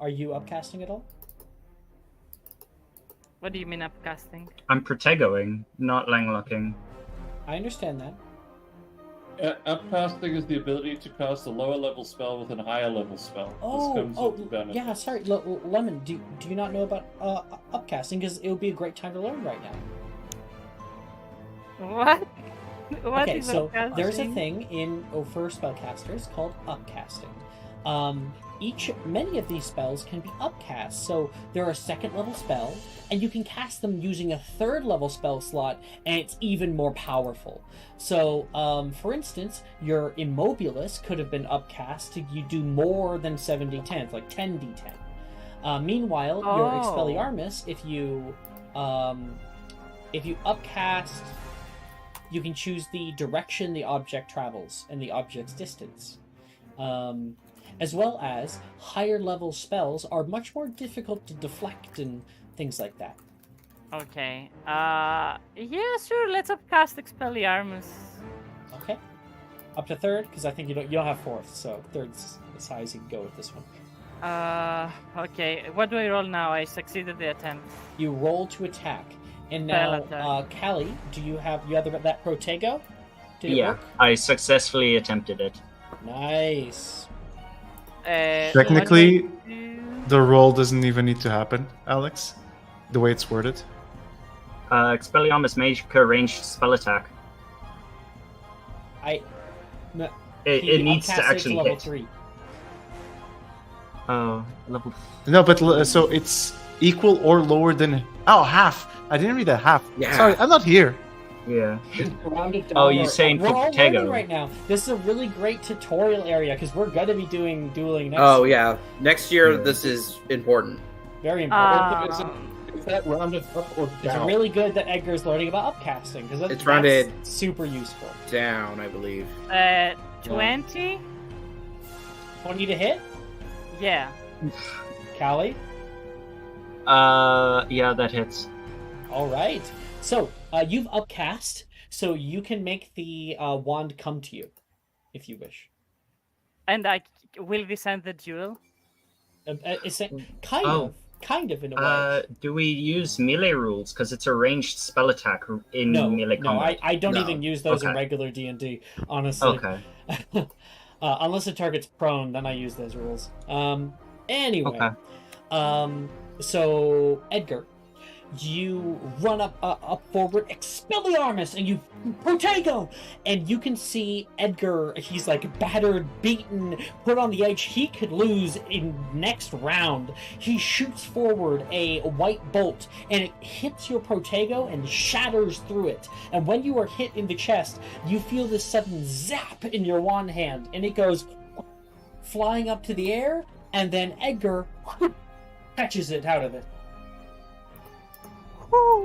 Are you upcasting at all? What do you mean upcasting? I'm Protegoing, not Langlocking. I understand that. Upcasting is the ability to cast a lower level spell with a higher level spell. This comes with the benefit. Yeah, sorry, Lemon. Do you not know about upcasting? Because it would be a great time to learn right now. What? What Okay, is so upcasting? there's a thing for spellcasters called upcasting. Many of these spells can be upcast, so they're a 2nd level spell, and you can cast them using a 3rd level spell slot, and it's even more powerful. So, for instance, your Immobilis could have been upcast to you do more than 7d10, like 10d10. Meanwhile, your Expelliarmus, if you upcast, you can choose the direction the object travels and the object's distance. As well as higher level spells are much more difficult to deflect and things like that. Okay. Yeah, sure. Let's upcast Expelliarmus. Okay. Up to 3rd, because I think you don't have 4th, so 3rd's as high as you can go with this one. Okay. What do I roll now? I succeeded the attempt. You roll to attack, and Spell now, attack. Callie, do you have that Protego? Did it Yeah, work? I successfully attempted it. Nice. Technically, what do I do? the roll doesn't even need to happen, Alex. The way it's worded. Expelliarmus Magica ranged spell attack. It needs to actually level hit. 3. Oh, level. No, but so it's equal or lower than half. I didn't read that half. Yeah. Sorry, I'm not here. Yeah. Rounded down. Oh, you're saying we're all Protego. learning right now. This is a really great tutorial area because we're gonna be doing dueling next. Oh yeah, next year this is important. Very important. Is that rounded up or It's down? really good that Edgar's learning about upcasting because It's rounded super useful. down, I believe. 20? 20 to hit, Yeah. Callie. Yeah, that hits. All right. So you've upcast, so you can make the wand come to you, if you wish. And will this end the duel? It's kind of in a way. Do we use melee rules? Because it's a ranged spell attack in melee No, combat. I don't No. even use those in Okay. regular D&D, honestly. Okay. Unless the target's prone, then I use those rules. Anyway. Okay. So, Edgar, you run up forward, Expelliarmus, and you Protego, and you can see Edgar. He's like battered, beaten, put on the edge. He could lose in next round. He shoots forward a white bolt, and it hits your Protego and shatters through it. And when you are hit in the chest, you feel this sudden zap in your wand hand, and it goes flying up to the air, and then Edgar catches it out of it.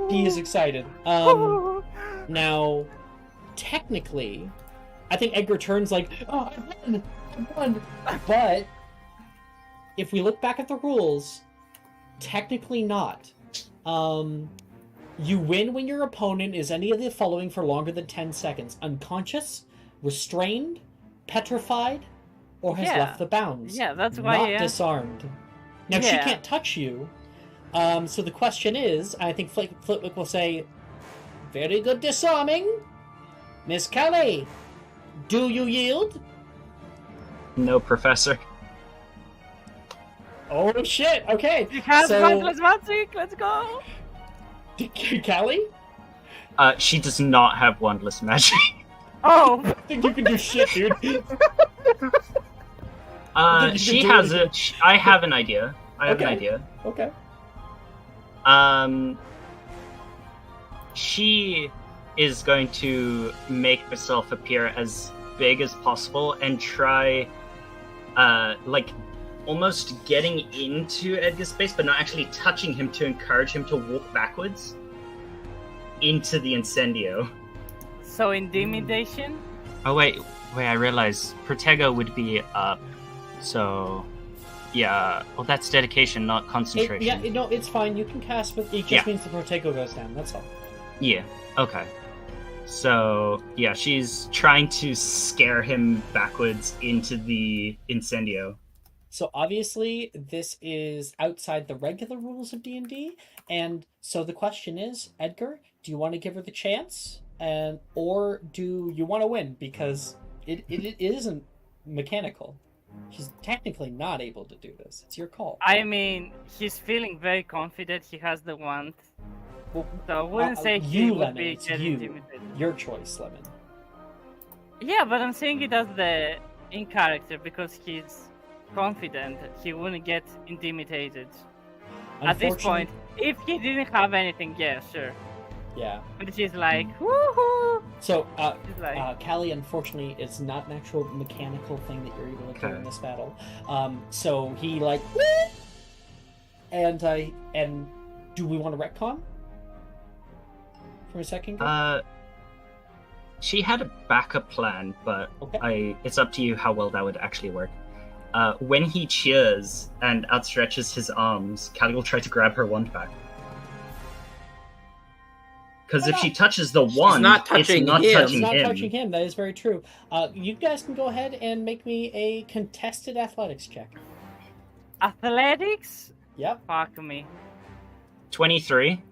He is excited. Now, technically, I think Edgar turns like, oh, I won. But if we look back at the rules, technically not. You win when your opponent is any of the following for longer than 10 seconds. Unconscious, restrained, petrified, or has left the bounds. Yeah, that's why. Not disarmed. Now, she can't touch you. So the question is, I think Flitwick will say, very good disarming. Miss Kelly, do you yield? No, Professor. Oh shit, okay. You have mindless magic, let's go! Kelly? She does not have wandless magic. Oh! I think you can do shit, dude. She has a... I have an idea. I have an idea. Okay. She is going to make herself appear as big as possible and try, like, almost getting into Edgar's space, but not actually touching him to encourage him to walk backwards into the incendio. So intimidation? Oh, wait, I realize Protego would be up, so... Yeah, well, that's dedication, not concentration. It's fine. You can cast, but it just means the Protego goes down. That's all. Yeah, okay. So, yeah, she's trying to scare him backwards into the incendio. So obviously, this is outside the regular rules of D&D, and so the question is, Edgar, do you want to give her the chance, or do you want to win? Because it isn't mechanical. She's technically not able to do this. It's your call. I mean, he's feeling very confident he has the wand. Well, so I wouldn't say he you, would Lemon, be it's getting you. intimidated. Your choice, Lemon. Yeah, but I'm saying it as the in character because he's confident he wouldn't get intimidated. At this point, if he didn't have anything, yeah, sure. Yeah. But she's like, woohoo! So, She's like, Callie, unfortunately, it's not an actual mechanical thing that you're able to do in this battle. So he like, and do we want to retcon for a second? She had a backup plan, but it's up to you how well that would actually work. When he cheers and outstretches his arms, Callie will try to grab her wand back. Because if she touches the wand, it's not touching him. That is very true. You guys can go ahead and make me a contested athletics check. Athletics? Yep. Fuck me. 23.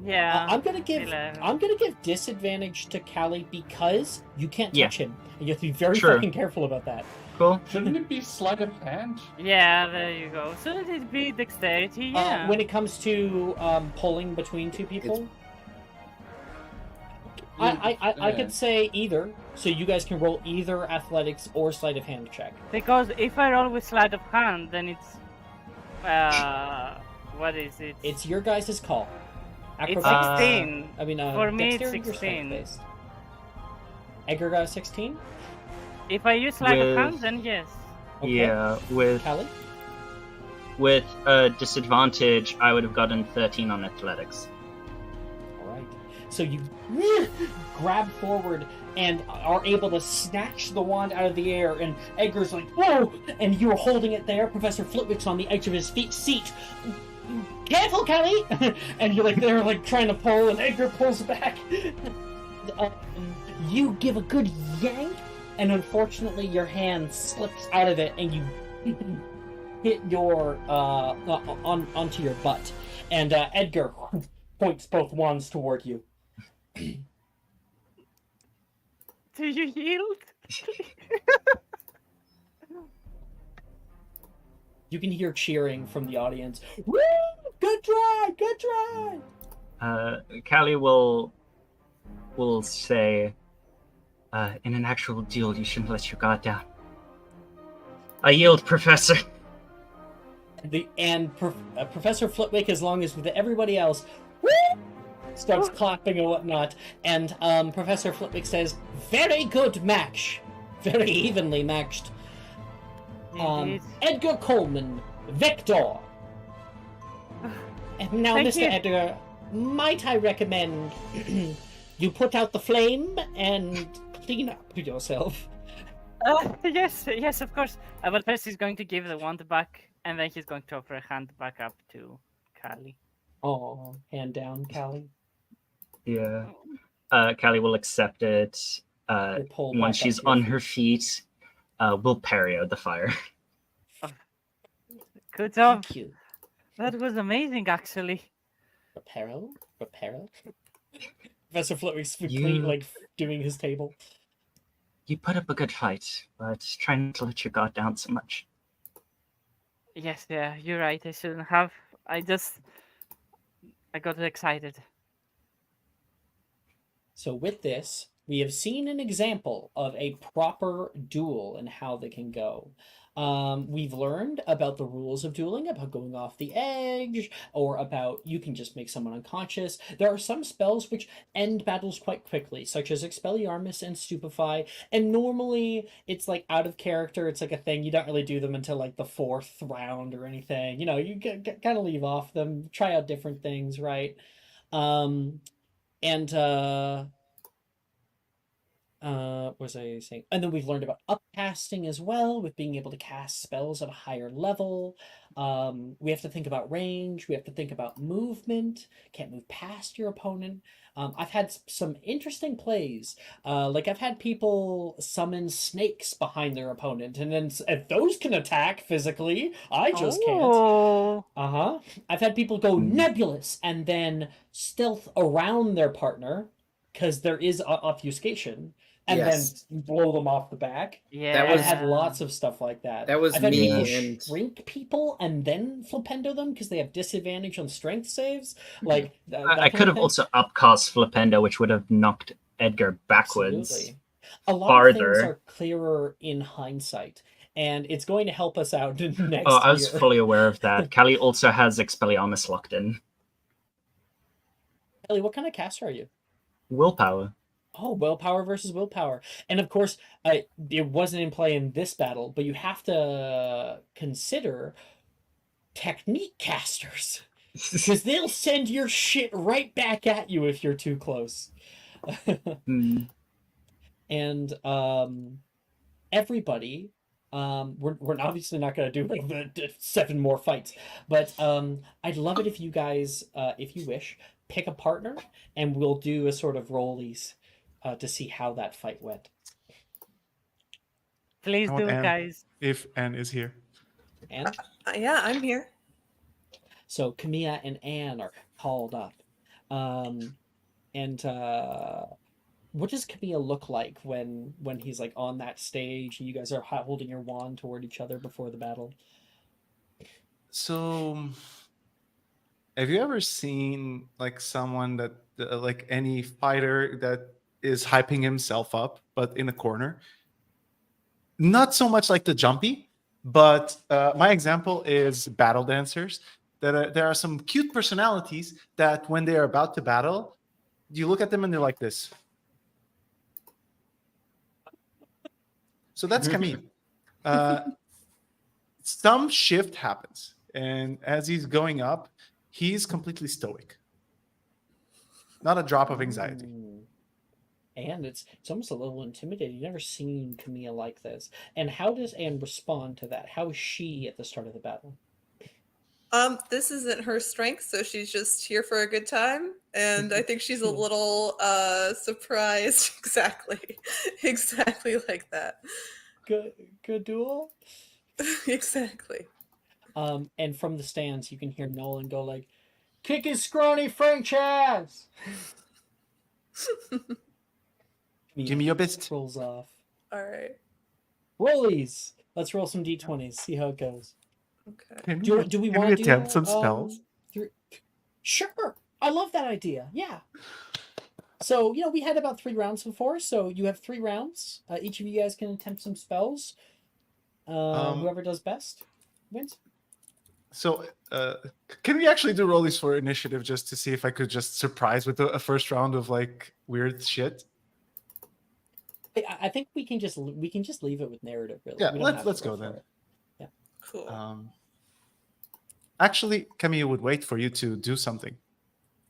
Yeah. I'm gonna give disadvantage to Callie because you can't touch him. You have to be very fucking careful about that. Cool. Shouldn't it be sleight of hand? Yeah, there you go. Shouldn't it be dexterity? Yeah. When it comes to pulling between two people. I could say either, so you guys can roll either athletics or sleight of hand check. Because if I roll with sleight of hand, then it's what is it? It's your guys' call. It's 16. I mean, for me, it's dexterity or 16. strength-based? Edgar got 16. If I use sleight of hand, then yes. Okay. Yeah, with Callie? With a disadvantage, I would have gotten 13 on athletics. So you grab forward and are able to snatch the wand out of the air, and Edgar's like, whoa! And you're holding it there. Professor Flitwick's on the edge of his seat. Careful, Kelly! And you're like, they're like trying to pull, and Edgar pulls back. You give a good yank, and unfortunately your hand slips out of it, and you hit your, onto your butt. And Edgar points both wands toward you. Do you yield? You can hear cheering from the audience. Woo! Good try! Good try! Callie will say, in an actual duel, you shouldn't let your guard down. I yield, Professor. Professor Flitwick, as long as with everybody else, starts clapping and whatnot, and Professor Flitwick says, "Very good match, very evenly matched." Indeed. Edgar Coleman, Vector. And now, Thank Mr. you. Edgar, might I recommend you put out the flame and clean up yourself? Yes, of course. But first he's going to give the wand back, and then he's going to offer a hand back up to Callie. Oh, hand down, Callie. Yeah. Callie will accept it. You're pulled back Once up she's to your on feet. her feet, we'll parry out the fire. Good job. Thank you. That was amazing, actually. Reparo? Professor Flitwick's You- doing his table. You put up a good fight, but try not to let your guard down so much. Yes, yeah, you're right. I shouldn't have. I got excited. So with this, we have seen an example of a proper duel and how they can go. We've learned about the rules of dueling, about going off the edge, or about you can just make someone unconscious. There are some spells which end battles quite quickly, such as Expelliarmus and Stupefy, and normally it's like out of character, it's like a thing, you don't really do them until like the 4th round or anything. You know, you kind of leave off them, try out different things, right? What was I saying? And then we've learned about upcasting as well, with being able to cast spells at a higher level. We have to think about range. We have to think about movement. Can't move past your opponent. I've had some interesting plays. Like I've had people summon snakes behind their opponent, and then if those can attack physically, I just can't. Oh. I've had people go nebulous and then stealth around their partner because there is obfuscation, and Yes. then blow them off the back. Yeah. I've had lots of stuff like that. That was I've had me people and- shrink people and then flipendo them because they have disadvantage on strength saves. Like that I kind could of have thing. also upcast Flipendo, which would have knocked Edgar backwards. Absolutely. A lot farther. of things are clearer in hindsight, and it's going to help us out next year. Oh, I was fully aware of that. Callie also has Expelliarmus locked in. Ellie, what kind of caster are you? Willpower. Oh, willpower versus willpower. And of course, it wasn't in play in this battle, but you have to consider technique casters. Because they'll send your shit right back at you if you're too close. And everybody, we're obviously not going to do like the 7 more fights, but I'd love it if you guys, if you wish, pick a partner, and we'll do a sort of rollies to see how that fight went. Please I want do, Anne, guys. if Anne is here. Anne? Yeah, I'm here. So Camilla and Anne are called up. What does Camilla look like when he's like on that stage and you guys are holding your wand toward each other before the battle? So, have you ever seen like someone that like any fighter that is hyping himself up, but in a corner? Not so much like the jumpy, but my example is battle dancers. There are some cute personalities that when they are about to battle, you look at them and they're like this. So that's Camille. Some shift happens, and as he's going up, he's completely stoic. Not a drop of anxiety. And it's almost a little intimidating. You've never seen Camille like this. And how does Anne respond to that? How is she at the start of the battle? This isn't her strength, so she's just here for a good time, and I think she's a little surprised. Exactly like that. Good duel. Exactly. And from the stands, you can hear Nolan go like, "Kick his scrawny French ass." Give me your best. Rolls off. All right. Rollies. Let's roll some d20s. See how it goes. Okay. Can Do we can want to attempt some spells? Sure. I love that idea. Yeah. So, we had about 3 rounds before, so you have 3 rounds. Each of you guys can attempt some spells. Whoever does best wins. So, can we actually do rollies for initiative just to see if I could just surprise with a first round of like weird shit? I think we can just leave it with narrative. Really, Yeah, we don't have let's to go for then. it. Yeah. Cool. Actually, Camille would wait for you to do something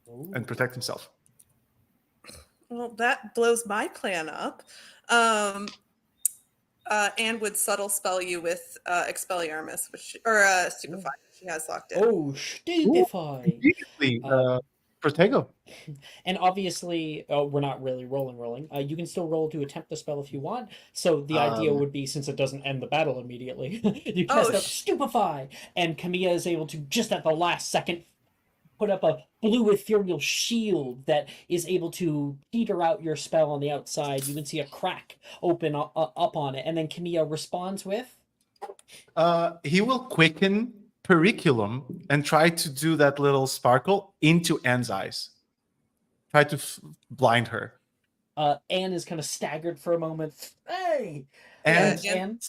Ooh. and protect himself. Well, that blows my plan up. Anne would subtle spell you with Expelliarmus, or Stupefy. She has locked in. Oh, stupefy! Immediately, Protego. And obviously, we're not really rolling. You can still roll to attempt the spell if you want. So the idea would be, since it doesn't end the battle immediately, you cast out Stupefy, and Camilla is able to, just at the last second, put up a blue ethereal shield that is able to peter out your spell on the outside. You can see a crack open up on it, and then Camilla responds with... He will quicken Periculum and try to do that little sparkle into Anne's eyes. Try to blind her. Anne is kind of staggered for a moment. Hey! And Anne?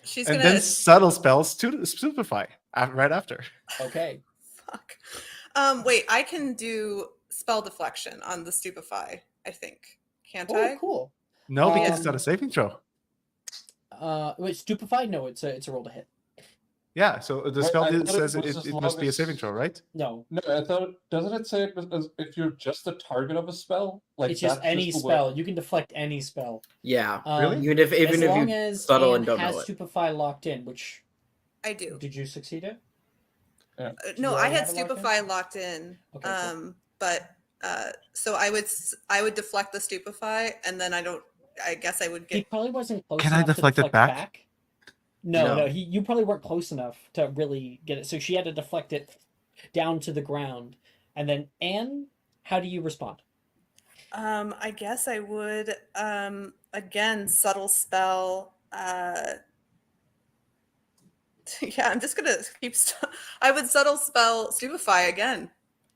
She's and gonna... then subtle spells to Stupefy right after. Okay. Fuck. Wait, I can do spell deflection on the Stupefy, I think. Can't I? Oh, cool. No, because it's not a saving throw. Wait, Stupefy? No, it's a roll to hit. Yeah, so the Wait, spell I thought says it was it as must long be a as- saving throw, right? No, No, I thought doesn't it say if you're just the target of a spell? Like it's just that's any the spell. You can deflect any spell. Yeah. Really? Even if as long you as subtle Anne and don't has know it. Stupefy locked in, which I do. did you succeed at? No, you I already had have it locked in? Stupefy locked in. Okay, cool. But so I would deflect the Stupefy, and then I guess I would He get... probably wasn't close Can I enough to deflect it back? No, No. you probably weren't close enough to really get it. So she had to deflect it down to the ground. And then Anne, how do you respond? I guess I would again subtle spell. Yeah, I'm just gonna keep. I would subtle spell Stupefy again.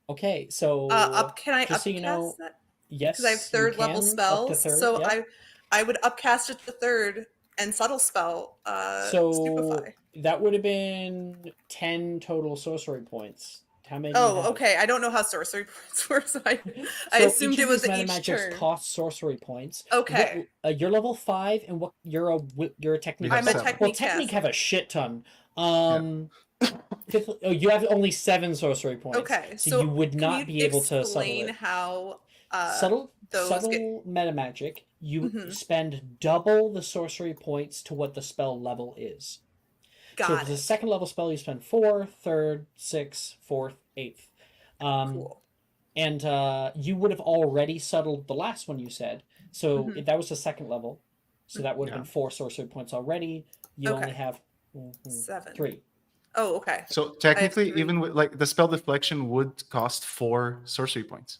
Okay, so Can I just so you know, upcast that? yes, Because I have third you level can, spells, up to third, so yeah. I would upcast it to third and subtle spell So Stupefy. that would have been 10 total sorcery points. How many? do you Oh, have? okay. I don't know how sorcery points work, so I So assumed each it of was these each meta-magics turn. cost sorcery points. Okay. You're level 5, and what you're a technique. have I'm a seven. technique. Well, technique have a shit ton. You have only 7 sorcery points. Okay, so you would not be able to subtle explain it. how Subtle those meta magic. You Mhm. spend double the sorcery points to what the spell level is. So if got it's a it. second level spell, you spend 4, 3rd, 6th, 4th, 8th. Cool. And you would have already subtled the last one you said. So Mhm. if that was the second level. So that would have Yeah. been 4 sorcery points already. You only Okay. have 7. 3. Oh, okay. So technically, 3. even with like the spell deflection would cost 4 sorcery points.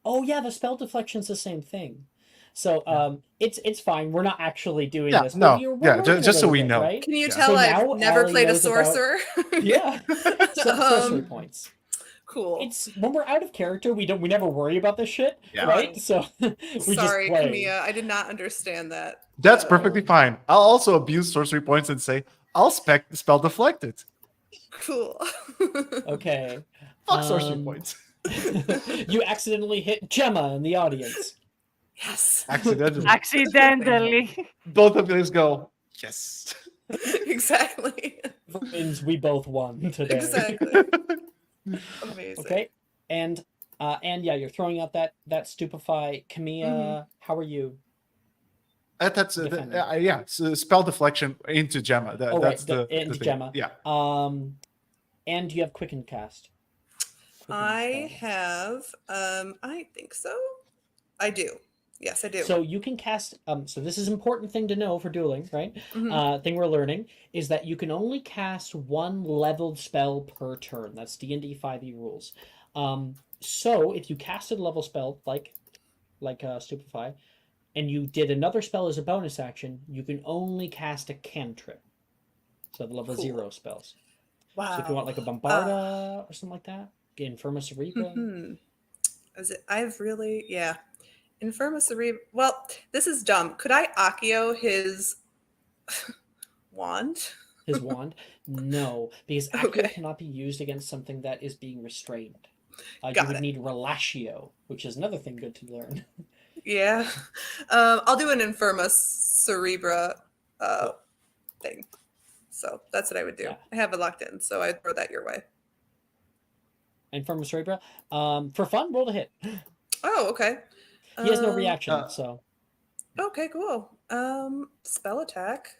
Oh yeah, the spell deflection's the same thing. So it's fine. We're not actually doing Yeah, this. no, We're yeah, learning a just so little we bit, know. right? Can you Yeah. tell So I've now never Allie played a knows about- sorcerer? Yeah. Sorcery Um, points. Cool. It's when we're out of character, we never worry about this shit, Yeah. right? So we Sorry, just play. Camilla. I did not understand that. That's perfectly fine. I'll also abuse sorcery points and say, I'll spell deflect it. Cool. Okay. Fuck sorcery points. You accidentally hit Gemma in the audience. Yes. Accidentally. Accidentally. Both of us go, yes. Exactly. Means we both won today. Exactly. Amazing. Okay. And yeah, you're throwing out that stupefy. Camilla, how are you? That's Defending. yeah. So spell deflection into Gemma. Oh, That's right, the into thing. Gemma. Yeah. And you have quicken cast. I have I think so. I do. Yes, I do. So you can cast. So this is an important thing to know for dueling, right? Mhm. Thing we're learning is that you can only cast 1 leveled spell per turn. That's D&D 5e rules. So if you casted a level spell like Stupefy, and you did another spell as a bonus action, you can only cast a cantrip. So the level Cool. 0 spells. Wow. So if you want like a Bombarda or something like that, Infirma Cerebra. Mhm. Is it? I've really, yeah. Infirma Cerebra. Well, this is dumb. Could I Accio his wand? His wand? No, because Accio Okay. cannot be used against something that is being restrained. You Got would it. need Relatio, which is another thing good to learn. Yeah. I'll do an Infirma Cerebra thing. So that's what I would do. Yeah. I have it locked in, so I'd throw that your way. Infirma Cerebra. For fun, roll to hit. Oh, okay. He has no reaction, so. Okay, cool. Spell attack.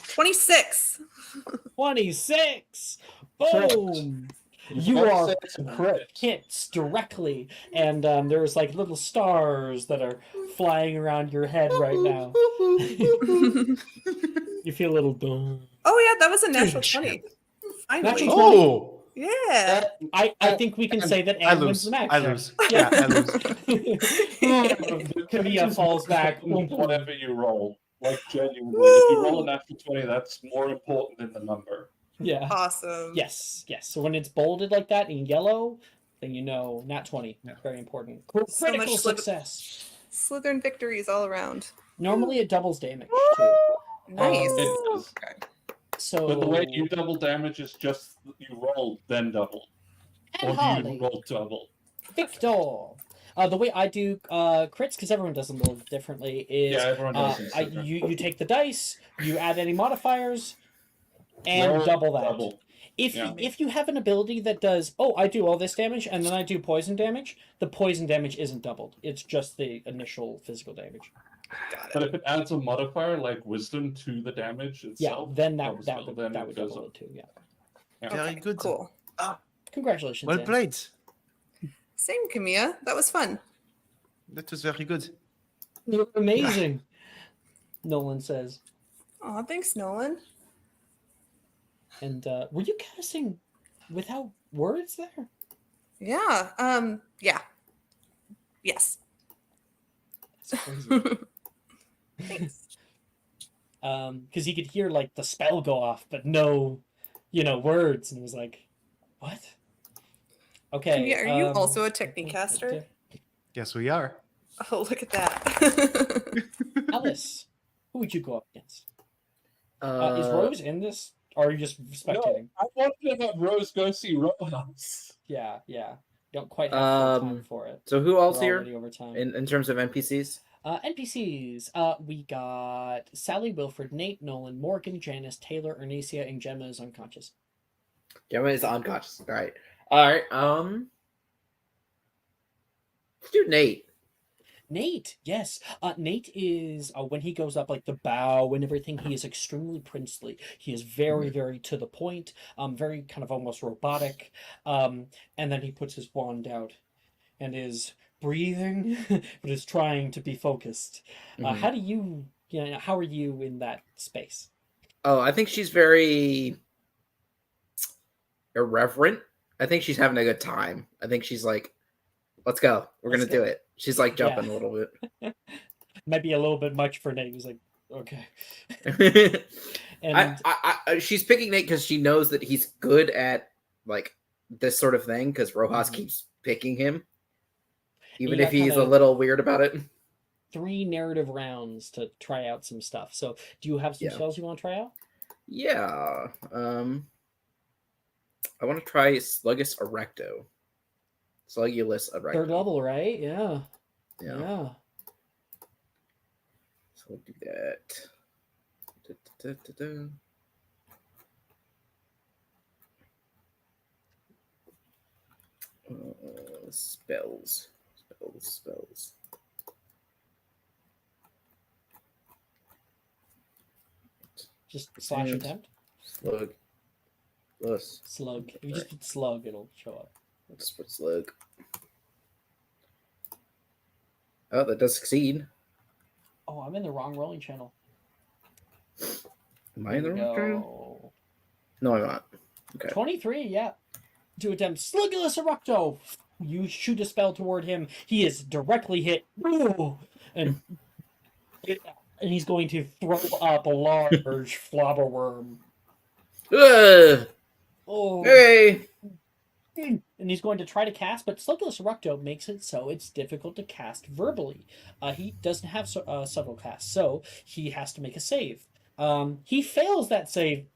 26. 26! Correct. Boom! You gotta are say it's a crit. hit directly, and there's like little stars that are flying around your head right now. You feel a little dumb. Oh yeah, that was a natural 20. Finally. Natural 20. Oh, Yeah. I think we can say that I Anne wins lose. the match. I there. lose. Yeah, I lose. Camilla falls back. Whatever you roll. Like, genuinely. If you roll a natural 20, that's more important than the number. Yeah. Awesome. Yes. So when it's bolded like that in yellow, then you know nat 20. Yeah. Very important. So Critical much success. Slytherin victories all around. Normally it doubles damage too. Nice. It does. Okay. So But the way you double damage is just you roll, then double. and Or Harley, you roll double. Victor. The way I do crits, because everyone does them a little differently, is Yeah, everyone does it different. you take the dice, you add any modifiers, and Roll double that. double. If Yeah. if you have an ability that does, oh, I do all this damage and then I do poison damage, the poison damage isn't doubled. It's just the initial physical damage. Got But it. if it adds a modifier like wisdom to the damage Yeah, itself, then that obviously, would then it goes double up. it too. Yeah. Very good. Cool. Congratulations. Well Anne. played. Same, Camilla. That was fun. That was very good. You're amazing. Nolan says. Oh, thanks, Nolan. And were you casting without words there? Yeah. Yeah. Yes. That's crazy. Thanks. Because he could hear like the spell go off, but no, words, and he was like, "What?" Okay. Camilla, are you also a Technicaster? Yes, we are. Oh, look at that. Alice, who would you go up against? Is Uh, Rose in this, or are you just spectating? I wanted to have Rose go see Roadhouse. Yeah. Don't quite have full time for it. so who else We're here already over time. in terms of NPCs? NPCs. We got Sally, Wilfred, Nate, Nolan, Morgan, Janice, Taylor, Ernesia, and Gemma is unconscious. Gemma is unconscious. All right. Let's do Nate. Nate, yes. Nate is, when he goes up, like the bow and everything, he is extremely princely. He is very, very to the point, very kind of almost robotic. And then he puts his wand out and is breathing, but is trying to be focused. Mhm. How do you, how are you in that space? Oh, I think she's very irreverent. I think she's having a good time. I think she's like, let's go. We're Let's going to do go. it. She's like Yeah. jumping a little bit. Might be a little bit much for Nate. He's like, okay. And She's picking Nate because she knows that he's good at like this sort of thing because Rojas Mhm. keeps picking him. Even you if got he's a kinda- little weird about it. 3 narrative rounds to try out some stuff. So do you have some Yeah. spells you want to try out? Yeah. I want to try Sluggus Erecto. Slugulus Erecto. Third level, right? Yeah. Yeah. So we'll do that. Spells. Just slash And- attempt. Slug. Plus. Slug. If you just put slug, it'll show up. Let's put slug. Oh, that does succeed. Oh, I'm in the wrong rolling channel. Am I in the There we wrong channel? go. No, I'm not. Okay. 23, yeah. To attempt Slugulus Erecto. You shoot a spell toward him. He is directly hit. Ooh, and he's going to throw up a large flobber worm. Ugh! Oh, Hey! and he's going to try to cast, but Slugulus Eructo makes it so it's difficult to cast verbally. He doesn't have several casts, so he has to make a save. He fails that save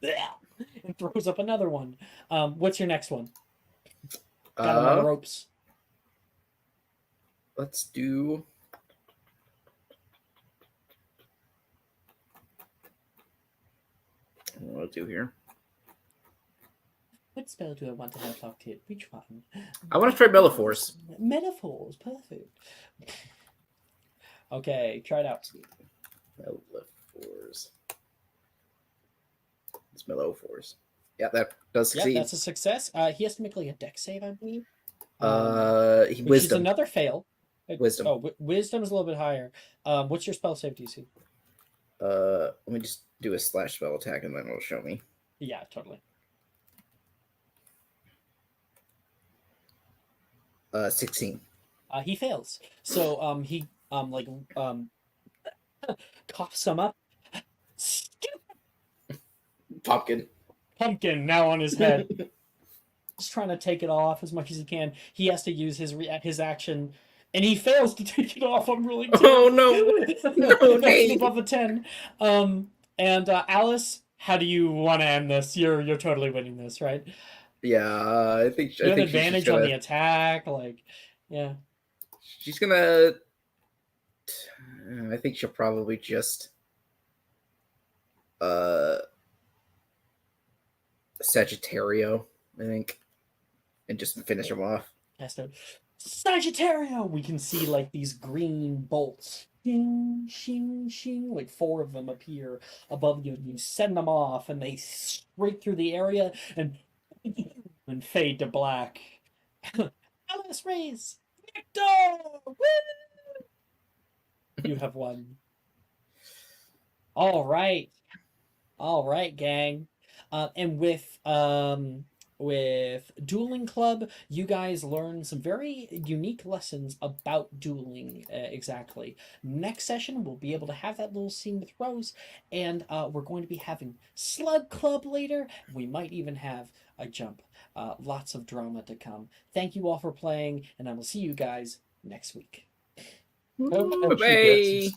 and throws up another one. What's your next one? Got him on the ropes. Let's do. What I'll do here. What spell do I want to have locked in? Which one? I want to try Metaphors. Metaphors, perfect. Okay, try it out. Metaphors. It's Metaphors. Yeah, that does Yeah, succeed. that's a success. He has to make like a dex save, I believe. Which is Wisdom. another fail. Wisdom. Oh, wisdom is a little bit higher. What's your spell save DC? Let me just do a slash spell attack and then it'll show me. Yeah, totally. 16. He fails. So he coughs him up. Pumpkin now on his head. Just trying to take it off as much as he can. He has to use his action, and he fails to take it off. I'm really Oh no! No, that's Nate. above a 10. And Alice, how do you want to end this? You're totally winning this, right? Yeah, I think You have she's advantage gonna, on the attack, like, yeah. She's gonna. I think she'll probably just. Sagittario, I think, and just finish him off. Sagittario! We can see like these green bolts. Shing, shing, shing. Like 4 of them appear above you, and you send them off, and they straight through the area and fade to black. Alice Rays! Victor! Woo! You have won. All right, gang. And with Dueling Club, you guys learn some very unique lessons about dueling. Exactly. Next session, we'll be able to have that little scene with Rose, and we're going to be having Slug Club later. We might even have a jump. Lots of drama to come. Thank you all for playing, and I will see you guys next week. Bye-bye.